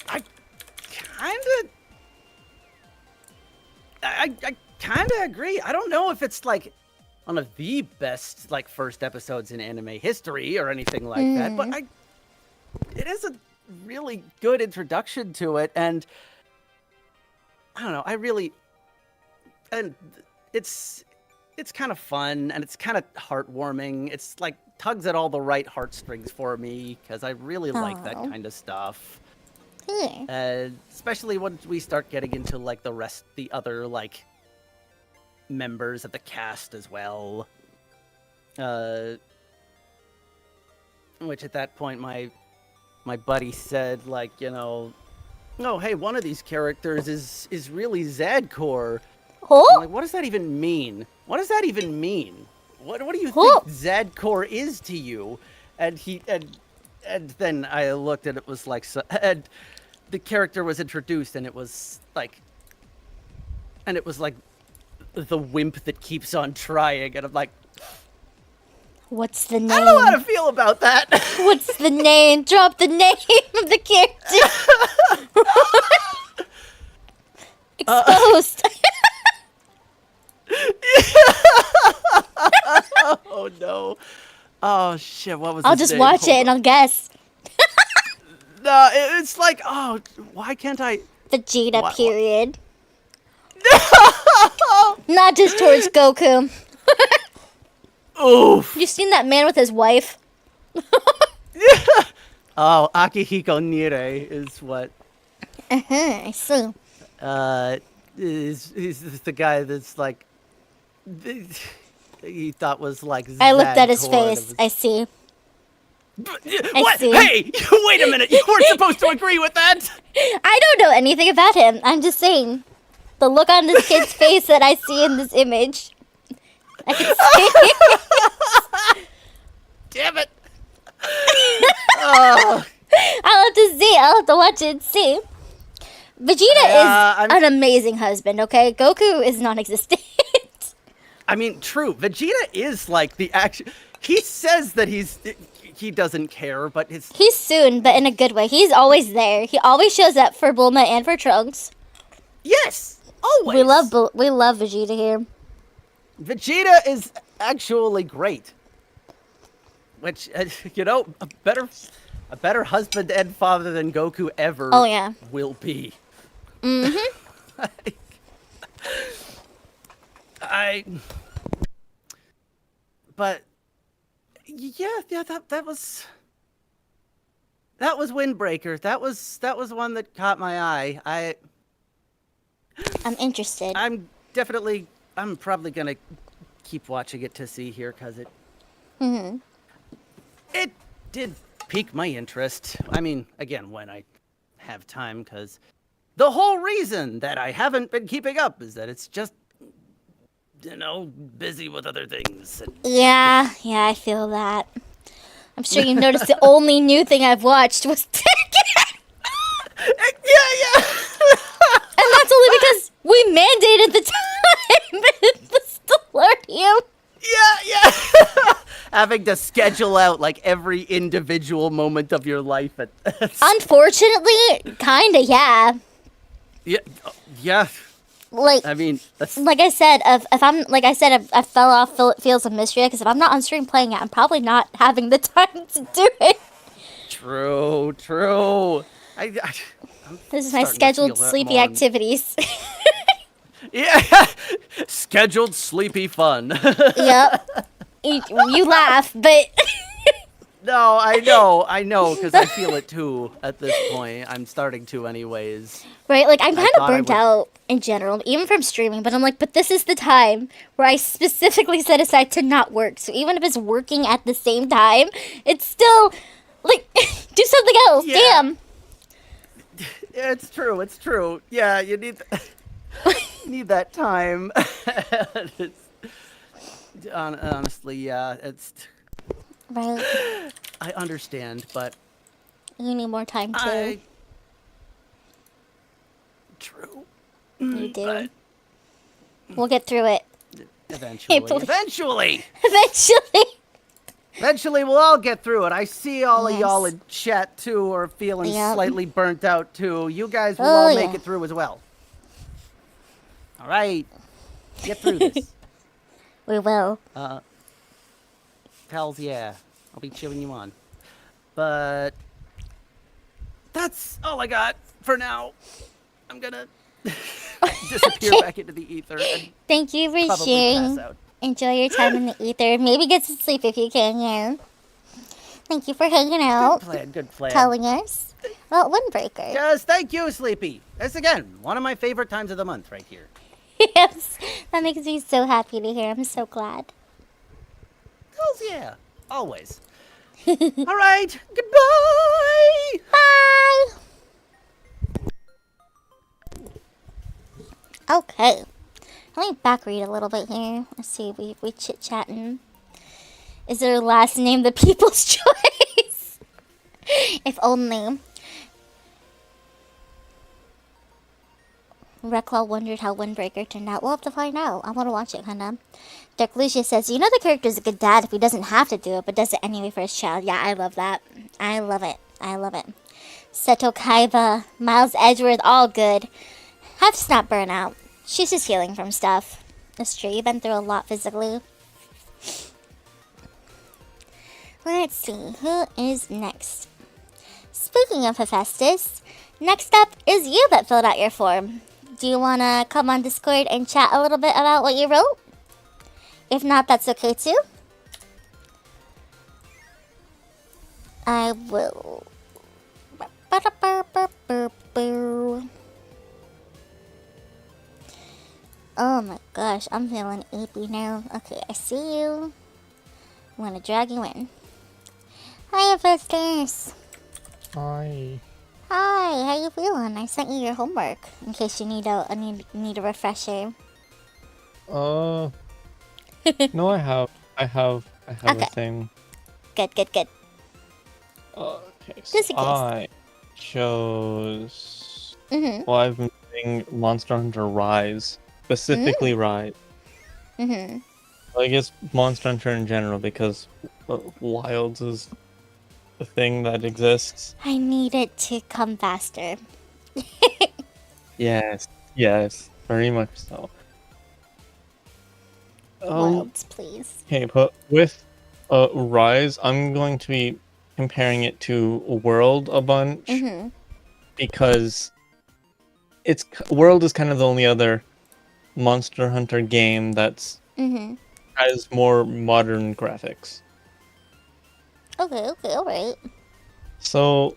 I kind of agree. I don't know if it's, like, one of the best, like, first episodes in anime history or anything like that, but it is a really good introduction to it, and I don't know, and it's kind of fun, and it's kind of heartwarming. It's like tugs at all the right heartstrings for me, because I really like that kind of stuff. Yeah. Especially once we start getting into like the other like members of the cast as well. Which at that point my buddy said, like, oh, hey, one of these characters is really Zadcore. Oh? I'm like, what does that even mean? What does that even mean? What do you think Zadcore is to you? And then I looked and it was like, and the character was introduced and it was like the wimp that keeps on trying, and I'm like, what's the name? I don't know how to feel about that. What's the name? Drop the name of the character. Exposed. Oh no. Oh shit, what was I'll his just name? watch Hold it and I'll guess. No, it's like, oh, why can't I? Vegeta period. Not just towards Goku. Oof. You seen that man with his wife? Oh, Akihiko Nire is what. I see. He's the guy that's like, he thought was like. I looked at his Zadcore, face. I see. What? see. Hey, wait a minute. You weren't supposed to agree with that. I don't know anything about him. I'm just saying. The look on this kid's face that I see in this image. I can see. Damn it. I'll have to see. I'll have to watch it and see. Vegeta is an amazing husband, okay? Goku is non-existent. I mean, true. Vegeta is like the action. He says that he doesn't care, but he's soon, but in a good way. He's always there. He always shows up for Bulma and for Trunks. Yes, always. We love Vegeta here. Vegeta is actually great. Which a better husband and father than Goku ever will be. Mm-hmm. But yeah, that was Windbreaker. That was one that caught my eye. I'm interested. I'm probably gonna keep watching it to see here because it did pique my interest. I mean, again, when I have time, because the whole reason that I haven't been keeping up is that it's just, busy with other things. Yeah, I feel that. I'm sure you noticed the only new thing I've watched was Tekken. Yeah. And that's only because we mandated the time. It's still learning. Yeah. Having to schedule out like every individual moment of your life. Unfortunately, kinda, yeah. Yeah. Like, I mean, like I said, if I fell off Fields of Mystery because if I'm not on stream playing it, I'm probably not having the time to do it. True. This is my scheduled sleepy activities. Yeah, scheduled sleepy fun. Yep. You laugh, but no, I know, because I feel it too at this point. I'm starting to anyways. Right, like I'm kind of burnt out in general, even from streaming, but I'm like, but this is the time where I specifically set aside to not work. So even if it's working at the same time, it's still, like, do something else, damn. Yeah, it's true. Yeah, you need that time. Honestly, yeah, it's... Right. I understand, but... You need more time, too. True. You do. But... We'll get through it. Eventually! Eventually, we'll all get through it. I see all of y'all in chat, too, are feeling slightly burnt out, too. You guys will all make it through as well. All right. Get through this. We will. Pals, yeah. I'll be cheering you on. But that's all I got for now. I'm gonna disappear back into the ether. And thank you for sharing. Enjoy your time in the ether. Maybe get some sleep if you can, yeah. Thank you for hanging out. Good plan. Telling us about Windbreaker. Yes, thank you, Sleepy. That's, again, one of my favorite times of the month right here. Yes, that makes me so happy to hear. I'm so glad. Hells yeah, always. All right, goodbye. Bye. Okay, let me back read a little bit here. Let's see, we chit chatting. Is their last name the people's choice? If only. Reclaw wondered how Windbreaker turned out. We'll have to find out. I want to watch it, kinda. Dark Lucia says, you know the character's a good dad if he doesn't have to do it, but does it anyway for his child. Yeah, I love that. I love it. Seto Kaiba, Miles Edgeworth, all good. Hef's not burnout. She's just healing from stuff. That's true. You've been through a lot physically. Let's see. Who is next? Speaking of Hephaestus, next up is you that filled out your form. Do you want to come on Discord and chat a little bit about what you wrote? If not, that's okay too. I will. Oh my gosh, I'm feeling eepy now. Okay, I see you. I'm gonna drag you in. Hi, Festus. Hi. Hi, how you feeling? I sent you your homework in case you need a refresher. No, I have Okay. a thing. Good. Okay, so Just in case. I chose. Mhm. Well, I've been playing Monster Hunter Rise, specifically Rise. Mhm. I guess Monster Hunter in general because Wilds is the thing that exists. I need it to come faster. Yes, very much so. Wilds, please. Okay, but with Rise, I'm going to be comparing it to World a bunch because World is kind of the only other Monster Hunter game that's has more modern graphics. Okay, alright. So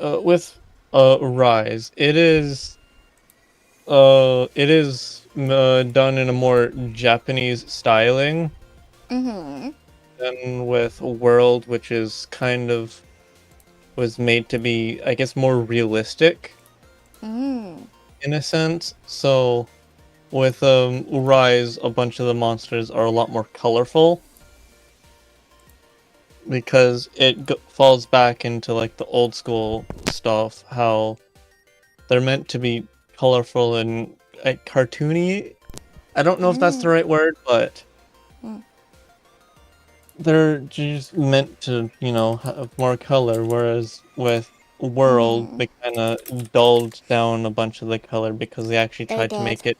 with Rise, it is done in a more Japanese styling than with World, which is kind of was made to be, I guess, more realistic in a sense. So with Rise, a bunch of the monsters are a lot more colorful because it falls back into like the old school stuff, how they're meant to be colorful and cartoony. I don't know if that's the right word, but they're just meant to, have more color, whereas with World, they kind of dulled down a bunch of the color because they actually tried to make it.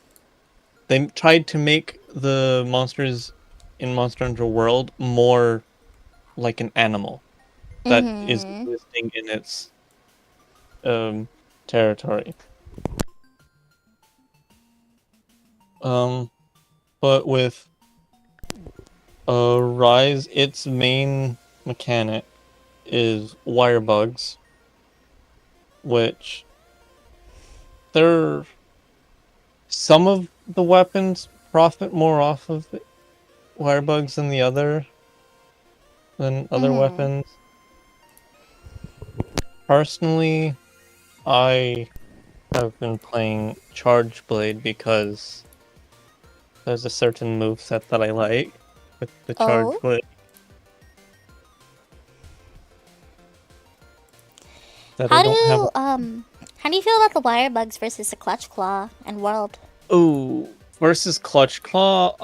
They tried to make the monsters in Monster Hunter World more like an animal that is existing in its territory. But with Rise, its main mechanic is wire bugs, which some of the weapons profit more off of wire bugs than other weapons. Personally, I have been playing Charge Blade because there's a certain moveset that I like with the Charge Blade. How do you feel about the wire bugs versus the clutch claw and World? Ooh, versus Clutch Claw,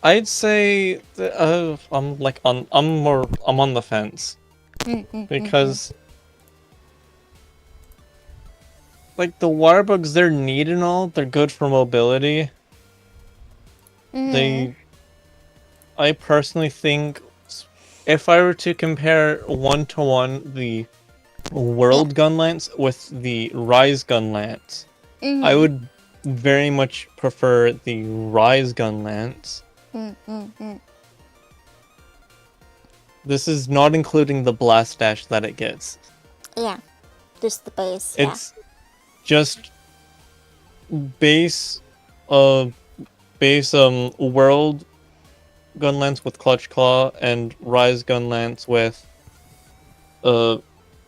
I'd say that, I'm on the fence because like the wire bugs, they're neat and all, they're good for mobility. I personally think if I were to compare 1-to-1 the World gun lance with the Rise gun lance, I would very much prefer the Rise gun lance. This is not including the blast dash that it gets. Yeah, just the base. It's just base World gun lance with clutch claw and Rise gun lance with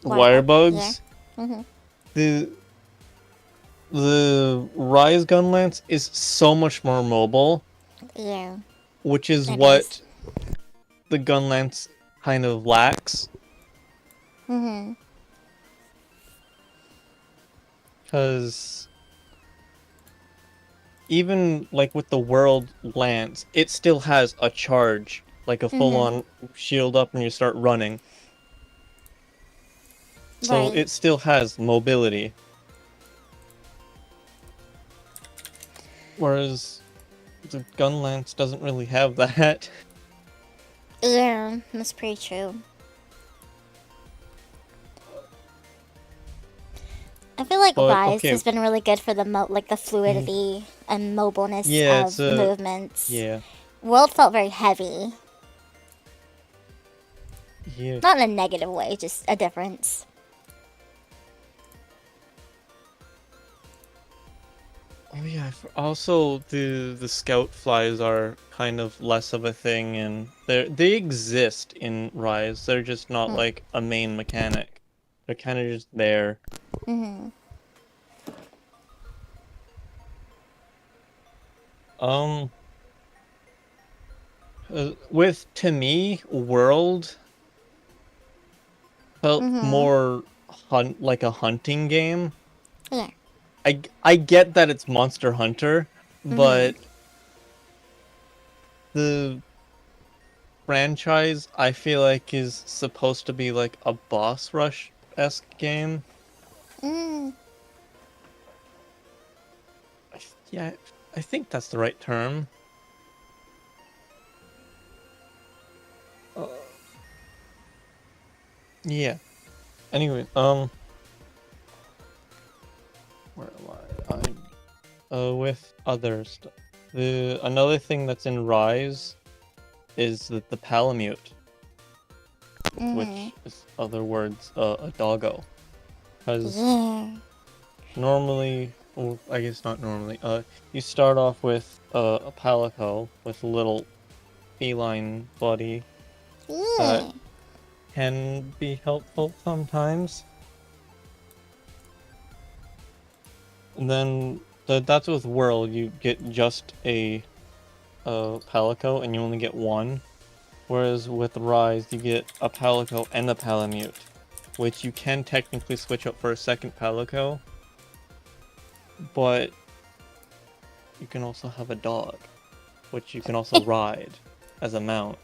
wire bugs. The Rise gun lance is so much more mobile. Yeah. Which is what the gun lance kind of lacks. Because even like with the World lance, it still has a charge, like a full-on shield up when you start running. So it still has mobility. Whereas the gun lance doesn't really have that. Yeah, that's pretty true. I feel like Rise has been really good for the the fluidity and mobileness of movements. Yeah. World felt very heavy. Yeah. Not in a negative way, just a difference. Oh yeah. Also, the scout flies are kind of less of a thing, and they exist in Rise. They're just not like a main mechanic. They're kind of just there. Um, with to me, World felt more like a hunting game. Yeah. I get that it's Monster Hunter, but the franchise I feel like is supposed to be like a boss rush-esque game. Yeah, I think that's the right term. Yeah. Anyway, where am I? With other stuff. Another thing that's in Rise is the Palamute, which is other words, a doggo. Because normally, or I guess not normally, you start off with a palico with a little feline body that can be helpful sometimes. And then that's with World, you get just a palico and you only get one. Whereas with Rise, you get a palico and a palamute, which you can technically switch up for a second palico, but you can also have a dog, which you can also ride as a mount.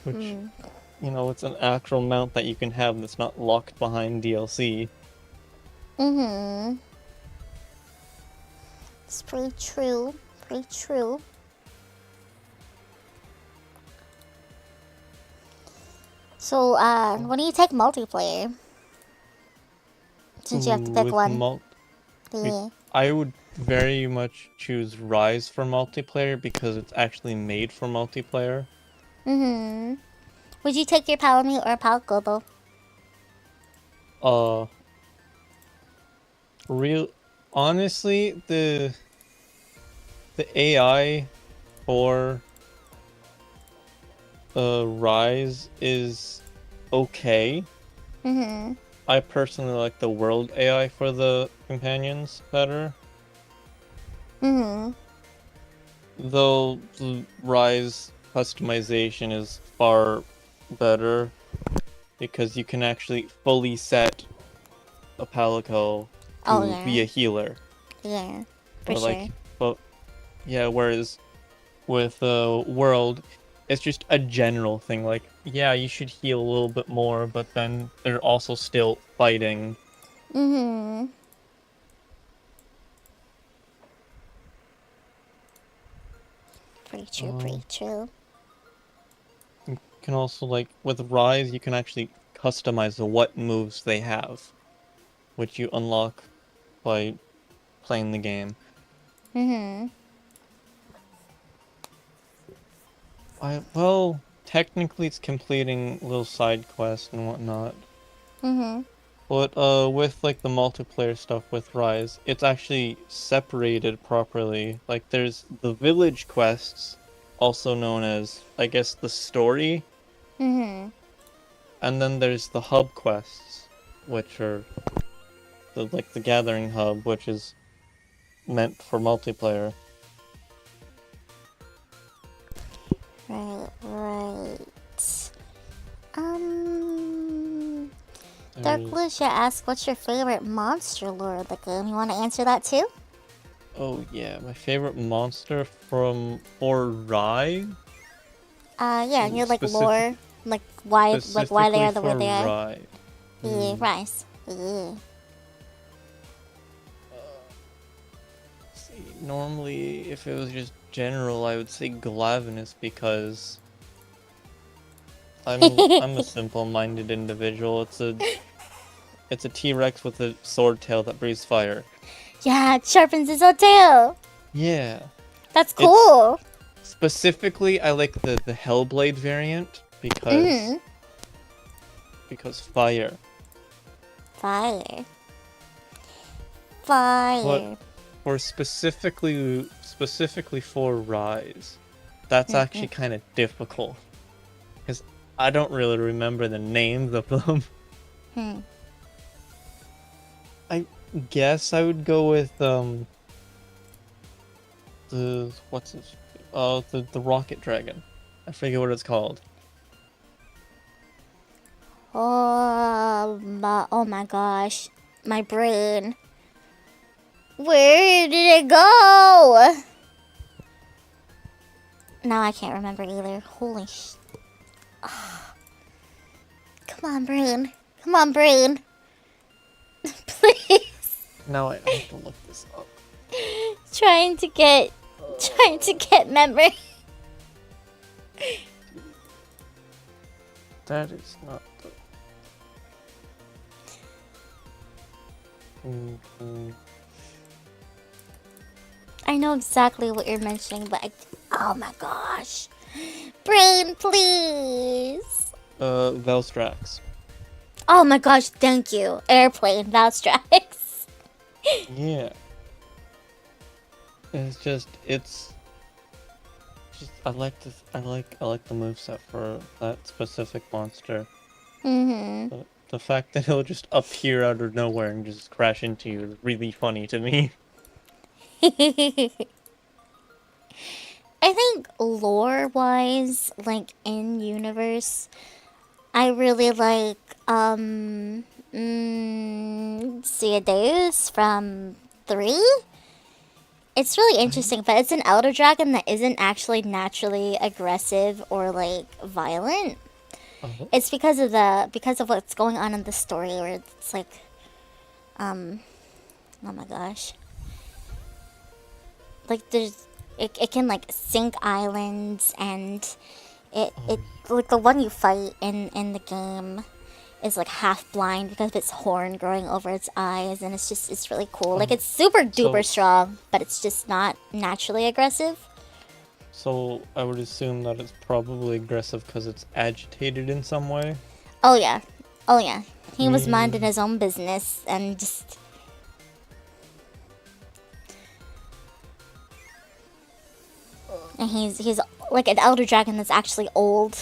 Which, you know, it's an actual mount that you can have that's not locked behind DLC. It's pretty true. Pretty true. So, when do you take multiplayer? Since you have to pick one. Yeah. I would very much choose Rise for multiplayer because it's actually made for multiplayer. Would you take your Palamute or Palgobo? Honestly, the AI for Rise is okay. I personally like the World AI for the companions better. Though the Rise customization is far better because you can actually fully set a palico to be a healer. Yeah, for sure. But yeah, whereas with World, it's just a general thing. Like, yeah, you should heal a little bit more, but then they're also still fighting. Pretty true, pretty true. You can also, like, with Rise, you can actually customize what moves they have, which you unlock by playing the game. Well, technically it's completing little side quests and whatnot. But with like the multiplayer stuff with Rise, it's actually separated properly. Like there's the village quests, also known as, I guess, the story. And then there's the hub quests, which are the gathering hub, which is meant for multiplayer. Right. Dark Lucia asks, what's your favorite monster lore of the game? You want to answer that too? Oh yeah, my favorite monster for Rise? Yeah, you're like lore, like why they are the way they are. Rise. Yeah, Rise. Yeah. See, normally, if it was just general, I would say Glavenus because I'm a simple-minded individual. It's a T-Rex with a sword tail that breathes fire. Yeah, it sharpens his own tail. Yeah. That's cool. Specifically, I like the Hellblade variant because because fire. Fire. But for specifically for Rise, that's actually kind of difficult. Because I don't really remember the names of them. I guess I would go with the rocket dragon. I forget what it's called. Oh my gosh. My brain. Where did it go? Now I can't remember either. Holy sh... Oh. Come on, brain. Come on, brain. Please. Now I have to look this up. Trying to get memory. That is not the... I know exactly what you're mentioning, but oh my gosh. Brain, please. Velstrax. Oh my gosh, thank you. Airplane, Valstrax. Yeah. I like the moveset for that specific monster. The fact that it'll just appear out of nowhere and just crash into you is really funny to me. I think lore-wise, like in universe, I really like Ceadeus from 3. It's really interesting, but it's an elder dragon that isn't actually naturally aggressive or like violent. It's because of what's going on in the story, where it's like, oh my gosh, like it can like sink islands, and it like the one you fight in the game is like half blind because of its horn growing over its eyes, and it's really cool. Like it's super duper strong, but it's just not naturally aggressive. So I would assume that it's probably aggressive because it's agitated in some way. Oh yeah. He was minding his own business and just. And he's like an elder dragon that's actually old.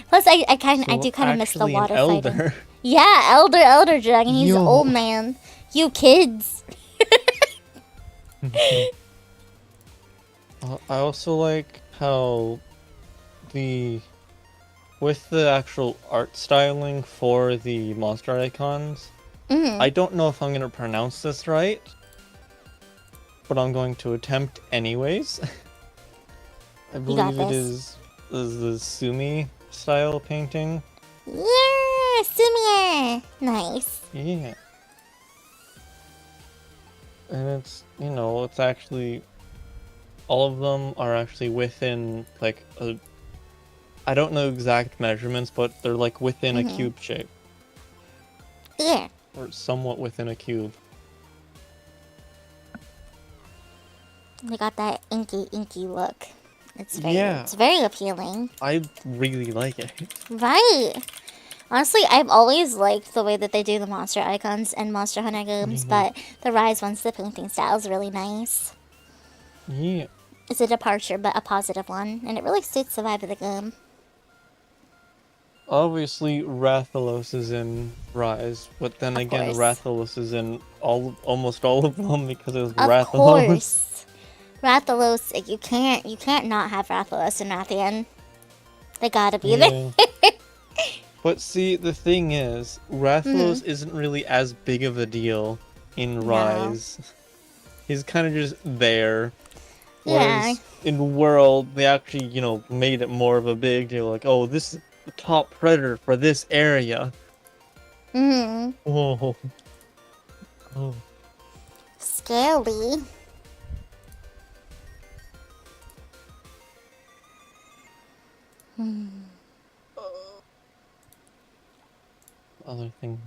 Plus, I do kind of miss the water fighting. Yeah, elder dragon. He's an old man. You kids. I also like how with the actual art styling for the monster icons. I don't know if I'm gonna pronounce this right, but I'm going to attempt anyways. I believe it is the Sumi style painting. Yeah, Sumi. Nice. Yeah. And it's, it's actually, all of them are actually within, like, I don't know exact measurements, but they're, like, within a cube shape. Yeah. Or somewhat within a cube. They got that inky look. It's very appealing. I really like it. Right. Honestly, I've always liked the way that they do the monster icons in Monster Hunter games, but the Rise ones, the painting style is really nice. Yeah. It's a departure, but a positive one, and it really suits the vibe of the game. Obviously, Rathalos is in Rise, but then again, Rathalos is in almost all of them because it was Rathalos. Of course. Rathalos, you can't not have Rathalos and Rathian. They gotta be there. But see, the thing is, Rathalos isn't really as big of a deal in Rise. He's kind of just there. Whereas in World, they actually, made it more of a big deal. Like, oh, this is the top predator for this area. Whoa. Oh. Scary. Other thing.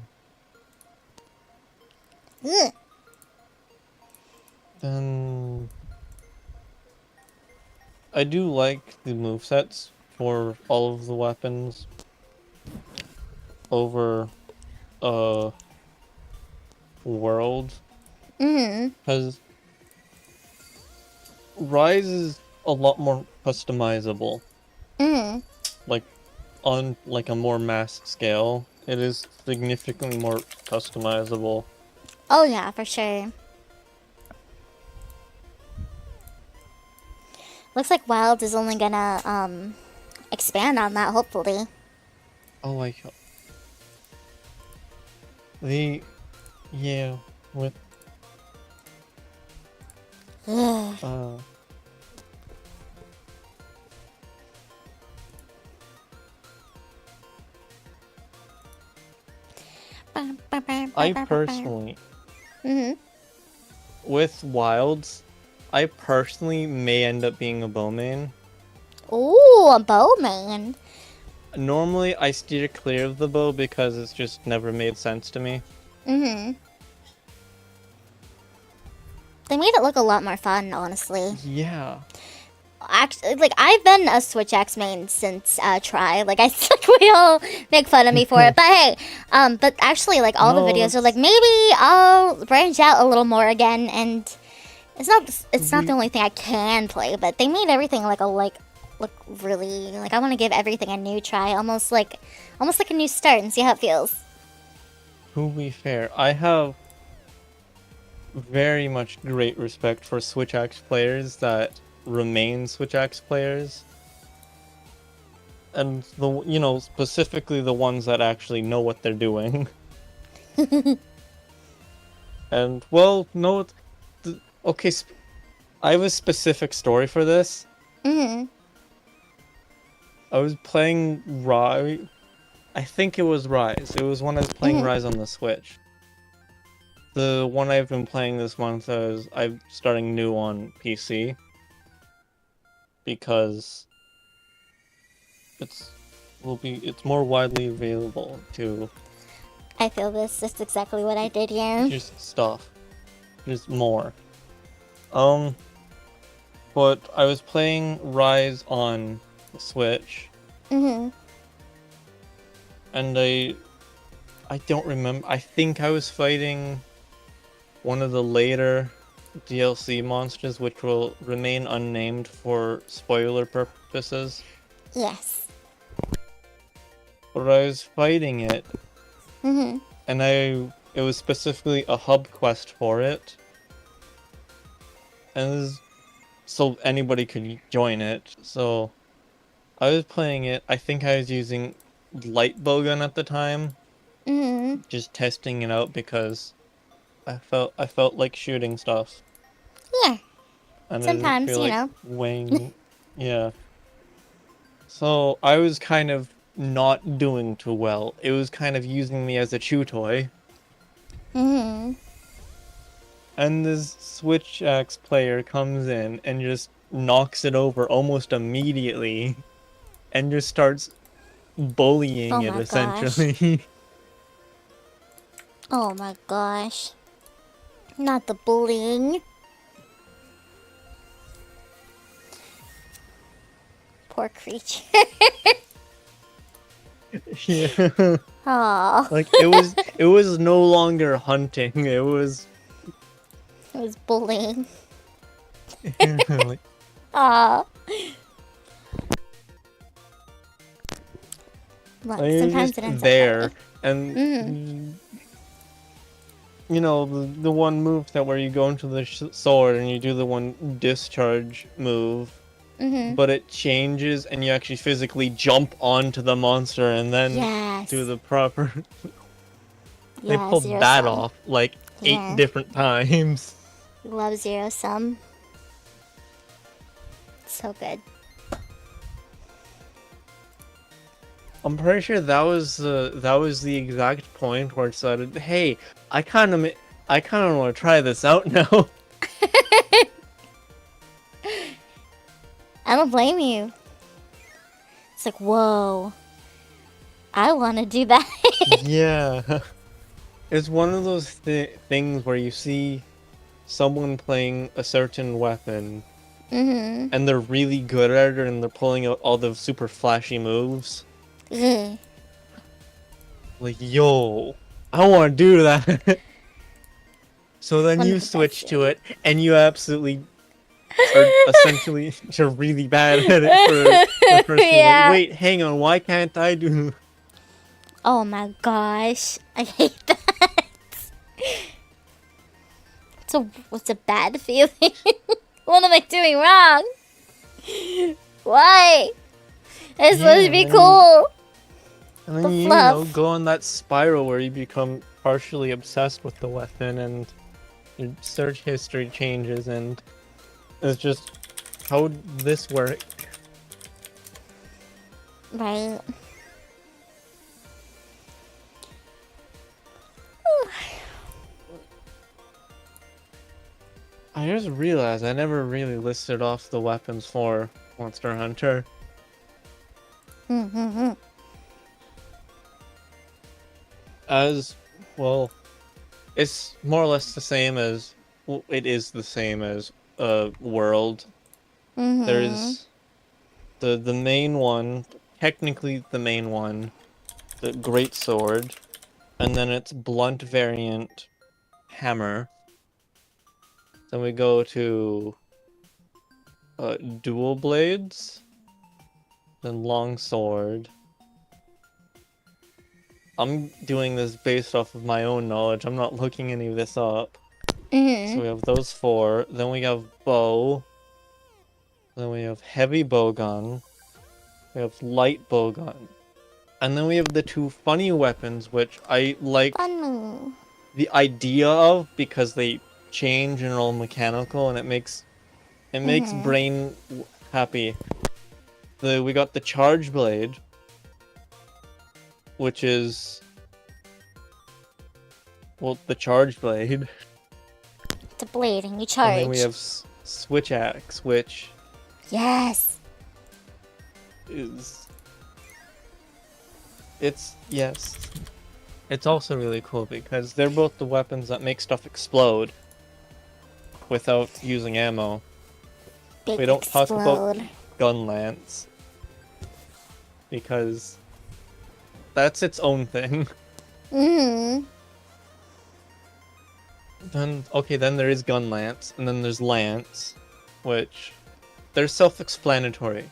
Then I do like the movesets for all of the weapons. over world. Because Rise is a lot more customizable. Like, on like a more mass scale, it is significantly more customizable. Oh yeah, for sure. Looks like Wild is only gonna expand on that, hopefully. Oh, I hope. Yeah, with I personally, with Wilds, I personally may end up being a bowman. Ooh, a bowman. Normally, I steer clear of the bow because it's just never made sense to me. They made it look a lot more fun, honestly. Yeah. Actually, like, I've been a Switch Axe main since Try. Like, I think we all make fun of me for it. But hey, but actually, like, all the videos are like, maybe I'll branch out a little more again. And it's not the only thing I can play, but they made everything look really, like, I want to give everything a new try, almost like a new start and see how it feels. To be fair, I have very much great respect for Switch Axe players that remain Switch Axe players. And specifically the ones that actually know what they're doing. And, well, no, okay, I have a specific story for this. I was playing Rise. I think it was Rise. It was when I was playing Rise on the Switch. The one I've been playing this month is I'm starting new on PC. Because it's more widely available to. I feel this. That's exactly what I did here. Just stuff. Just more. But I was playing Rise on the Switch. And I don't remember. I think I was fighting one of the later DLC monsters, which will remain unnamed for spoiler purposes. Yes. But I was fighting it. And it was specifically a hub quest for it. And so anybody could join it. So I was playing it. I think I was using light bowgun at the time. Just testing it out because I felt like shooting stuff. Yeah. And sometimes, I didn't feel like weighing. Yeah. So I was kind of not doing too well. It was kind of using me as a chew toy. And this Switch Axe player comes in and just knocks it over almost immediately. And just starts bullying it, essentially. Oh my gosh. Not the bullying. Poor creature. Yeah. Aww. Like it was no longer hunting. It was bullying. Like, Aww. Look, sometimes it ends there, up and you know the one move where you go into the sword and you do the one discharge move, but it changes and you actually physically jump onto the monster and then do the proper. They pulled that off like 8 different times. Love Zero Sum. So good. I'm pretty sure that was the exact point where it started. Hey, I kind of want to try this out now. I don't blame you. It's like, whoa. I want to do that. Yeah. It's one of those things where you see someone playing a certain weapon, and they're really good at it, and they're pulling out all the super flashy moves. like, yo, I want to do that. So then One you of the switch best to it, and you absolutely are essentially you're really bad at it for the first few. Yeah. Like, wait, hang on, why can't I do? Oh my gosh, I hate that. It's a bad feeling. What am I doing wrong? Why? It's supposed to be cool. And then The you fluff. know, go on that spiral where you become partially obsessed with the weapon, and your search history changes, and it's just, how would this work? Right. I just realized I never really listed off the weapons for Monster Hunter. As well, it's more or less the same as, well, it is the same as World. There's the main one, technically the main one, the Great Sword, and then its blunt variant, Hammer. Then we go to Dual Blades, then Long Sword. I'm doing this based off of my own knowledge. I'm not looking any of this up. So we have those 4. Then we have Bow. Then we have Heavy Bowgun. We have Light Bowgun. And then we have the 2 funny weapons, which I like the idea of because they change and are all mechanical, and it makes brain happy. We got the Charge Blade, which is, well, the Charge Blade. It's a blade and you charge. And then we have Switch Axe, which yes, is, it's also really cool because they're both the weapons that make stuff explode without using ammo. Big We don't talk explode. about Gun Lance because that's its own thing. Then there is Gun Lance, and then there's Lance, which they're self-explanatory.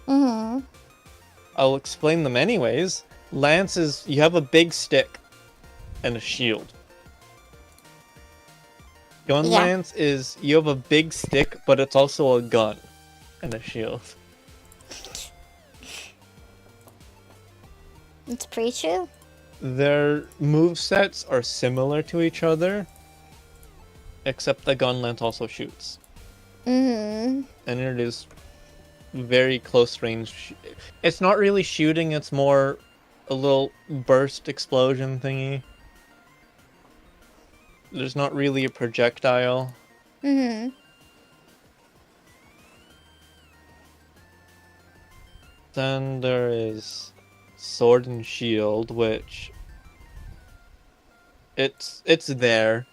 I'll explain them anyways. Lance is, you have a big stick and a shield. Gun Lance is, you have a big stick, but it's also a gun and a shield. It's pretty true. Their movesets are similar to each other, except the Gun Lance also shoots. And it is very close range. It's not really shooting, it's more a little burst explosion thingy. There's not really a projectile. Then there is Sword and Shield, which it's there.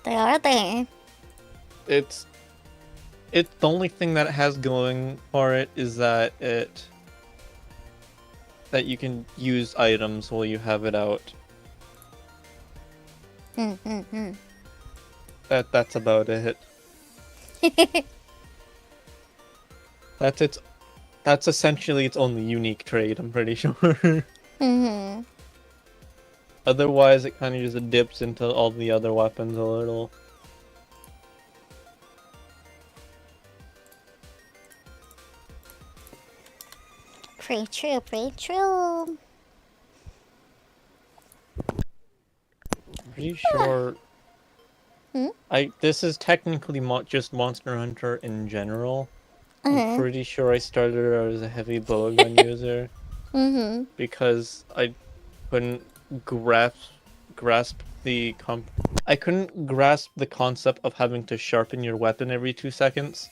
They are there. It's the only thing that it has going for it is that you can use items while you have it out. That's about it. That's essentially its only unique trait, I'm pretty sure. Otherwise, it kind of just dips into all the other weapons a little. Pretty true, pretty true. Pretty sure. This is technically just Monster Hunter in general. I'm pretty sure I started out as a heavy bowgun user. Because I couldn't grasp the concept of having to sharpen your weapon every 2 seconds.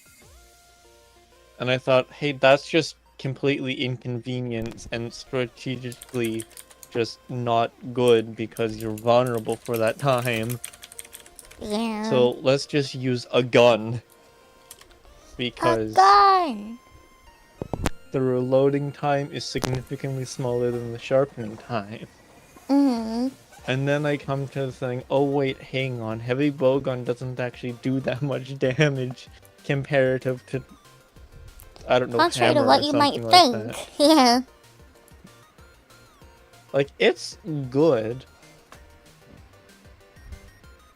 And I thought, hey, that's just completely inconvenient and strategically just not good because you're vulnerable for that time. Yeah. So let's just use a gun. Because a gun. the reloading time is significantly smaller than the sharpening time. Mm-hmm. And then I come to the thing, oh wait, hang on, heavy bowgun doesn't actually do that much damage comparative to, I don't know, Contrary to hammer what or you might something like think. that. Yeah. Like, it's good,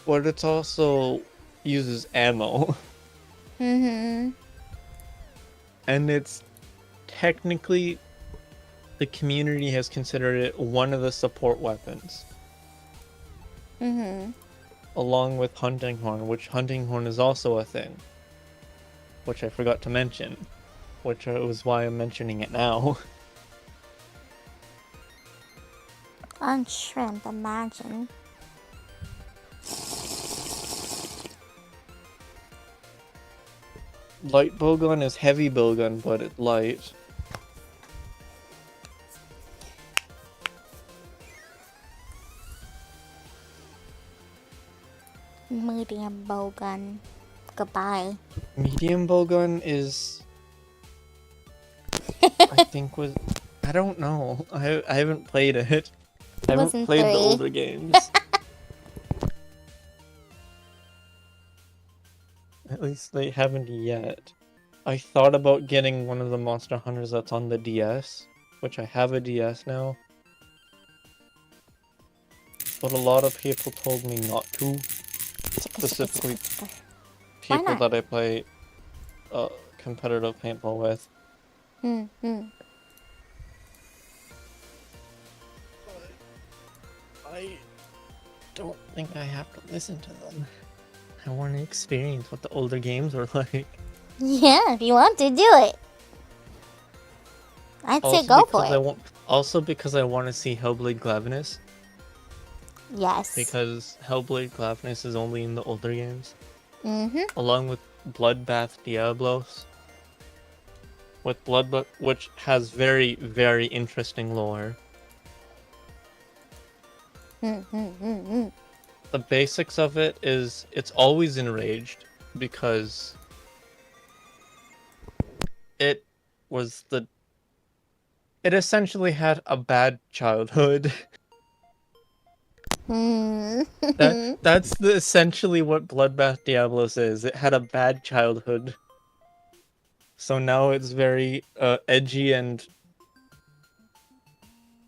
but it's also uses ammo. Mm-hmm. And it's technically, the community has considered it one of the support weapons. Mm-hmm. Along with hunting horn, which hunting horn is also a thing. Which I forgot to mention. Which was why I'm mentioning it now. On shrimp, imagine. Light bowgun is heavy bowgun, but it's light. Medium bowgun. Goodbye. Medium bowgun is... I think was... I don't know. I haven't played it. I haven't played the older games. At least they haven't yet. I thought about getting one of the Monster Hunters that's on the DS, which I have a DS now. But a lot of people told me not to. Specifically, people that I play competitive paintball with. Mm-hmm. I don't think I have to listen to them. I want to experience what the older games were like. Yeah, if you want to, do it. I'd say go for it. Also because I want to see Hellblade Glavenus. Yes. Because Hellblade Glavenus is only in the older games. Mm-hmm. Along with Bloodbath Diablos. With Bloodbath, which has very, very interesting lore. Mm-hmm. The basics of it is it's always enraged because it essentially had a bad childhood. That's essentially what Bloodbath Diablos is. It had a bad childhood. So now it's very edgy and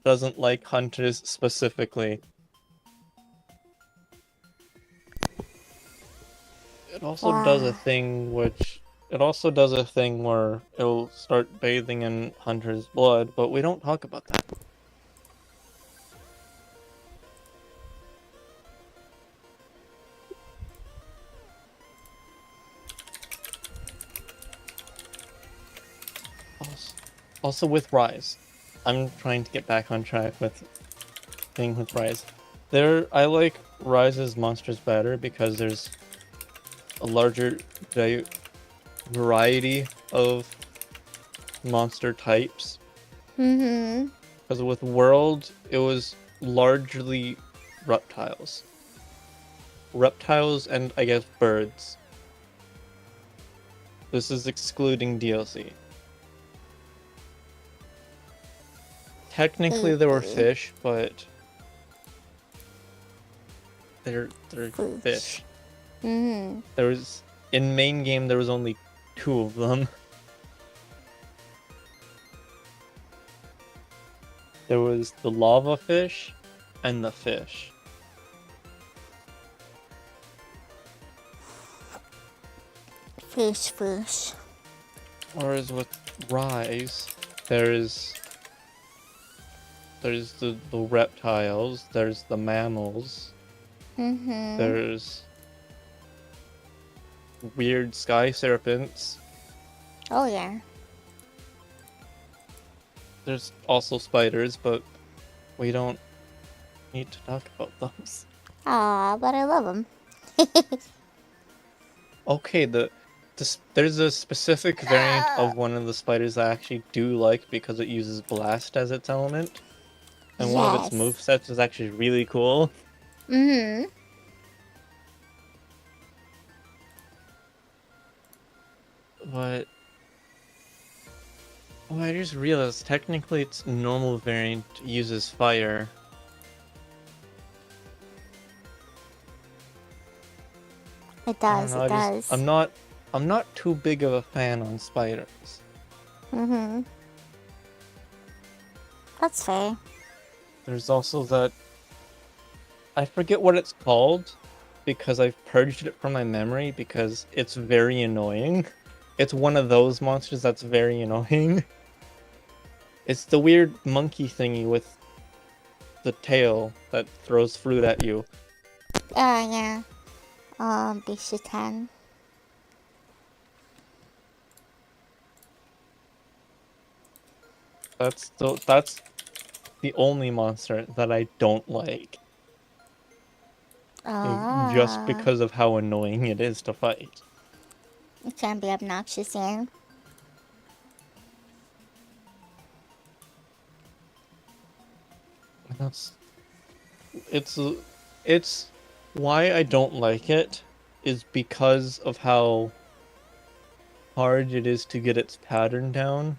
doesn't like hunters specifically. It also does a thing where it'll start bathing in Hunter's blood, but we don't talk about that. Also with Rise. I'm trying to get back on track with thing with Rise. I like Rise's monsters better because there's a larger variety of monster types. Mm-hmm. Because with World, it was largely reptiles. Reptiles and, I guess, birds. This is excluding DLC. Technically there were fish, but they're fish. Mm-hmm. In main game there was only 2 of them. There was the lava fish and the fish. Fish. Whereas with Rise, there's the reptiles, there's the mammals, there's weird sky serpents. Oh yeah. There's also spiders, but we don't need to talk about those. Aw, but I love them. Okay, there's a specific variant of one of the spiders I actually do like because it uses blast as its element. And one of its movesets is actually really cool. Mm-hmm. But Oh, I just realized technically its normal variant uses fire. It I don't does, know, it does. I'm not too big of a fan on spiders. Mm-hmm. That's fair. There's also that... I forget what it's called, because I've purged it from my memory, because it's very annoying. It's one of those monsters that's very annoying. It's the weird monkey thingy with the tail that throws fruit at you. Yeah. Bishitan. That's the only monster that I don't like. Just because of how annoying it is to fight. It can be obnoxious, yeah. It's why I don't like it is because of how hard it is to get its pattern down.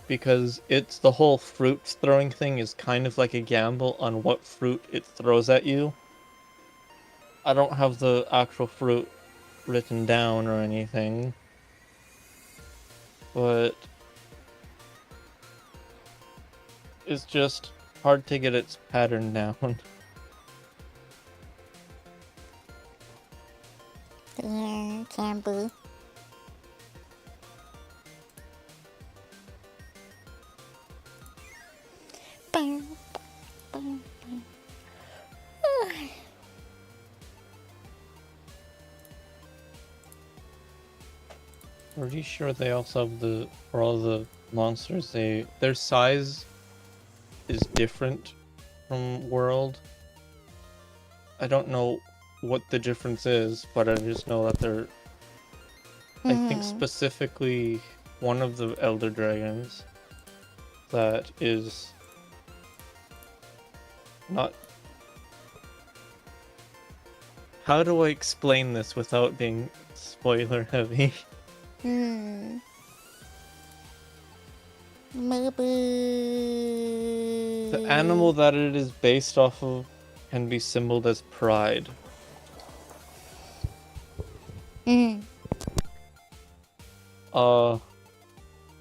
Because it's the whole fruits throwing thing is kind of like a gamble on what fruit it throws at you. I don't have the actual fruit written down or anything, but it's just hard to get its pattern down. Yeah, can be. Pretty sure they also have for all the monsters, their size is different from World. I don't know what the difference is, but I just know that they're... I think specifically one of the Elder Dragons that is not... How do I explain this without being spoiler heavy? Maybe... The animal that it is based off of can be symboled as pride.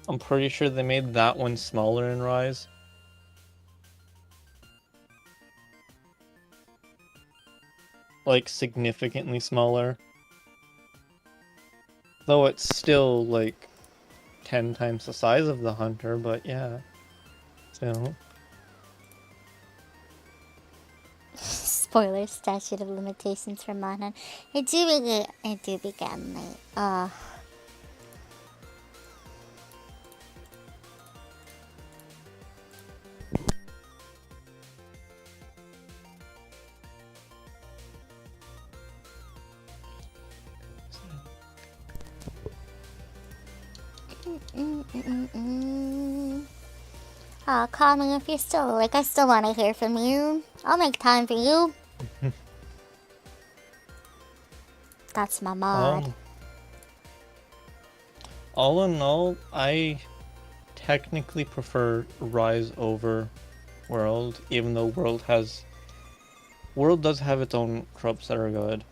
I'm pretty sure they made that one smaller in Rise. Like, significantly smaller. Though it's still, like, 10 times the size of the hunter, but yeah. Still. Spoiler, statute of limitations for Monon. It do be getting late. Call me if you're still awake. I still want to hear from you. I'll make time for you. That's my mod. All in all, I technically prefer Rise over World, even though World does have its own tropes that are good.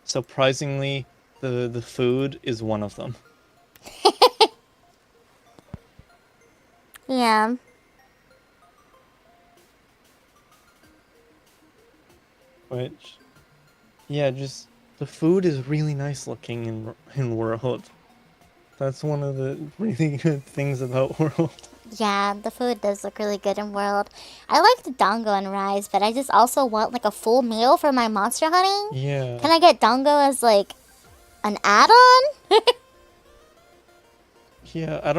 Surprisingly, the food is one of them. Yeah. Which, yeah, just the food is really nice looking in World. That's one of the really good things about World. Yeah, the food does look really good in World. I like the Dongo in Rise, but I just also want like a full meal for my monster hunting. Yeah. Can I get Dongo as like an add-on? Yeah, I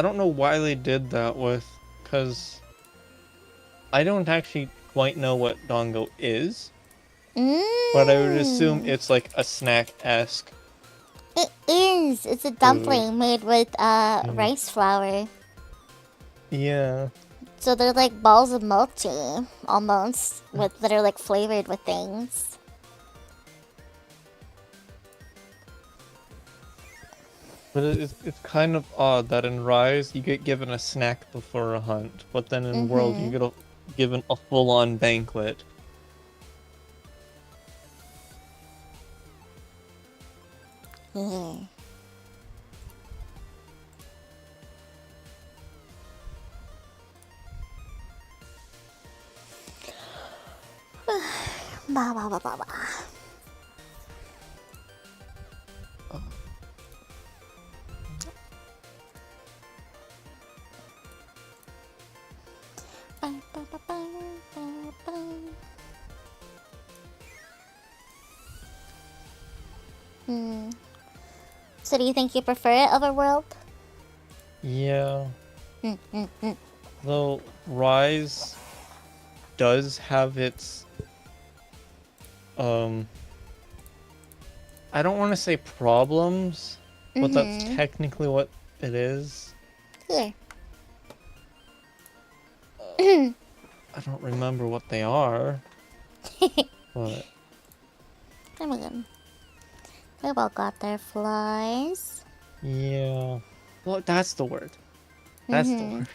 don't know why they did that because I don't actually quite know what Dongo is. But I would assume it's like a snack-esque. It is. It's a dumpling made with rice flour. Yeah. So they're like balls of mochi, almost, that are like flavored with things. But it's kind of odd that in Rise you get given a snack before a hunt, but then in World you get given a full-on banquet. Yeah. Bah, bah, bah, bah, bah. So do you think you prefer it over World? Yeah. Though Rise does have its I don't want to say problems, but that's technically what it is. Yeah. I don't remember what they are. But I mean, they've all got their flaws. yeah. Well, that's the word. That's the word.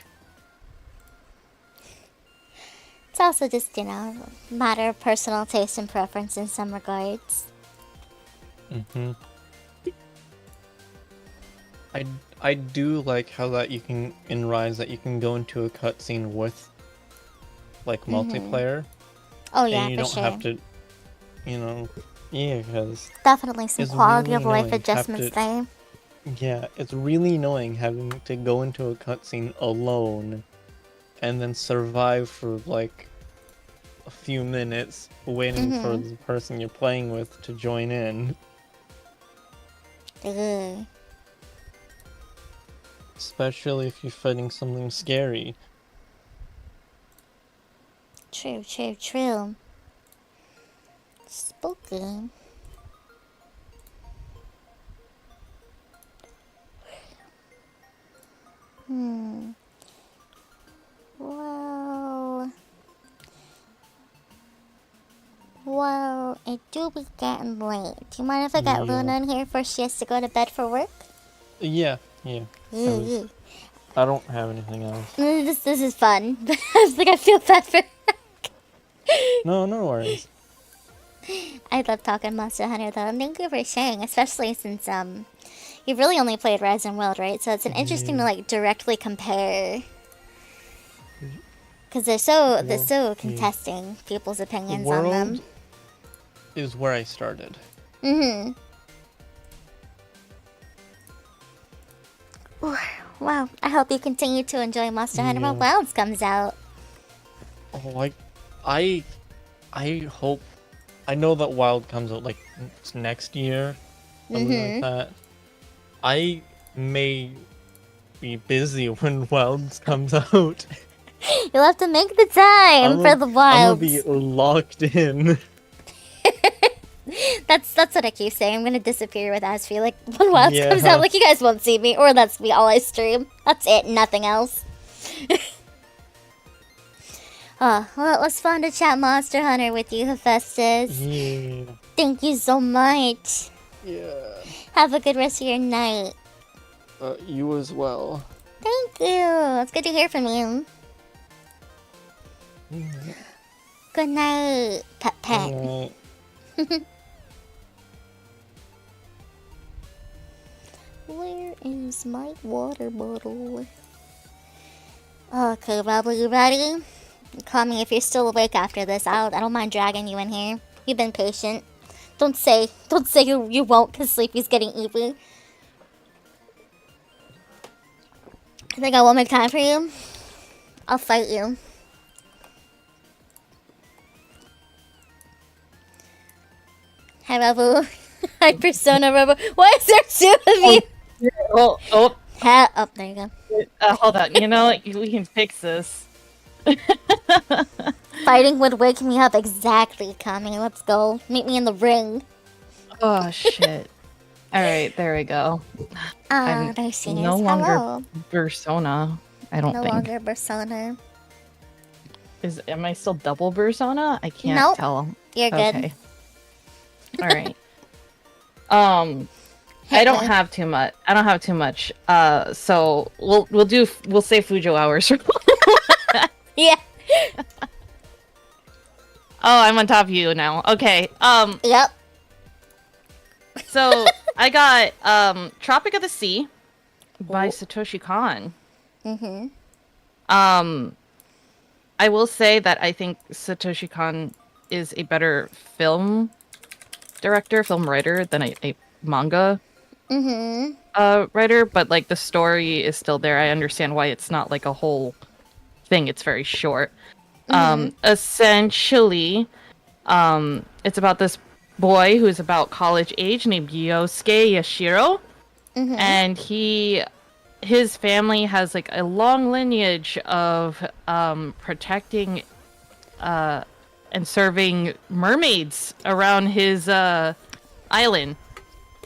It's also just, you know, a matter of personal taste and preference in some regards. I do like how that you can in Rise that you can go into a cutscene with like multiplayer. Oh yeah, and you for don't sure. have to, you know, yeah, because Definitely some it's quality really of life annoying adjustments there. Yeah, it's really annoying having to go into a cutscene alone and then survive for like a few minutes waiting for the person you're playing with to join in. Ugh. Especially if you're fighting something scary. True, true, true. Spooky. Well, it do be getting late. Do you mind if I get Luna in here before she has to go to bed for work? Yeah. I don't have anything else. This is fun. I was like, I feel bad for No worries. I love talking Monster Hunter though, and thank you for sharing, especially since you've really only played Rise and World, right? So it's an interesting to like directly compare, because they're so contesting people's opinions on them. World is where I started. Wow, I hope you continue to enjoy Monster Hunter when Wilds comes out. Oh, I hope. I know that Wild comes out like next year, something like that. I may be busy when Wilds comes out. You'll have to make the time for the Wilds. I'm gonna be locked in. That's what I keep saying. I'm gonna disappear with Asphie. Like when Wilds comes out, like you guys won't see me, or that's me all I stream. That's it, nothing else. Oh, well, it was fun to chat Monster Hunter with you, Hephaestus. Yeah. Thank you so much. Yeah. Have a good rest of your night. You as well. Thank you. It's good to hear from you. Good night, pet. Good night. Where is my water bottle? Okay, Rebel, you ready? Call me if you're still awake after this. I don't mind dragging you in here. You've been patient. Don't say you won't, cause Sleepy's getting eepy. I think I won't make time for you. I'll fight you. Hi, Rebel. Hi, Persona Rebel. Why is there two of you? Oh, There you go. hold on. You know, we can fix this. Fighting would wake me up. Exactly, Kami. Let's go. Meet me in the ring. Oh, shit. Alright, there we go. There she is. No longer Hello. Persona, I don't No think. longer Persona. Am I still double Persona? I can't Nope. tell. You're good. Okay. Alright. I don't have too much. So we'll say Fujo hours. Yeah. Oh, I'm on top of you now. Okay. Yep. So I got Tropic of the Sea by Satoshi Kon. Mhm. I will say that I think Satoshi Kon is a better film director, film writer than a manga writer, but like the story is still there. I understand why it's not like a whole thing. It's very short. Essentially, it's about this boy who's about college age named Yosuke Yashiro, and his family has like a long lineage of protecting and serving mermaids around his island.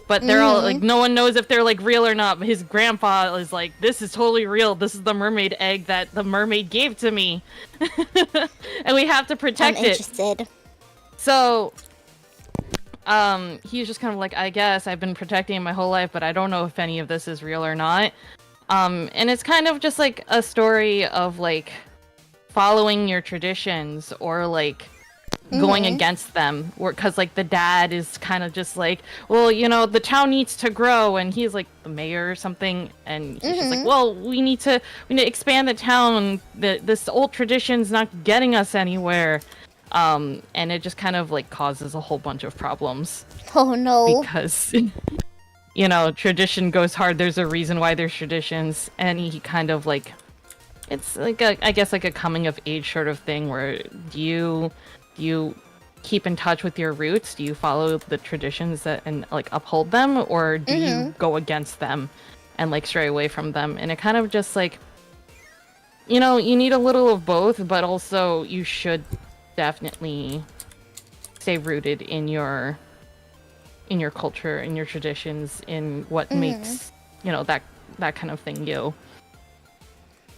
But they're all like, no one knows if they're like real or not. But his grandpa is like, this is totally real. This is the mermaid egg that the mermaid gave to me. And we have to protect I'm interested. So he's just kind of like, I guess I've been protecting it my whole life, but I don't know if any of this is real or not. And it's kind of just like a story of like following your traditions or like going against them, because like the dad is kind of just like, well, you know, the town needs to grow, and he's like the mayor or something, and he's just like, well, we need to expand the town. This old tradition's not getting us anywhere. And it just kind of like causes a whole bunch of problems. Oh no. Because you know, tradition goes hard. There's a reason why there's traditions, and he kind of like, it's like I guess like a coming of age sort of thing where do you keep in touch with your roots? Do you follow the traditions and like uphold them, or do you go against them and like stray away from them? And it kind of just like, you know, you need a little of both, but also you should definitely stay rooted in your culture, in your traditions, in what makes, you know, that kind of thing you.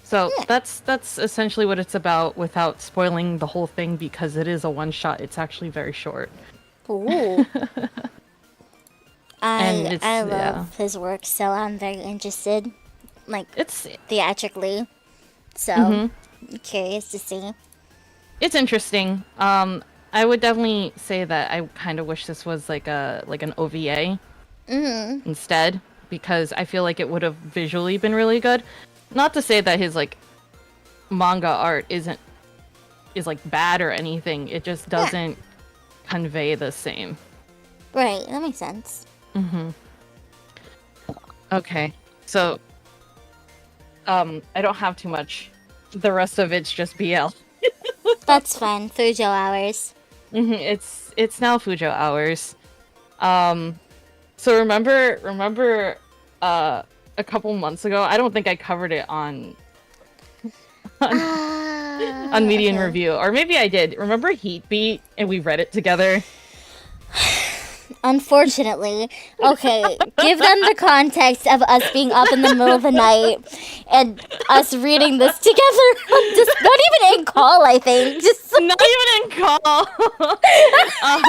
So that's essentially what it's about, without spoiling the whole thing, because it is a one shot. It's actually very short. Ooh. I love yeah. his work, so I'm very interested. Like, it's theatrically. So I'm curious to see. It's interesting. I would definitely say that I kind of wish this was like an OVA instead, because I feel like it would have visually been really good. Not to say that his like manga art is like bad or anything. It just doesn't convey the same. Right, that makes sense. Okay, so I don't have too much. The rest of it's just BL. That's fine. Fujo hours. It's now Fujo hours. So remember a couple months ago, I don't think I covered it on Median Review, or maybe I did. Remember Heat Beat, and we read it together? Unfortunately. Okay, give them the context of us being up in the middle of the night and us reading this together. Just not even in call, I think. Just not even in call. I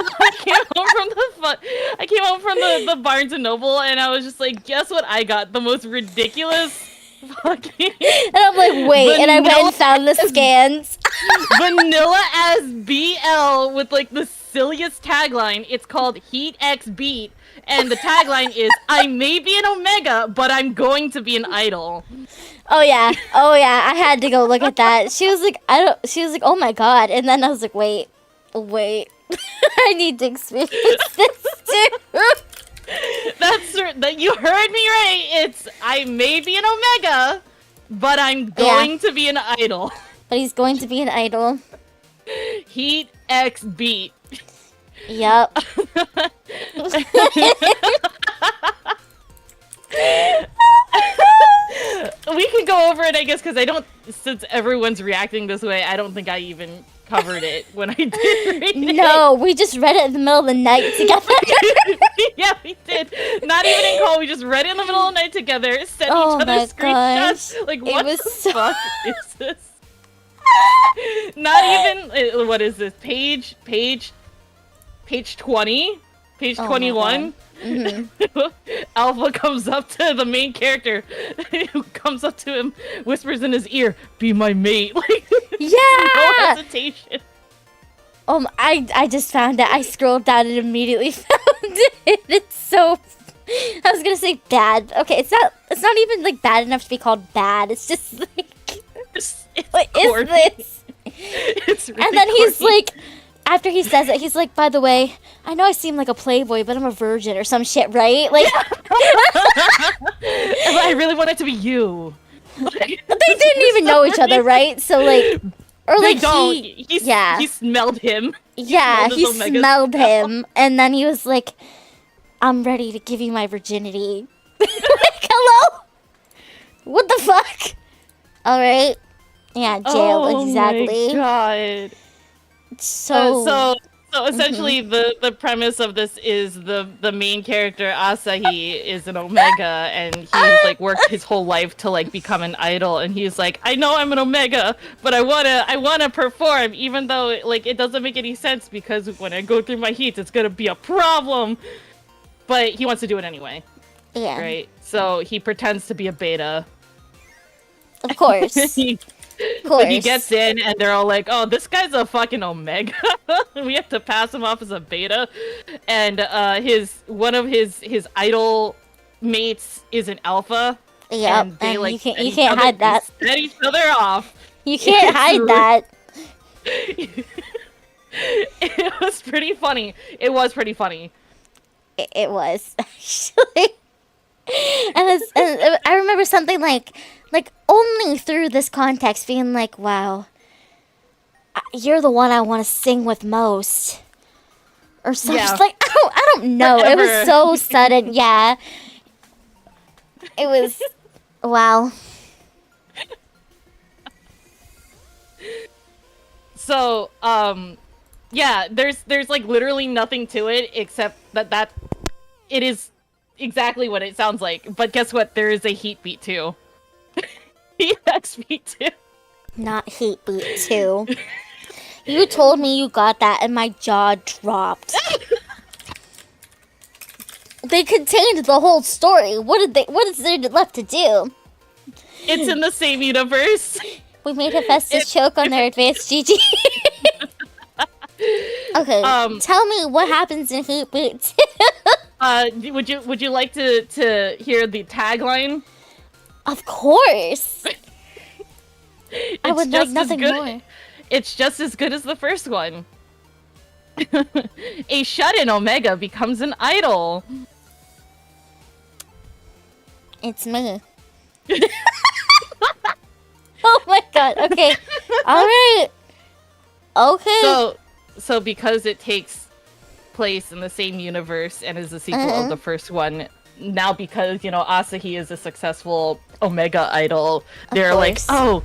came home from the Barnes and Noble, and I was just like, guess what I got? The most ridiculous fucking. And I'm like, wait, and I went and found the scans. Vanilla as BL with like the silliest tagline. It's called Heat X Beat, and the tagline is, I may be an Omega, but I'm going to be an idol. Oh yeah, I had to go look at that. She was like, oh my god, and then I was like, wait, I need to experience this too. That you heard me right. It's, I may be an Omega, but I'm going to be an idol. But he's going to be an idol. Heat X Beat. Yup. We can go over it, I guess, because since everyone's reacting this way, I don't think I even covered it when I did read it. No, we just read it in the middle of the night together. Yeah, we did. Not even in call, we just read it in the middle of the night together, sent each other screenshots. Gosh. Like, what the fuck is this? Not even, what is this, page 20? Page Oh my 21. God. Alpha comes up to the main character, who comes up to him, whispers in his ear, "Be my mate." Like, Yeah! no hesitation. I just found it. I scrolled down and immediately found it. It's so. I was gonna say bad. Okay, it's not. It's not even like bad enough to be called bad. It's just like. What is this? It's really And then he's corny. like, after he says it, he's like, by the way, I know I seem like a playboy, but I'm a virgin or some shit, right? Like, I really want it to be you. they didn't even know each other, right? So like, or They like don't. yeah, He smelled him. yeah, smelled he his Omega smelled smell. him, and then he was like, I'm ready to give you my virginity. Like, hello? What the fuck? All right. Yeah, jail, exactly. Oh my god. So So essentially, the premise of this is the main character Asahi is an Omega, and he's like worked his whole life to like become an idol, and he's like, I know I'm an Omega, but I wanna perform, even though like it doesn't make any sense because when I go through my heats, it's gonna be a problem. But he wants to do it anyway. Yeah. Right. So he pretends to be a beta. Of course. But he gets in, and they're all like, "Oh, this guy's a fucking Omega. We have to pass him off as a beta." And one of his idol mates is an alpha. Yep, and they and like you can't hide that. Set each other off. You can't hide that. It was pretty funny. It was pretty funny. It was actually. And I remember something like only through this context being like, wow, you're the one I want to sing with most, or something. Yeah. Like I don't know. It was so sudden. Yeah, it was. Wow. So yeah, there's like literally nothing to it except that it is exactly what it sounds like. But guess what? There is a heat beat too. Heat beat too. Not Heat Beat 2. You told me you got that and my jaw dropped. They contained the whole story. What is there left to do? It's in the same universe. We made Hephaestus choke on their advanced GG. Okay, tell me what happens in Heat Beat 2. Would you like to hear the tagline? Of course. I would like nothing more. It's just as good as the first one. A shut-in Omega becomes an idol. It's me. Oh my god. Okay. All right. Okay. So because it takes place in the same universe and is a sequel of the first one, now because, you know, Asahi is a successful Omega idol, they're like, oh,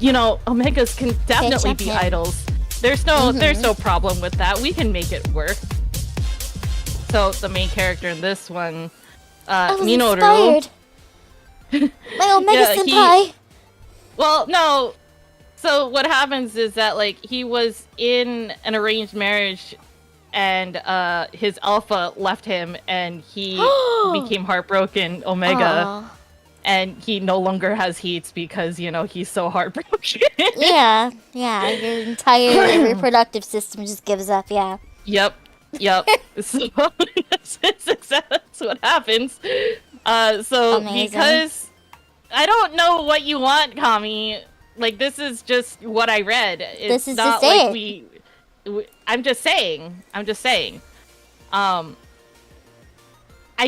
you know, Omegas can definitely be idols. There's no problem with that. We can make it work. So the main character in this one, Minoru. My Omega senpai. Well, no. So what happens is that like he was in an arranged marriage, and his alpha left him, and he became heartbroken Omega, and he no longer has heats because, you know, he's so heartbroken. Yeah, your entire reproductive system just gives up. Yeah. Yep. So that's what happens. So Amazing. because I don't know what you want, Kami. Like, this is just what I read. It's This is not just like it. I'm just saying. I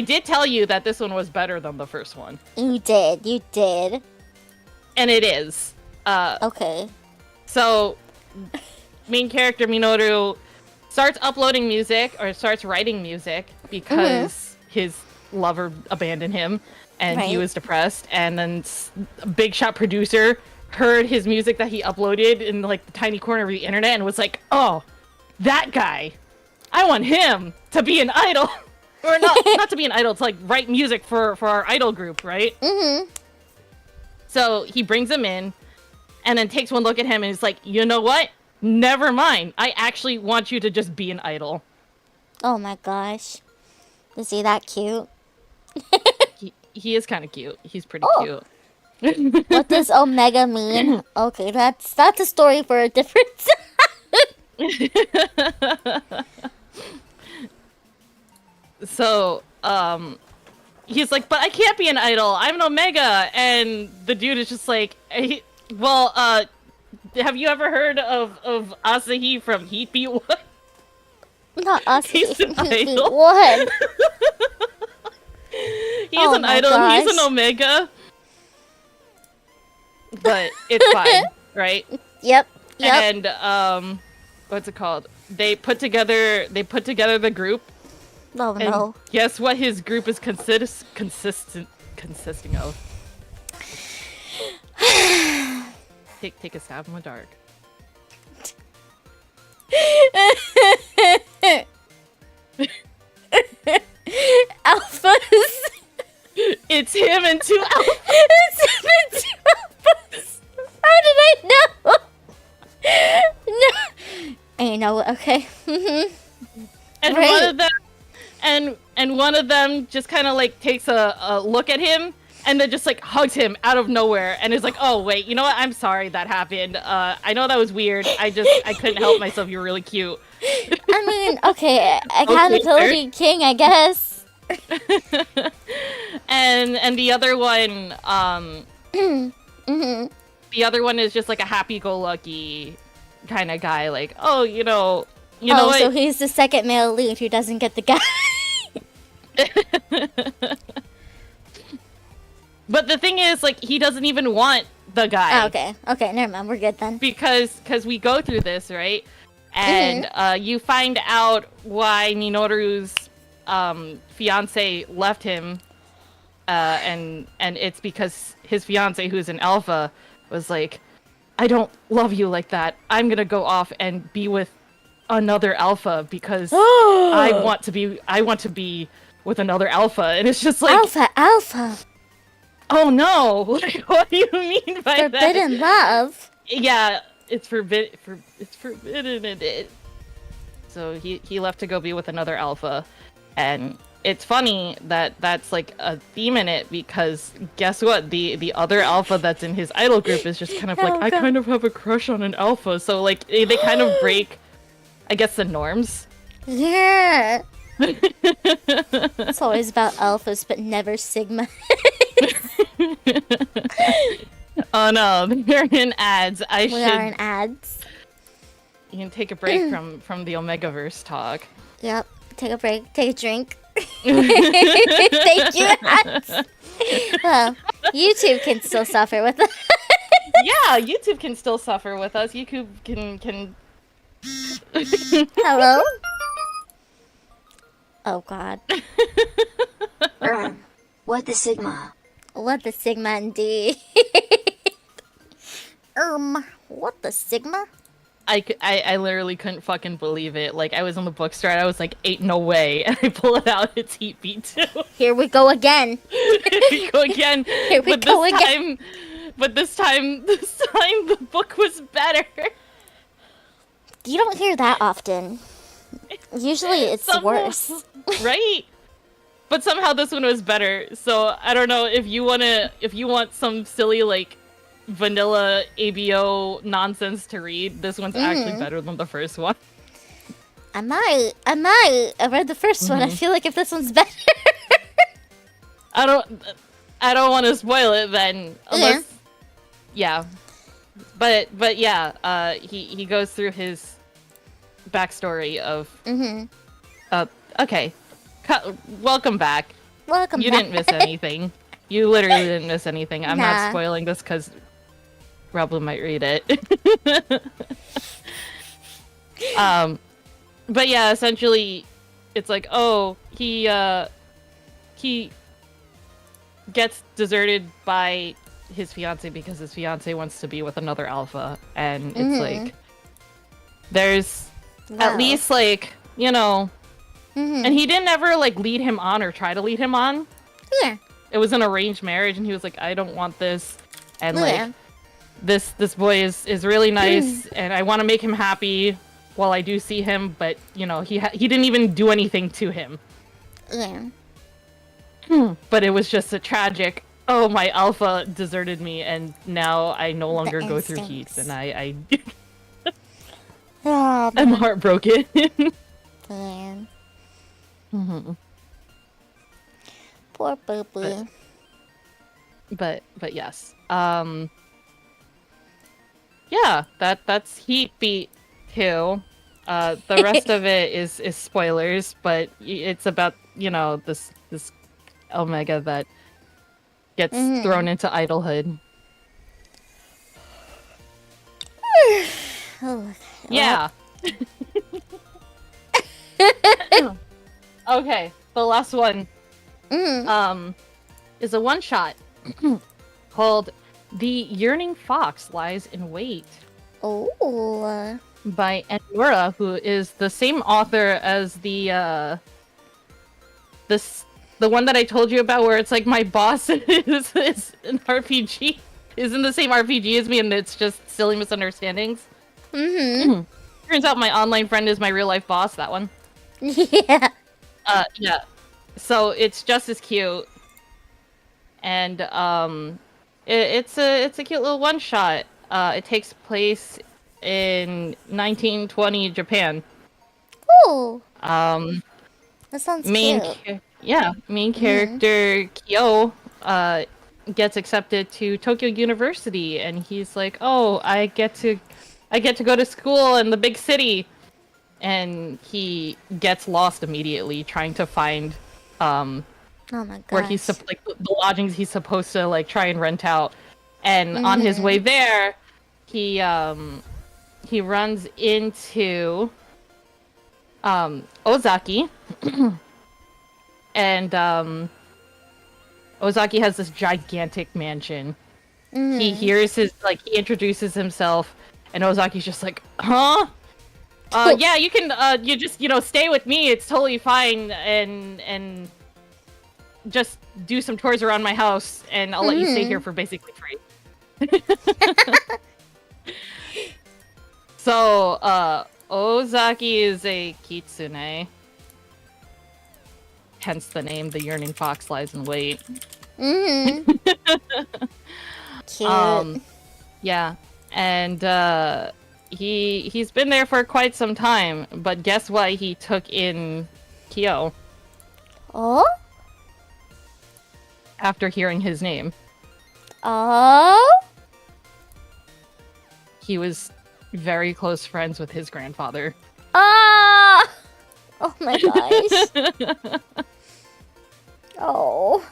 did tell you that this one was better than the first one. You did. And it is. Okay. So, main character Minoru starts uploading music, or starts writing music, because his lover abandoned him, and he was depressed, and then a big shot producer heard his music that he uploaded in like the tiny corner of the internet and was like, oh, that guy, I want him to be an idol. Or not to be an idol, to like write music for our idol group, right? So he brings him in and then takes one look at him and is like, you know what? Never mind. I actually want you to just be an idol. Oh my gosh. Is he that cute? He is kind of cute. He's pretty cute. What does Omega mean? Okay, that's a story for a different So, he's like, but I can't be an idol. I'm an Omega. And the dude is just like, have you ever heard of Asahi from Heat Beat 1? Not Asahi He's an from Heat Beat idol. 1. He's an idol. Gosh. He's an Omega. But it's fine, right? Yep. And what's it called? They put together the group. Oh and no. Guess what his group is consisting of? Take a stab in the dark. Alphas. It's him and 2 alphas. It's him and 2 alphas. How did I know? No. You know, okay. And Right. one of them, and one of them just kind of like takes a look at him and then just like hugs him out of nowhere and is like, "Oh wait, you know what? I'm sorry that happened. I know that was weird. I couldn't help myself. You're really cute." I mean, okay, accountability king, I guess. And the other one, the other one is just like a happy-go-lucky kind of guy. Like, oh, you know what? So he's the second male lead who doesn't get the guy. But the thing is, like, he doesn't even want the guy. Oh, okay, never mind. We're good then. Because we go through this, right? And you find out why Minoru's fiance left him, and it's because his fiance, who's an alpha, was like, "I don't love you like that. I'm gonna go off and be with another alpha because I want to be with another alpha." And it's just like, alpha. Oh no! Like, what do you mean by that? Forbidden love. Yeah, it's forbidden. It's forbidden. So he left to go be with another alpha, and it's funny that that's like a theme in it because guess what? The other alpha that's in his idol group is just kind of like, I kind of have a crush on an alpha. So like they kind of break, I guess, the norms. Yeah. It's always about alphas, but never sigma. Oh no, they're in ads. We are in ads. You can take a break from the Omegaverse talk. Yep. Take a break. Take a drink. Thank you, ads. Well, YouTube can still suffer with us. Yeah, YouTube can still suffer with us. YouTube can. Hello? Oh god. What the Sigma? What the Sigma indeed. What the Sigma? I literally couldn't fucking believe it. Like, I was in the bookstore and I was like, ain't no way. And I pull it out, it's Heat Beat 2. Here we go again. Here we go again. Here we go again. But this time the book was better. You don't hear that often. Usually it's worse. Right? But somehow this one was better. So I don't know if you want some silly like vanilla ABO nonsense to read, this one's actually better than the first one. I might. I read the first one. I feel like if this one's better. I don't want to spoil it then. Unless, yeah. But yeah, he goes through his backstory of okay. Welcome back. Welcome You back. didn't miss anything. You literally didn't miss anything. I'm not spoiling this because Rebel might read it. But yeah, essentially, it's like, oh, he gets deserted by his fiance because his fiance wants to be with another alpha, and it's like, there's at least like, you know, and he didn't ever like lead him on or try to lead him on. Yeah. It was an arranged marriage, and he was like, I don't want this, and like, this boy is really nice, and I want to make him happy, while I do see him, but you know, he didn't even do anything to him. Yeah. But it was just a tragic. Oh, my alpha deserted me, and now I no longer go through heats, and I Oh, I'm heartbroken. man. Poor boo boo. But yes. Yeah, that's Heat Beat 2. The rest of it is spoilers, but it's about, you know, this Omega that gets thrown into idlehood. Oh, yeah. Okay, the last one is a one-shot called The Yearning Fox Lies in Wait. Oh. By Endura, who is the same author as the one that I told you about, where it's like my boss is an RPG, is in the same RPG as me, and it's just silly misunderstandings. Turns out my online friend is my real life boss. That one. Yeah. Yeah. So it's just as cute, and it's a cute little one shot. It takes place in 1920 Japan. Oh. That sounds cute. Main character Kyo gets accepted to Tokyo University, and he's like, "Oh, I get to go to school in the big city," and he gets lost immediately trying to find oh my where he's like the lodgings he's supposed to like try and rent out, and on his way there, he runs into Ozaki. And Ozaki has this gigantic mansion. He hears he introduces himself, and Ozaki's just like, huh? Yeah, you can you just, you know, stay with me, it's totally fine, and just do some tours around my house, and I'll let you stay here for basically free. So, Ozaki is a kitsune. Hence the name, The Yearning Fox Lies in Wait. Cute. Yeah, and he's been there for quite some time, but guess what? He took in Kyo. Oh? After hearing his name. Oh? He was very close friends with his grandfather. Ah! Oh my gosh. Oh.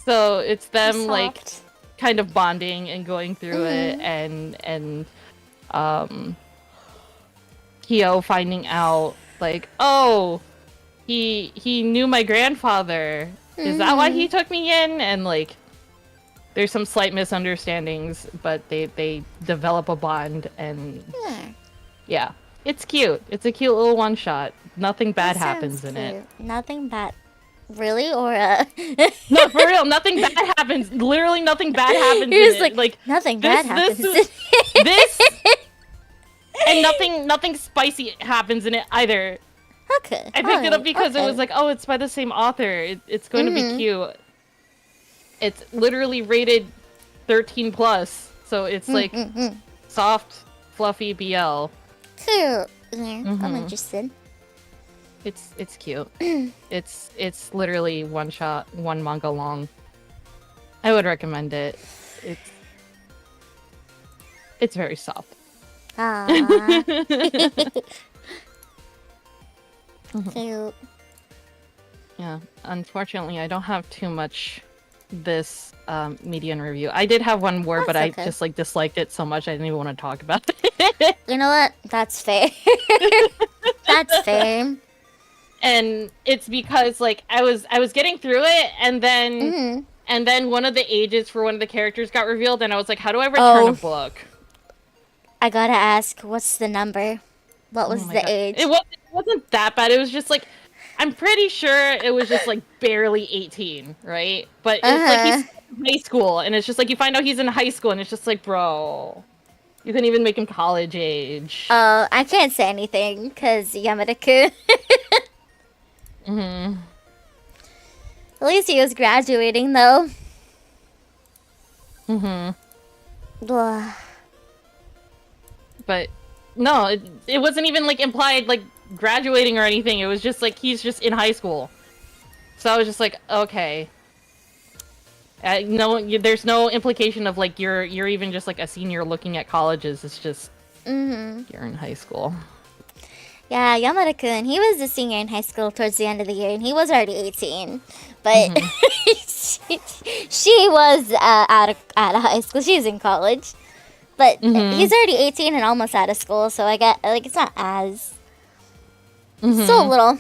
So it's them Soft. like kind of bonding and going through it, and Kyo finding out like, oh, he knew my grandfather. Is that why he took me in? And like, there's some slight misunderstandings, but they develop a bond, and yeah, it's cute. It's a cute little one shot. Nothing bad happens in it. Nothing bad. Really? Or No, for real, nothing bad happens. Literally nothing bad happens in it. Like nothing bad happens. This and nothing spicy happens in it either. Okay. I picked it up because it was like, oh, it's by the same author. It's going to be cute. It's literally rated 13 plus, so it's like soft, fluffy BL. Cute. Yeah, I'm interested. It's cute. it's literally one shot, one manga long. I would recommend it. It's very soft. Cute. Yeah. Unfortunately, I don't have too much this median review. I did have one more, but I just like disliked it so much I didn't even want to talk about it. You know what? That's fair. That's fair. And it's because like I was getting through it, and then one of the ages for one of the characters got revealed, and I was like, how do I return a book? I gotta ask, what's the number? What was the age? It wasn't that bad. It was just like, I'm pretty sure it was just like barely 18, right? But it's like he's in high school, and it's just like you find out he's in high school, and it's just like, bro, You couldn't even make him college age. I can't say anything because Yamada-kun. At least he was graduating though. But no, it wasn't even like implied like graduating or anything. It was just like he's just in high school. So I was just like, okay. No, there's no implication of like you're even just like a senior looking at colleges. It's just you're in high school. Yeah, Yamada-kun, he was a senior in high school towards the end of the year, and he was already 18. But she was out of high school. She's in college. But he's already 18 and almost out of school, so I get, like, it's not as... Still a little,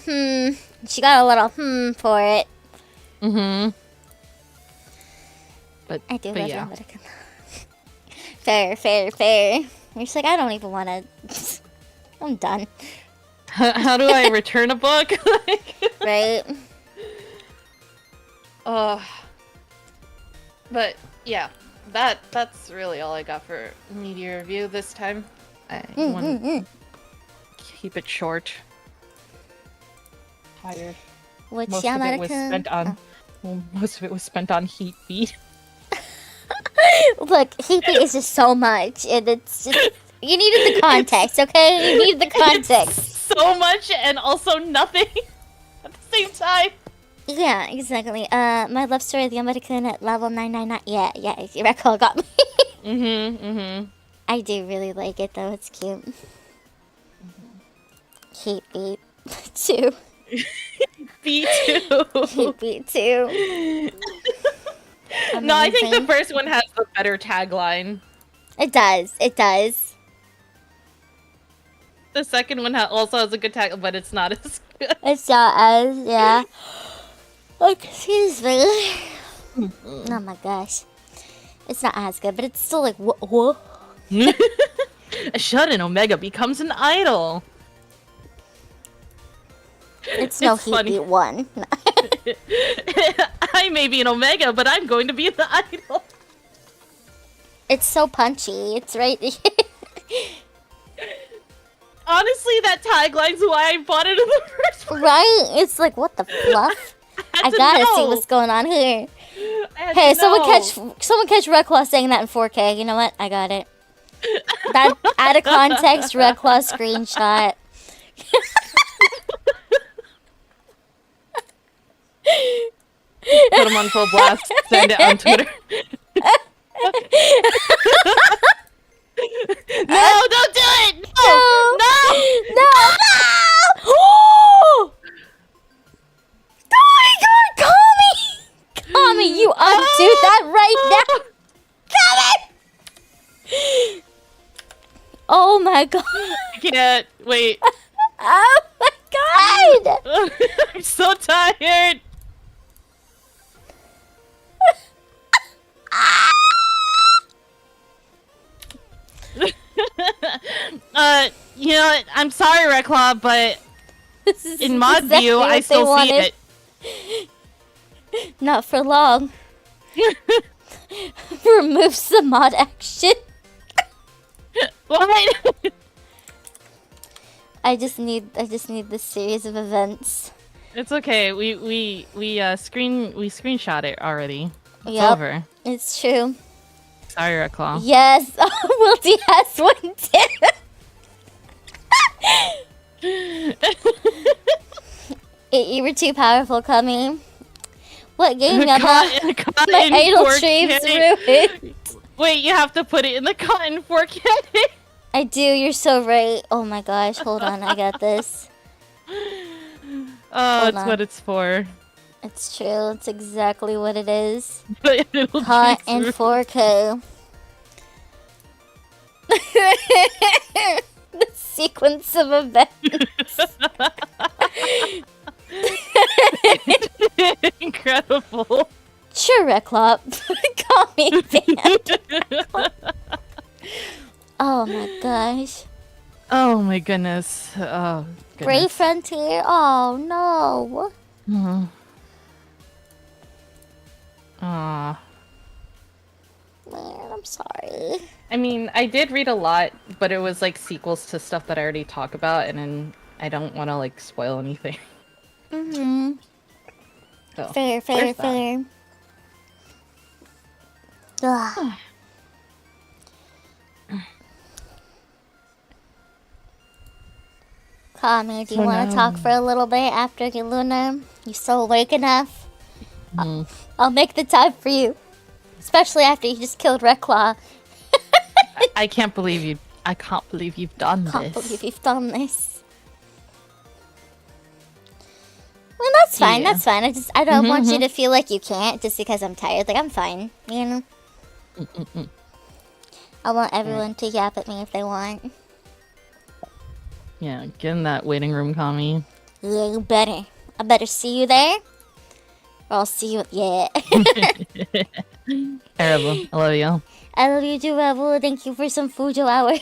She got a little, for it. But I do but love yeah. Yamada-kun. Fair. You're just like, I don't even want to... I'm done. How do I return a book? Right. But yeah, that's really all I got for media review this time. I want to keep it short. Tired. Which Most of it was Yamada-kun? spent on. Well, most of it was spent on Heat Beat. Look, Heat Beat is just so much, and it's just... You needed the context, okay? You needed the context. So much and also nothing at the same time. Yeah, exactly. My love story with Yamada-kun at level 999. Yeah, your record got me. I do really like it though. It's cute. Heat Beat too. Beat too. Heat Beat too. No, I think the first one has the better tagline. It does. The second one also has a good tag, but it's not as good. It's not as, yeah. Excuse me. Oh my gosh. It's not as good, but it's still like, what? A Shonen Omega becomes an idol. It's no Heat Beat 1. I may be an Omega, but I'm going to be the idol. It's so punchy. It's right. Honestly, that tagline's why I bought it in the first place. Right? It's like, what the fluff? I gotta see what's going on here. Hey, someone catch Red Claw saying that in 4K. You know what? I got it. That out of context Red Claw screenshot. Put him on full blast. Send it on Twitter. No, don't do it! No! Oh my god, Kami, you undo that right now. Kami! Oh my god. I can't. Wait. Oh my god! I'm so tired. You know, I'm sorry, Red Claw, but in mod view, I still see it. Not for long. Removes the mod action. What? I just need this series of events. It's okay. We screenshot it already. It's Yep, over. it's true. Sorry, Red Claw. Yes, Wilty has one too. You were too powerful, Kami. What game, Yama? My idol stream's ruined. Wait, you have to put it in the cotton 4K. I do, you're so right. Oh my gosh, hold on, I got this. Oh, it's what it's for. It's true, it's exactly what it is. But it'll Hot be and through. 4K. The sequence of events. Incredible. Sure, Reclop. Call me banned. Oh my gosh. Oh my goodness. Oh, goodness. Brave Frontier? Oh no. Aw. Man, I'm sorry. I mean, I did read a lot, but it was like sequels to stuff that I already talk about, and then I don't want to like spoil anything. Mm-hmm. So, Fair, fair, fair. Ugh. Kami, do you want to talk for a little bit after Luna? You still awake enough? I'll make the time for you. Especially after you just killed Reclaw. I can't believe you. I can't believe you've done this. Can't believe you've done this. Well, that's fine. Yeah. That's fine. I don't want you to feel like you can't just because I'm tired. Like, I'm fine. You know. I want everyone to yap at me if they want. Yeah, get in that waiting room, Kami. Yeah, you better. I better see you there. Or I'll see you. Yeah. Terrible. I love you. I love you too, Rebel. Thank you for some Fujo hours.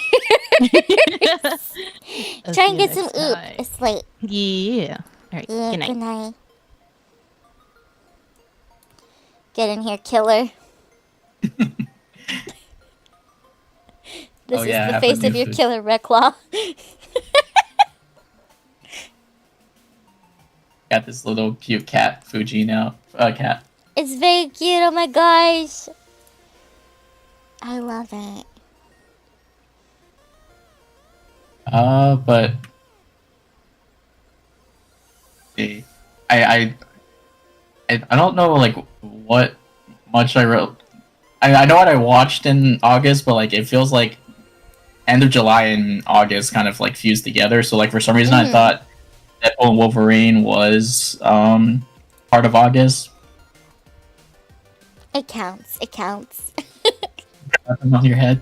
Try and get some oop. It's late. Yeah. Alright, Yeah, good night. good night. Get in here, killer. This is the face of your killer, Reclaw. Got this little cute cat, Fuji now. Cat. It's very cute, oh my gosh. I love it. But I don't know like what much I wrote. I know what I watched in August, but like it feels like end of July and August kind of like fused together. So like for some reason I thought Deadpool and Wolverine was part of August. It counts. It counts. Nothing on your head.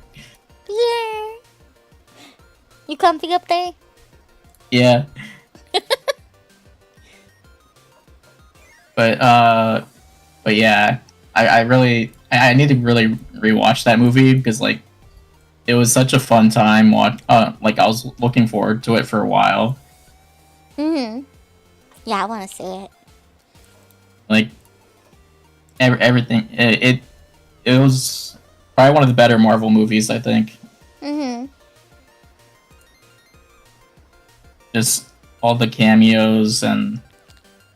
Yeah. You comfy up there? Yeah. But yeah, I need to really rewatch that movie because like it was such a fun time. Like I was looking forward to it for a while. Yeah, I want to see it. Like everything, it was probably one of the better Marvel movies, I think. Just all the cameos and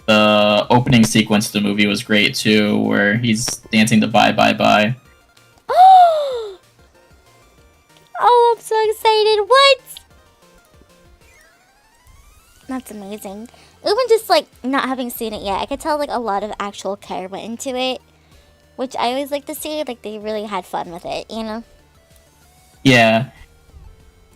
the opening sequence of the movie was great too, where he's dancing to Bye Bye Bye. Oh, I'm so excited. What? That's amazing. Even just like not having seen it yet, I could tell like a lot of actual care went into it, which I always like to see. Like they really had fun with it, you know? Yeah.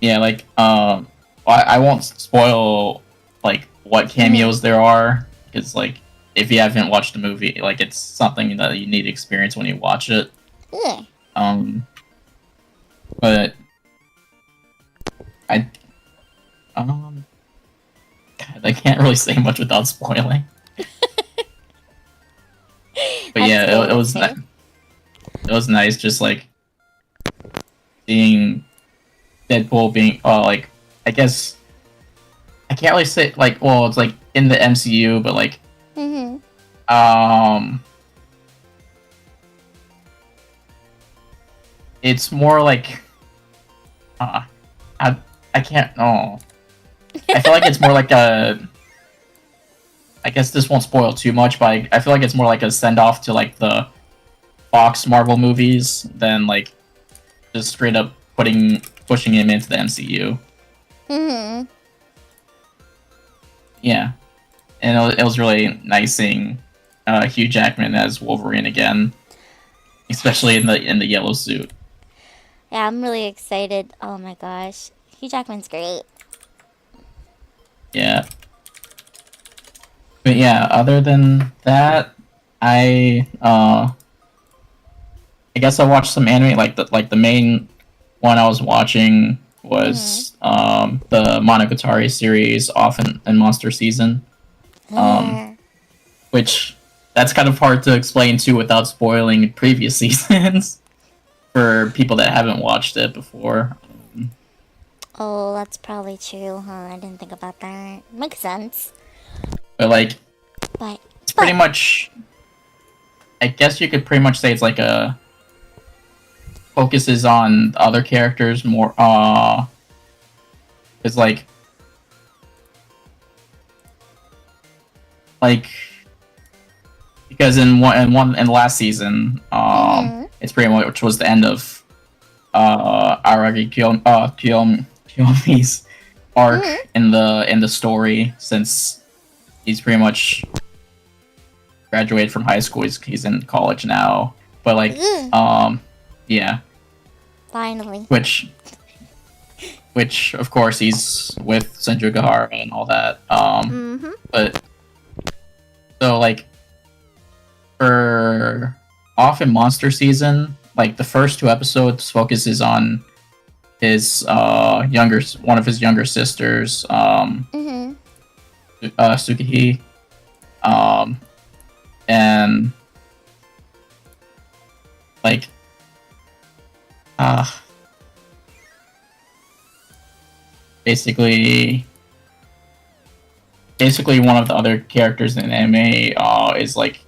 Like I won't spoil like what cameos there are, because like if you haven't watched the movie, like it's something that you need to experience when you watch it. Yeah. But I can't really say much without spoiling. But yeah, it was it was nice just like seeing Deadpool being like I guess I can't really say like well it's like in the MCU but like it's more like I can't I feel like it's more like a I guess this won't spoil too much, but I feel like it's more like a send-off to like the Fox Marvel movies than like just straight up pushing him into the MCU. Yeah, and it was really nice seeing Hugh Jackman as Wolverine again, especially in the yellow suit. Yeah, I'm really excited. Oh my gosh, Hugh Jackman's great. Yeah. But yeah, other than that, I guess I watched some anime. Like the main one I was watching was the Monogatari series, Off and Monster Season. Which that's kind of hard to explain too without spoiling previous seasons for people that haven't watched it before. Oh, that's probably true, huh? I didn't think about that. Makes sense. But like, it's pretty much. I guess you could pretty much say it's like a focuses on the other characters more. It's like because in the last season, it's pretty much which was the end of Aragi Kiyomi's arc in the story, since he's pretty much graduated from high school. He's in college now, but like yeah, finally, which of course he's with Senjugahara and all that. But so like for Off in Monster Season, like the first 2 episodes focuses on his one of his younger sisters, Tsukihi, and like basically one of the other characters in the anime is like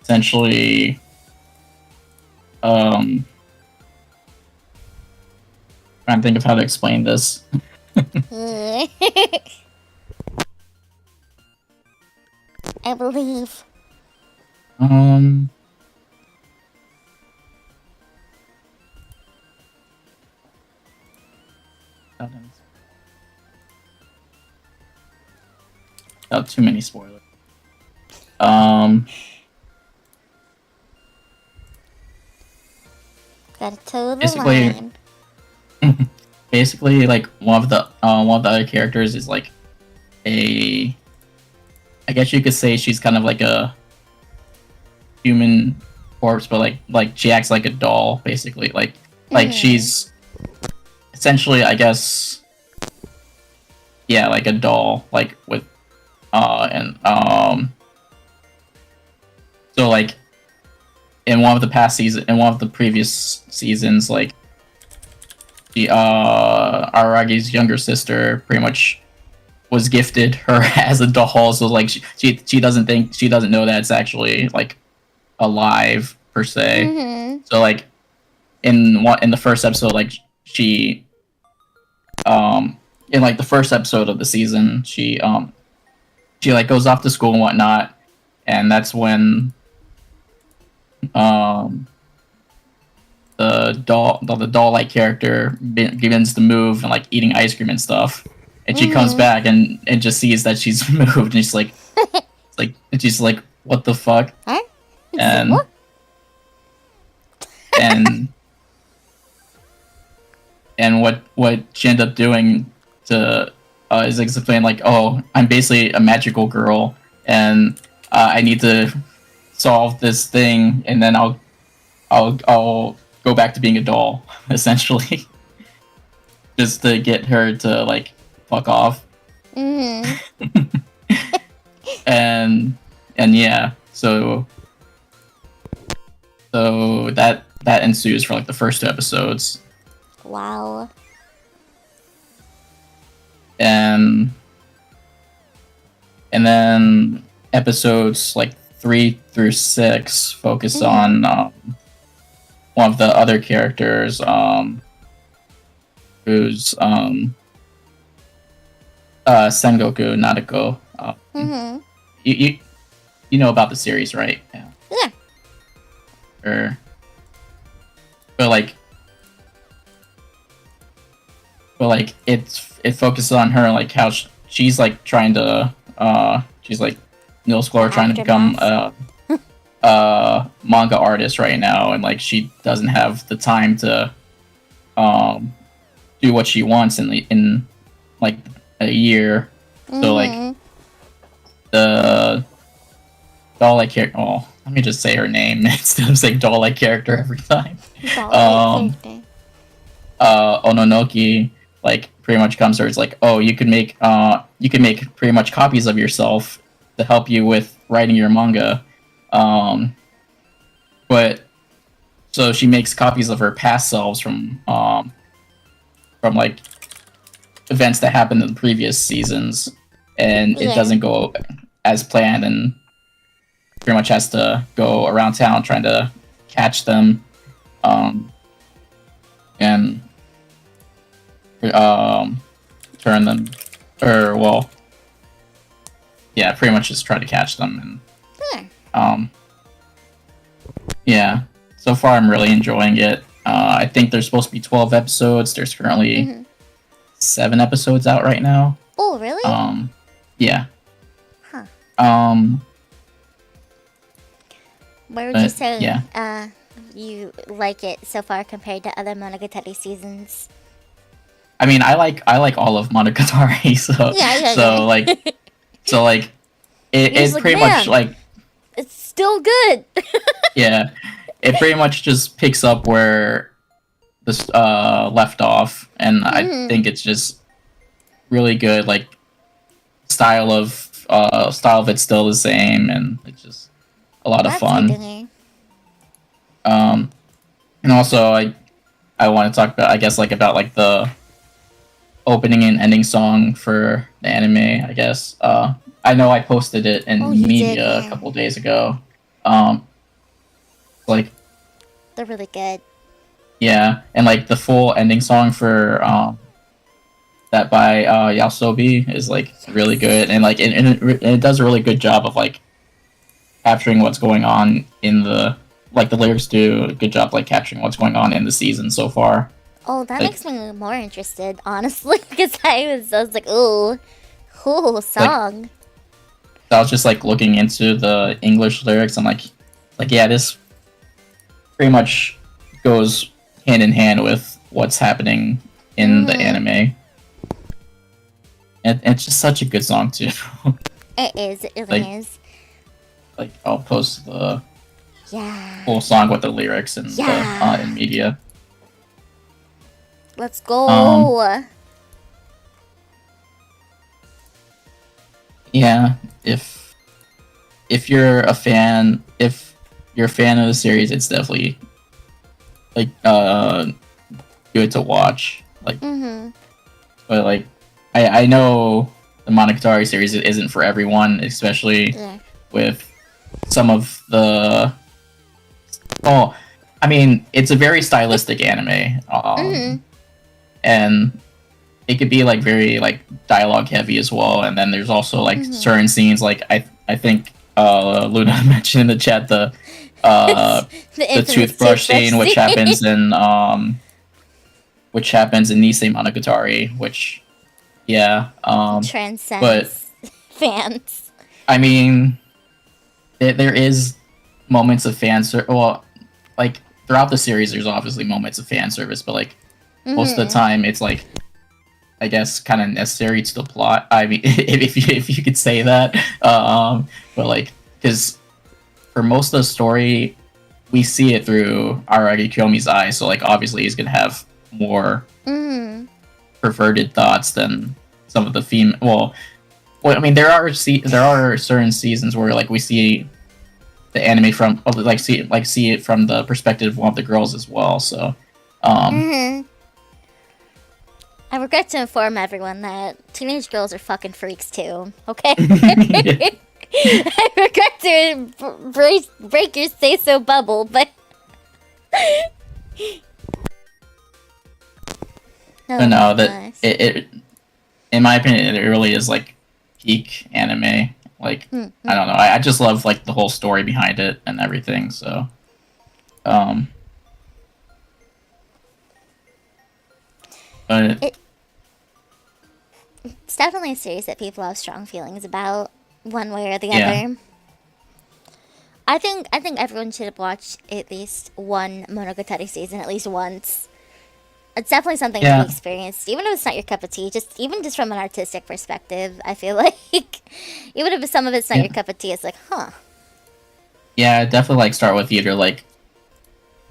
essentially trying to think of how to explain this. I believe. Oh, too many spoilers. Gotta toe the basically, line. basically, like one of the other characters is like I guess you could say she's kind of like a human corpse, but like she acts like a doll, basically. Like she's essentially, I guess, yeah, like a doll, like with so like in one of the previous seasons, like the Aragi's younger sister pretty much was gifted her as a doll, so like she doesn't know that it's actually like alive per se. So like in the first episode, like she in like the first episode of the season, she like goes off to school and whatnot, and that's when the doll-like character begins to move and like eating ice cream and stuff, and she comes back and just sees that she's moved, and she's like she's like, what the fuck? Huh? And What? and what she ended up doing to is explain like, oh, I'm basically a magical girl, and I need to solve this thing, and then I'll go back to being a doll, essentially, just to get her to like fuck off. and yeah, so that ensues for like the first 2 episodes. Wow. And then episodes like 3 through 6 focus on one of the other characters, who's Sengoku Nadeko. You know about the series, right? Yeah. But it focuses on her, like how she's like trying to she's like middle schooler trying to become a manga artist right now, and like she doesn't have the time to do what she wants in like a year. So like the doll-like character. Oh, let me just say her name instead of saying doll-like character every time. Ononoki like pretty much comes to her. It's like, oh, you can make pretty much copies of yourself to help you with writing your manga. But so she makes copies of her past selves from like events that happened in the previous seasons, and it doesn't go as planned, and pretty much has to go around town trying to catch them. and turn them, or well, yeah, pretty much just try to catch them, and yeah. So far, I'm really enjoying it. I think there's supposed to be 12 episodes. There's currently 7 episodes out right now. Oh, really? Yeah. Huh. Where would you But, say yeah. you like it so far compared to other Monogatari seasons? I mean, I like all of Monogatari, so Yeah. like it's like, pretty "Man, much like it's still good. yeah, it pretty much just picks up where this left off, and I think it's just really good. Like style of it's still the same, and it's just a lot of fun. And also I want to talk about, I guess, like about like the opening and ending song for the anime. I guess I know I posted it in media a couple days ago. Like They're really good. yeah, and like the full ending song for that by Yasobi is like really good, and like it does a really good job of like capturing what's going on in the, like the lyrics do a good job like capturing what's going on in the season so far. Oh, that makes me more interested, honestly, because I was like, ooh, cool song. I was just like looking into the English lyrics. I'm like yeah, this pretty much goes hand in hand with what's happening in the anime. And it's just such a good song too. It is. It really is. Like I'll post the Yeah. full song with the lyrics and in media. Let's go. Yeah, if you're a fan, of the series, it's definitely like good to watch. Like, but like I know the Monogatari series isn't for everyone, especially with some of the. Well, I mean, it's a very stylistic anime, and it could be like very like dialogue heavy as well. And then there's also like certain scenes, like I think Luna mentioned in the chat the toothbrush scene, which happens in Nisei Monogatari, which transcends but fans. I mean, there is moments of well, like throughout the series, there's obviously moments of fan service, but like most of the time, it's like, I guess, kind of necessary to the plot. I mean, if you could say that, but like, because for most of the story, we see it through Araki Kyomi's eyes, so like obviously he's gonna have more perverted thoughts than some of the female. Well, I mean, there are certain seasons where like we see the anime from see it from the perspective of one of the girls as well. So, I regret to inform everyone that teenage girls are fucking freaks too. Okay. I regret to break your say-so bubble, but no, that it in my opinion, it really is like peak anime. Like I don't know, I just love like the whole story behind it and everything. So, but it's definitely a series that people have strong feelings about, one way or the other. I think everyone should watch at least one Monogatari season at least once. It's definitely something to be experienced, even if it's not your cup of tea. Even just from an artistic perspective, I feel like even if some of it's not your cup of tea, it's like, huh. Yeah, definitely like start with either like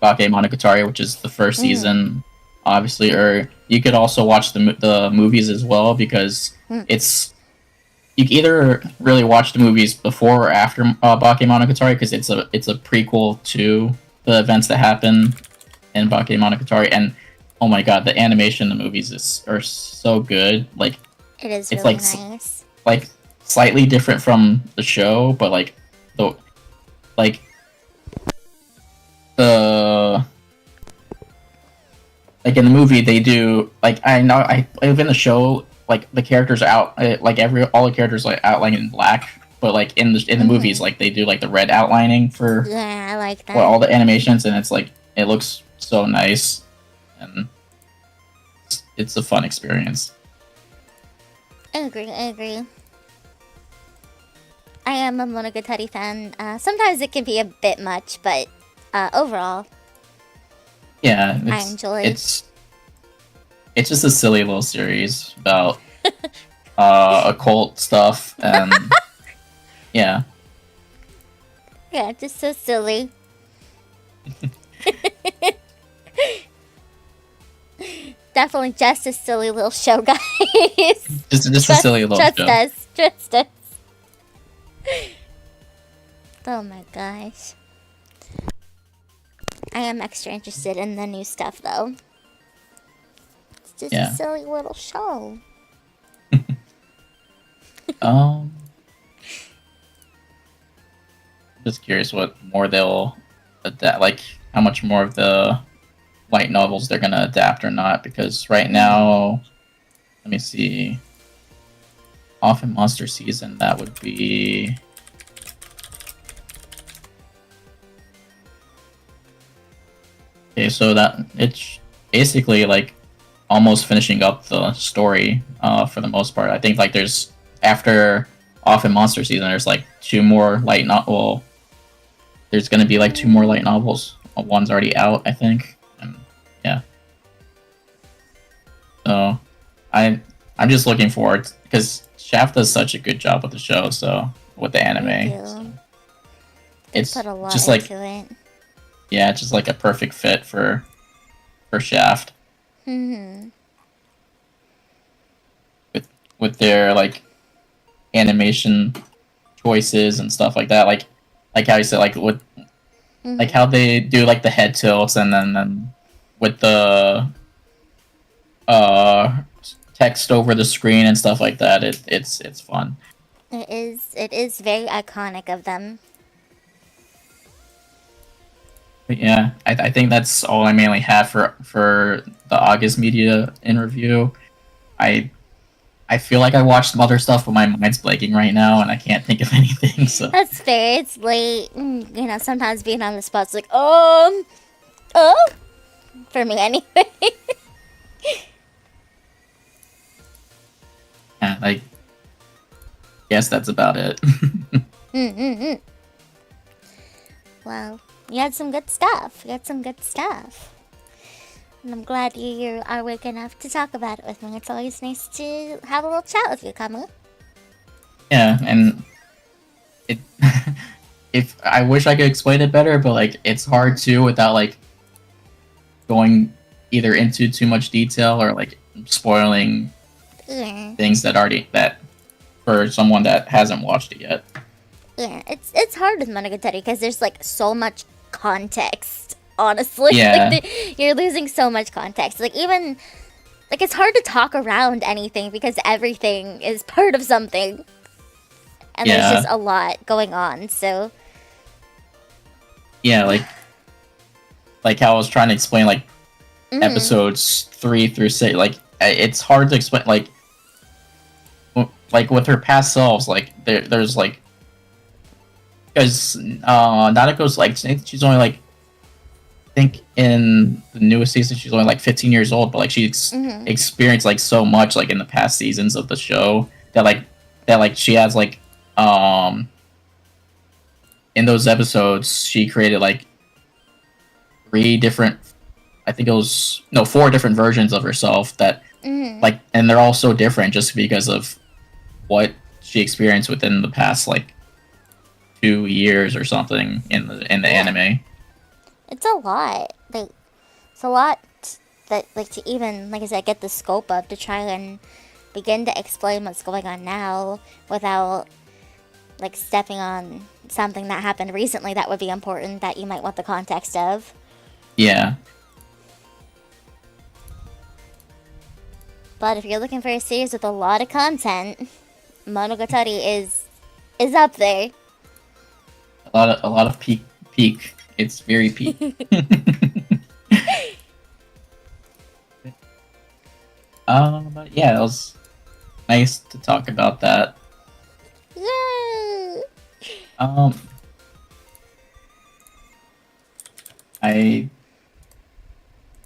Bake Monogatari, which is the first season, obviously, or you could also watch the movies as well, because it's, you can either really watch the movies before or after Bake Monogatari, because it's a prequel to the events that happen in Bake Monogatari, and oh my god, the animation in the movies are so good. Like it is it's really like nice. Like slightly different from the show, but like the like in the movie they do like I know I in the show like the characters are out like all the characters like outlined in black, but like in the movies like they do like the red outlining for Yeah, I like that. for all the animations, and it's like it looks so nice, and it's a fun experience. I agree. I am a Monogatari fan. Sometimes it can be a bit much, but overall, Yeah, I enjoy. It's just a silly little series about occult stuff, and yeah. Yeah, just so silly. Definitely just a silly little show, guys. Just a silly little show. Just us. Oh my gosh. I am extra interested in the new stuff, though. It's just a silly little show. Just curious what more they'll adapt, like how much more of the light novels they're gonna adapt or not, because right now, let me see, off in Monster Season, that would be okay, so that it's basically like almost finishing up the story for the most part. I think like there's after off in Monster Season there's like two more light novel. There's gonna be like two more light novels. One's already out, I think. And yeah. So I'm just looking forward because Shaft does such a good job with the show, so with the anime. So it's put a lot just into like it. yeah, just like a perfect fit for Shaft. With their like animation choices and stuff like that, like how you said, like with like how they do like the head tilts, and then with the text over the screen and stuff like that. It's fun. It is very iconic of them. But yeah, I think that's all I mainly have for the August media in review. I feel like I watched some other stuff, but my mind's blanking right now, and I can't think of anything. So That's fair. It's late. You know, sometimes being on the spot's like, for me anyway. yeah, like, guess that's about it. Well, you had some good stuff. And I'm glad you are awake enough to talk about it with me. It's always nice to have a little chat with you, Kamu. Yeah, and it if I wish I could explain it better, but like it's hard to without like going either into too much detail or like spoiling things that for someone that hasn't watched it yet. Yeah, it's hard with Monogatari because there's like so much context. Honestly, Yeah. like you're losing so much context. Like even like it's hard to talk around anything because everything is part of something, and there's just a lot going on. So yeah, like how I was trying to explain like episodes 3 through 6. Like it's hard to explain like with her past selves. Like there's like because Nadeko's like she's only like. I think in the newest season she's only like 15 years old, but like she's experienced like so much like in the past seasons of the show that she has like in those episodes she created like 4 different versions of herself that like, and they're all so different just because of what she experienced within the past like 2 years or something in the anime. it's a lot. Like it's a lot that like to even like I said get the scope of to try and begin to explain what's going on now without like stepping on something that happened recently that would be important that you might want the context of. Yeah. But if you're looking for a series with a lot of content, Monogatari is up there. A lot of peak. It's very peak. But yeah, it was nice to talk about that. Yay! I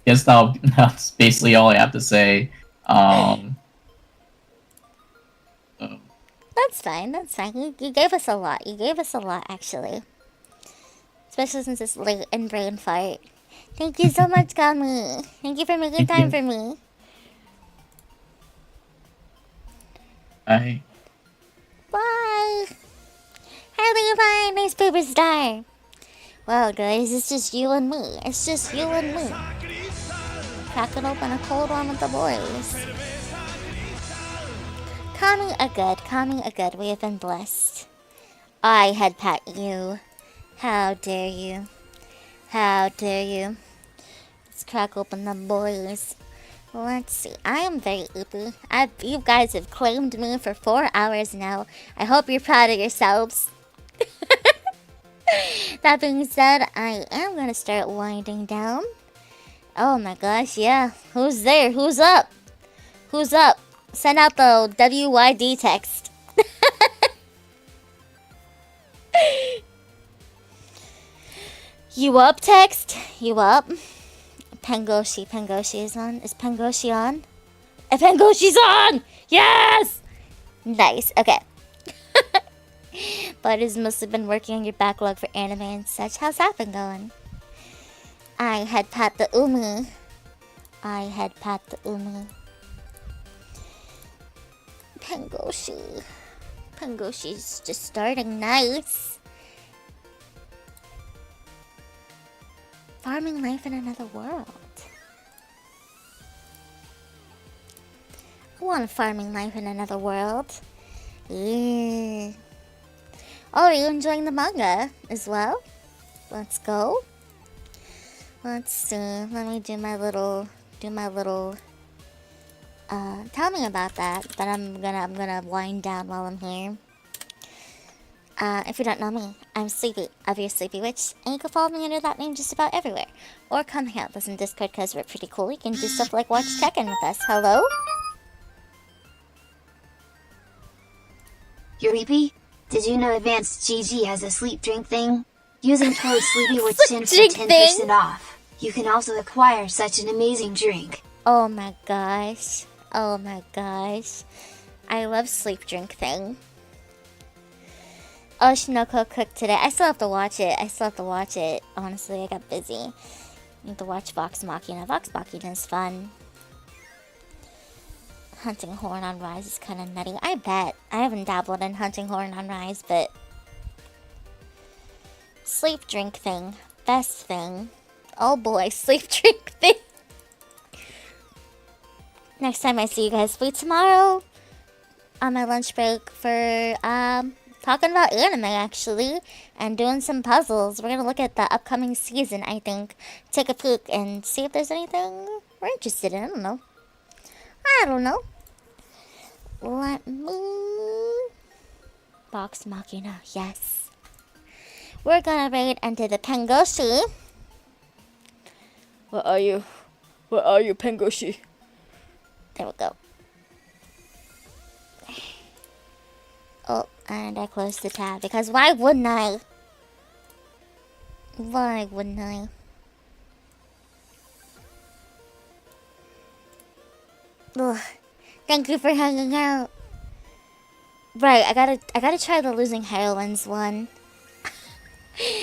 guess that's basically all I have to say. That's fine. That's fine. You gave us a lot. You gave us a lot, actually. Especially since it's late and brain fart. Thank you so much, Kami. Thank you for making time for me. Bye. Bye. Hi, Levi. Nice paper star. Well, guys, it's just you and me. It's just you and me. Cracking open a cold one with the boys. Kami a good. We have been blessed. I head pat you. How dare you? How dare you? Let's crack open the boys. Let's see. I am very eepy. You guys have claimed me for 4 hours now. I hope you're proud of yourselves. That being said, I am gonna start winding down. Oh my gosh, yeah. Who's there? Who's up? Who's up? Send out the WYD text. You up, text? You up? Pengoshi is on. Is Pengoshi on? Pengoshi's on! Yes! Nice, okay. But it's mostly been working on your backlog for anime and such. How's that been going? I head pat the Umi. Pengoshi's just starting nice. Farming life in another world. I want farming life in another world. Yeah. Oh, are you enjoying the manga as well? Let's go. Let's see. Let me do my little. Tell me about that. But I'm gonna wind down while I'm here. If you don't know me, I'm Sleepy of Your Sleepy Witch, and you can follow me under that name just about everywhere. Or come hang out with us in Discord because we're pretty cool. You can do stuff like watch check-in with us. Hello? Yuripi, did you know Advanced GG has a sleep drink thing? Using code SleepyWitch10 for 10% off. You can also acquire such an amazing drink. Oh my gosh. Oh my gosh. I love sleep drink thing. Oh, Shinoko cooked today. I still have to watch it. Honestly, I got busy. Need to watch Vox Machina. Vox Machina is fun. Hunting Horn on Rise is kind of nutty. I bet. I haven't dabbled in Hunting Horn on Rise, but... Sleep drink thing. Best thing. Oh boy, sleep drink thing. Next time I see you guys, wait tomorrow on my lunch break for, talking about anime, actually, and doing some puzzles. We're gonna look at the upcoming season, I think. Take a peek and see if there's anything we're interested in. I don't know. Let me... Vox Machina, yes. We're gonna raid into the Pengoshi. Where are you? Where are you, Pengoshi? There we go. Oh, and I closed the tab because why wouldn't I? Why wouldn't I? Ugh. Thank you for hanging out. Right, I gotta try the Losing Heroines one.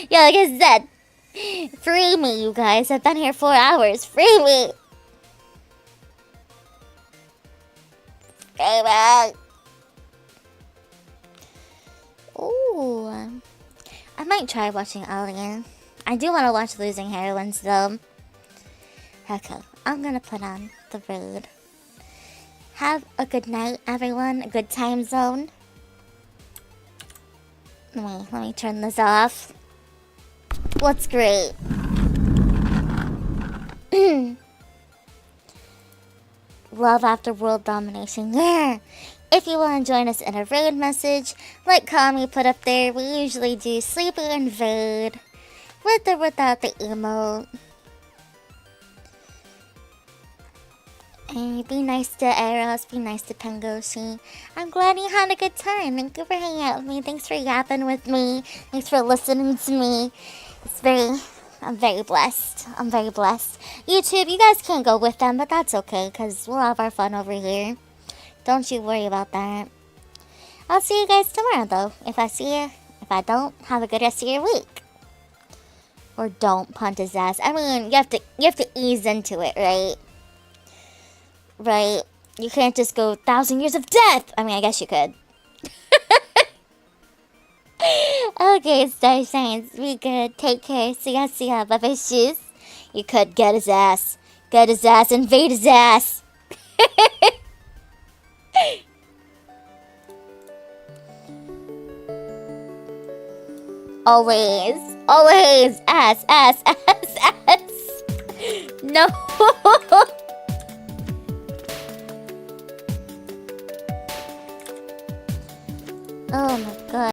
Yeah, like I said, free me, you guys. I've been here 4 hours. Free me. Free me. Ooh, I might try watching Alien. I do want to watch Losing Heroines though. Okay, I'm gonna put on the raid. Have a good night, everyone. A good time zone. Let me turn this off. What's great? Love after world domination. Yeah. If you want to join us in a raid message, like Kami put up there, we usually do Sleepy Invade with or without the emote. Hey, be nice to Eros, be nice to Pengoshi. I'm glad you had a good time. Thank you for hanging out with me. Thanks for yapping with me. Thanks for listening to me. I'm very blessed. I'm very blessed. YouTube, you guys can't go with them, but that's okay, because we'll have our fun over here. Don't you worry about that. I'll see you guys tomorrow, though. If I see you. If I don't, have a good rest of your week. Or don't punt his ass. I mean, you have to ease into it, right? Right? You can't just go 1,000 years of death! I mean, I guess you could. Okay, starshines, be good. Take care. See ya. Bye-bye, shoes. You could get his ass. Get his ass. Invade his ass. Always. Ass. No. Oh my god.